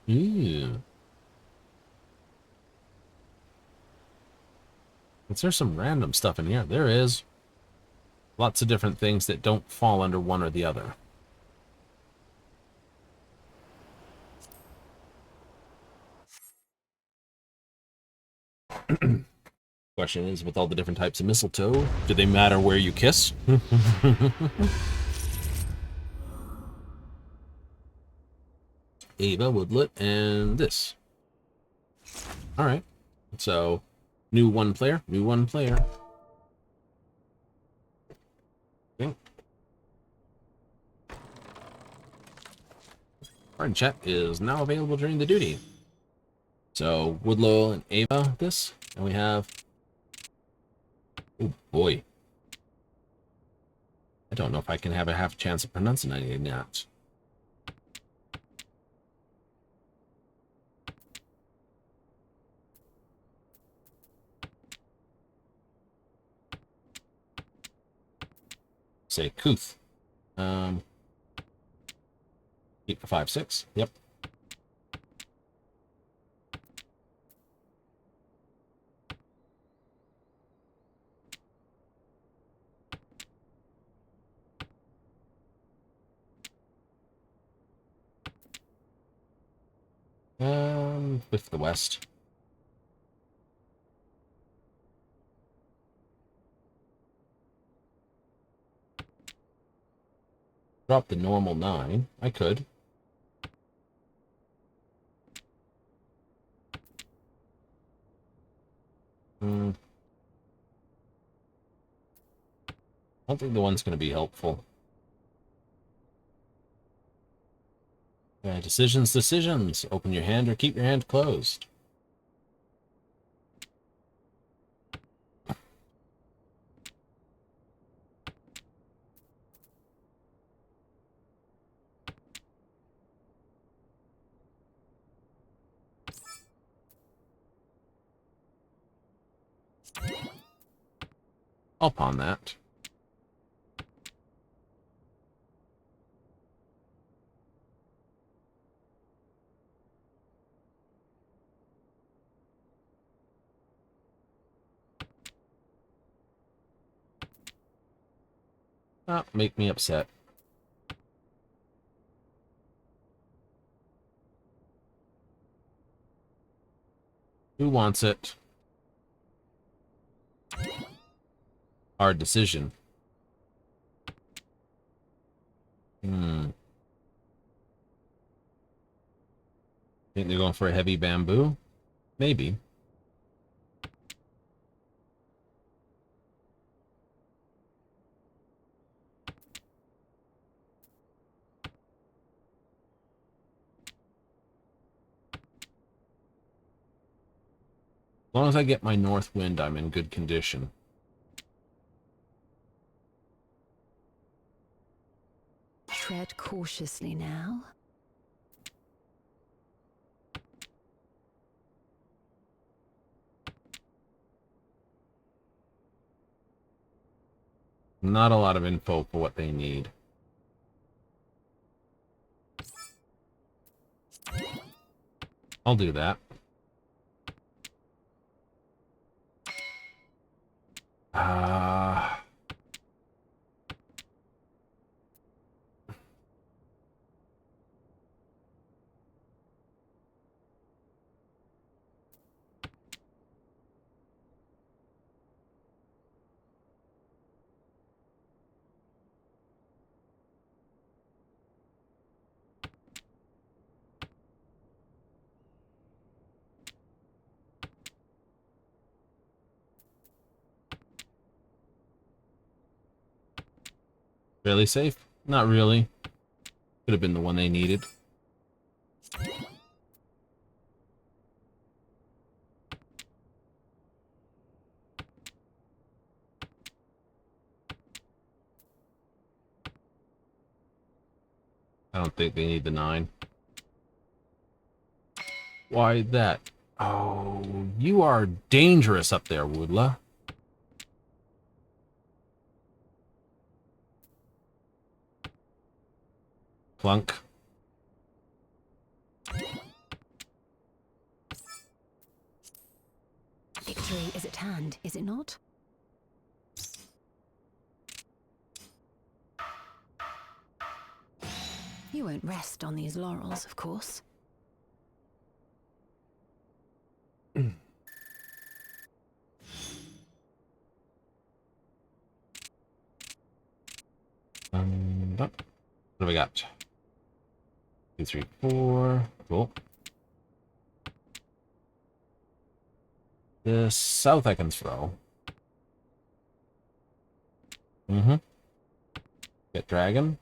Ew. Is there some random stuff in here? There is. Lots of different things that don't fall under one or the other. Question is, with all the different types of mistletoe, do they matter where you kiss? Ava, Woodlet, and this. Alright. So, new one player. Okay. Card chat is now available during the duty. So, Woodlow and Ava, this. And we have... Oh, boy. I don't know if I can have a half chance of pronouncing any of that. Say Kuth. Keep for 5/6. Yep. With the West. Drop the normal 9. I could. I don't think the one's going to be helpful. Decisions. Open your hand or keep your hand closed. I'll pawn that. Make me upset. Who wants it? Hard decision. Think they're going for a heavy bamboo? Maybe. As long as I get my north wind, I'm in good condition. Tread cautiously now. Not a lot of info for what they need. I'll do that. Really safe? Not really. Could have been the one they needed. I don't think they need the 9. Why that? Oh, you are dangerous up there, Woodla. Plunk. Victory is at hand, is it not? You won't rest on these laurels, of course. What do we got? 2, 3, 4. Cool. The south I can throw. Get dragon.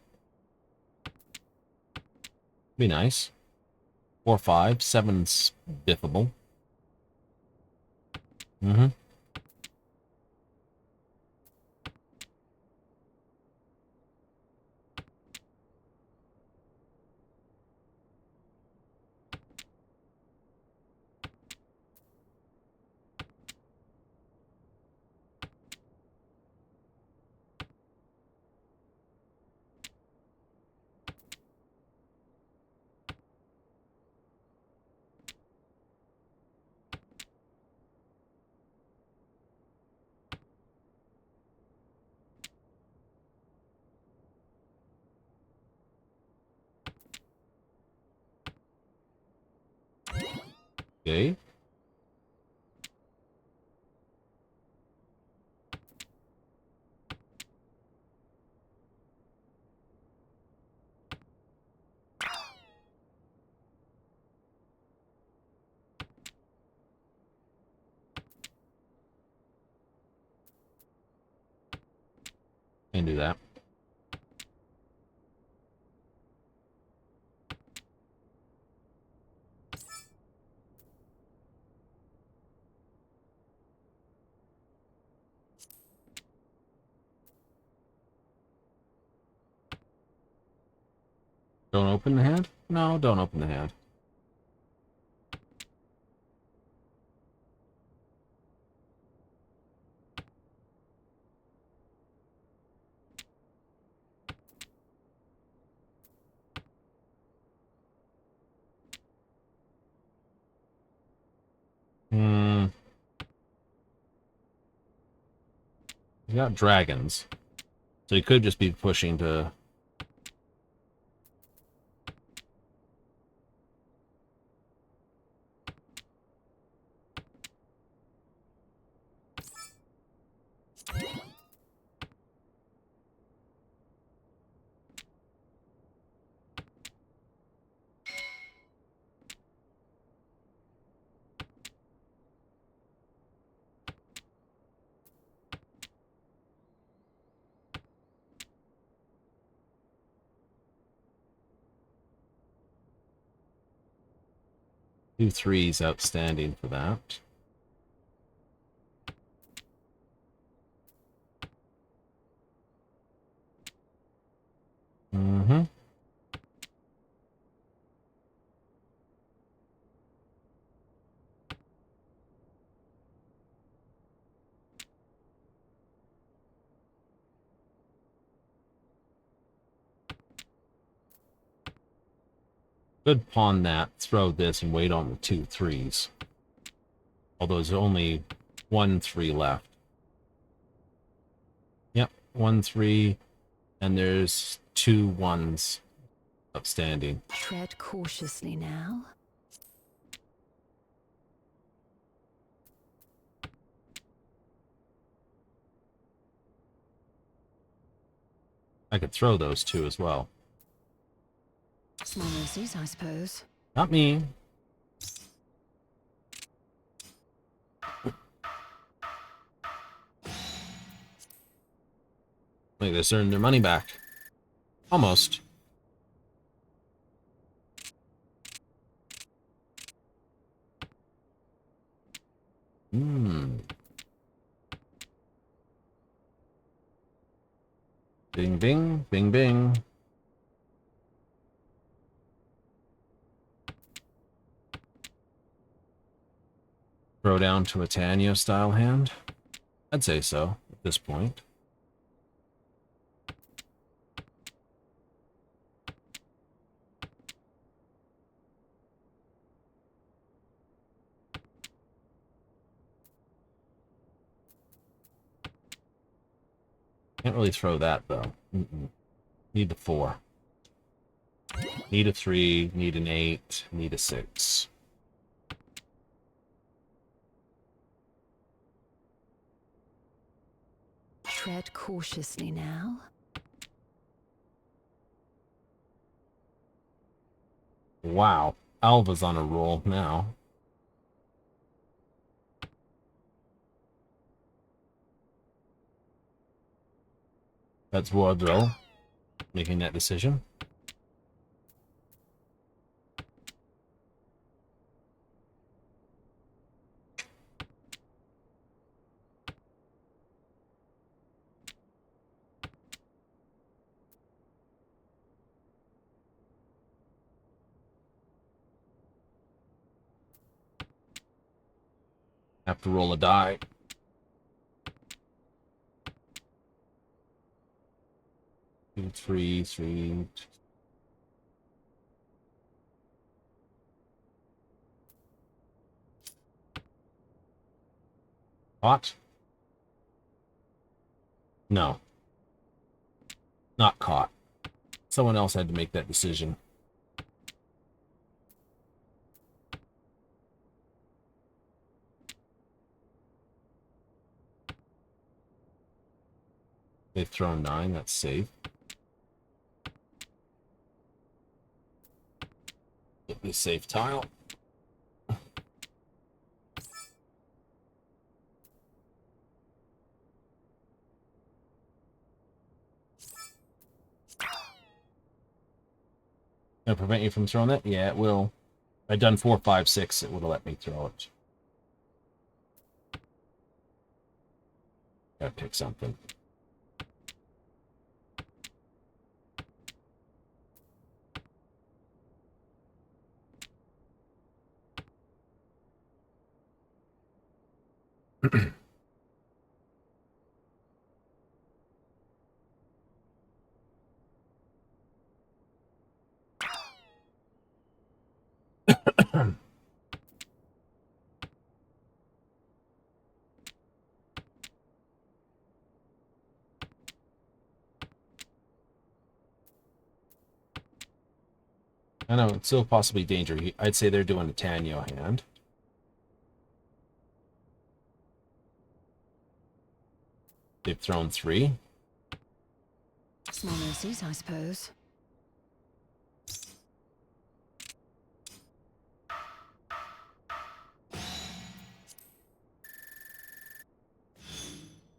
Be nice. 4, 5. 7's biffable. 'Kay. Can do that. Don't open the hand? No, don't open the hand. You got dragons. So you could just be pushing to... Two 3s outstanding for that. Could pawn that, throw this, and wait on the 2 3s. Although there's only 1 3 left. Yep, 1 3, and there's 2 1s upstanding. Tread cautiously now. I could throw those 2 as well. Small mercies, I suppose. Not me. Like they earned their money back. Almost. Bing, bing, bing, bing. Throw down to a Tanya style hand? I'd say so at this point. Can't really throw that though. Need the 4. Need a 3, need an 8, need a 6. Tread cautiously now. Wow. Alva's on a roll now. That's Wardrow making that decision. Have to roll a die. Two, 3, 3. Caught? No. Not caught. Someone else had to make that decision. They've thrown 9, that's safe. Get this safe tile. Gonna prevent you from throwing that? Yeah, it will. If I'd done 4, 5, 6, it would have let me throw it. Gotta pick something. I know, it's still possibly danger. I'd say they're doing a Tanyo hand. They've thrown 3. Small mercies, I suppose.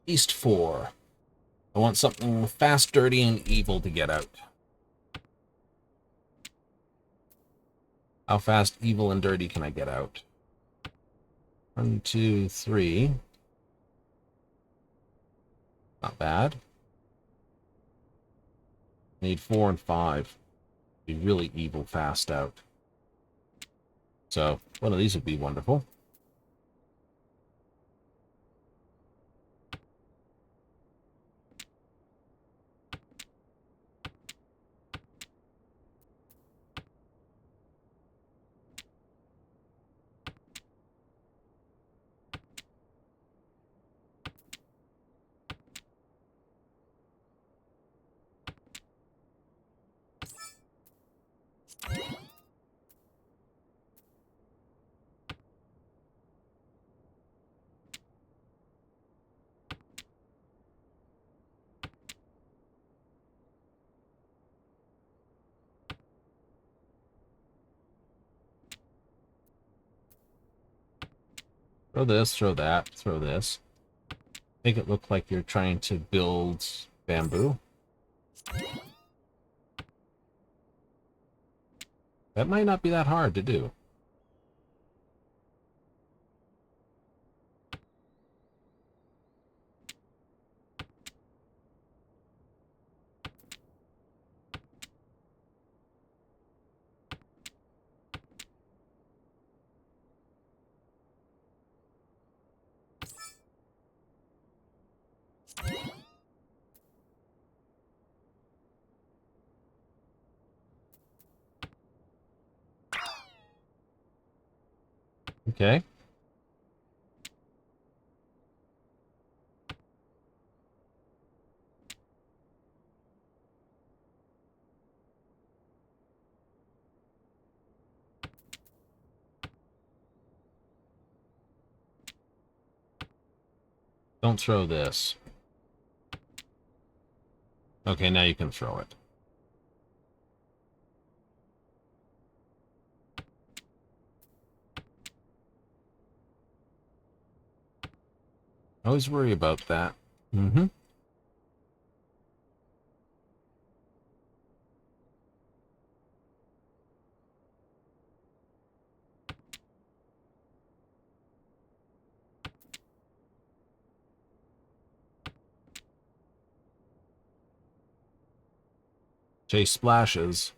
East 4. I want something fast, dirty, and evil to get out. How fast, evil, and dirty can I get out? 1, 2, 3. Not bad. Need 4 and 5. Be really evil fast out. So, one of these would be wonderful. Throw this, throw that, throw this. Make it look like you're trying to build bamboo. That might not be that hard to do. Okay. Don't throw this. Okay, now you can throw it. I always worry about that. Mm-hmm. Chase splashes.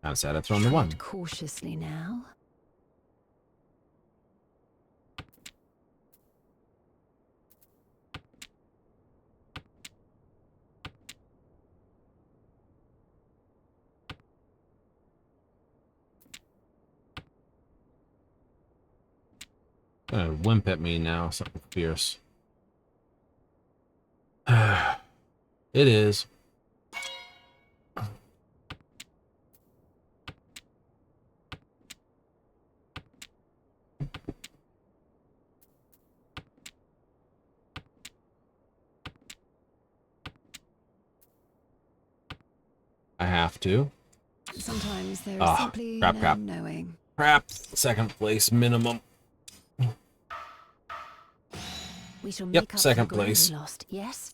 I'm sad I've thrown the one. Tread cautiously now. Gonna wimp at me now, something fierce. It is. I have to. Sometimes there is Ah, simply crap, no crap. knowing. Crap. Second place minimum. We shall Yep, make up second for the ground place. we lost. Yes,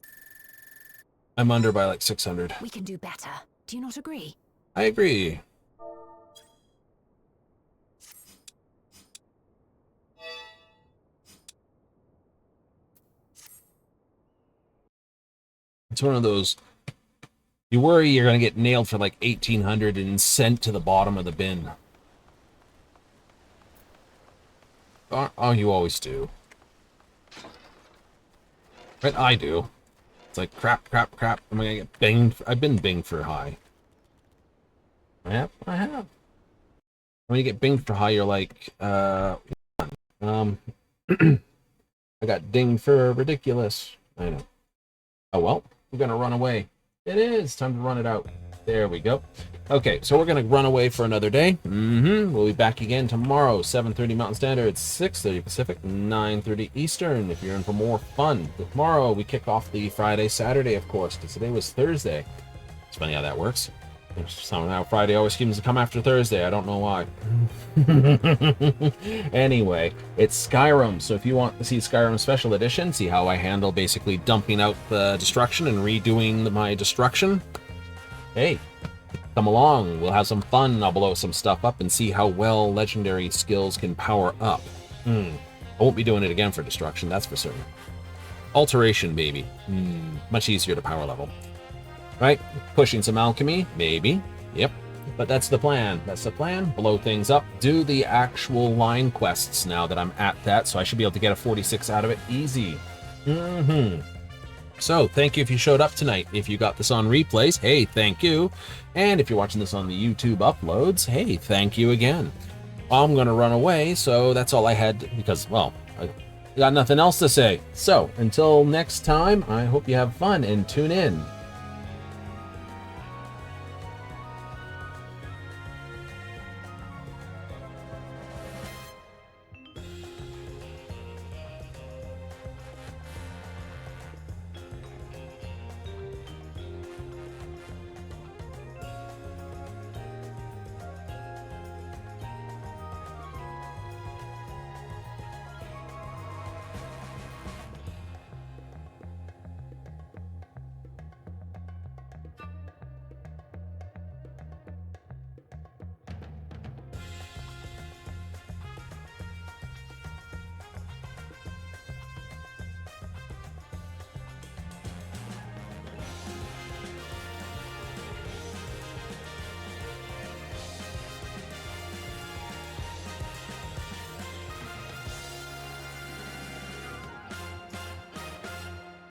I'm under by like 600. we can do better. Do you not agree? I agree. It's one of those, you worry you're going to get nailed for like 1,800 and sent to the bottom of the bin. Oh, you always do. Right, I do. It's like, crap, crap, crap. Am I going to get banged? I've been binged for high. I have. When you get binged for high, you're like, I got dinged for ridiculous. I know. Oh, well, we're going to run away. It is time to run it out. There we go. Okay, so we're going to run away for another day. We'll be back again tomorrow, 7:30 Mountain Standard, 6:30 Pacific, 9:30 Eastern, if you're in for more fun. Tomorrow, we kick off the Friday, Saturday, of course, because today was Thursday. It's funny how that works. Somehow Friday always seems to come after Thursday. I don't know why. Anyway, it's Skyrim. So if you want to see Skyrim Special Edition, see how I handle basically dumping out the destruction and redoing my destruction, hey, come along. We'll have some fun. I'll blow some stuff up and see how well legendary skills can power up. I won't be doing it again for destruction, that's for certain. Alteration, baby. Much easier to power level. Right? Pushing some alchemy, maybe. Yep. But that's the plan. That's the plan. Blow things up. Do the actual line quests now that I'm at that, so I should be able to get a 46 out of it easy. So, thank you if you showed up tonight. If you got this on replays, hey, thank you. And if you're watching this on the YouTube uploads, hey, thank you again. I'm going to run away, so that's all I had because, well, I got nothing else to say. So, until next time, I hope you have fun and tune in.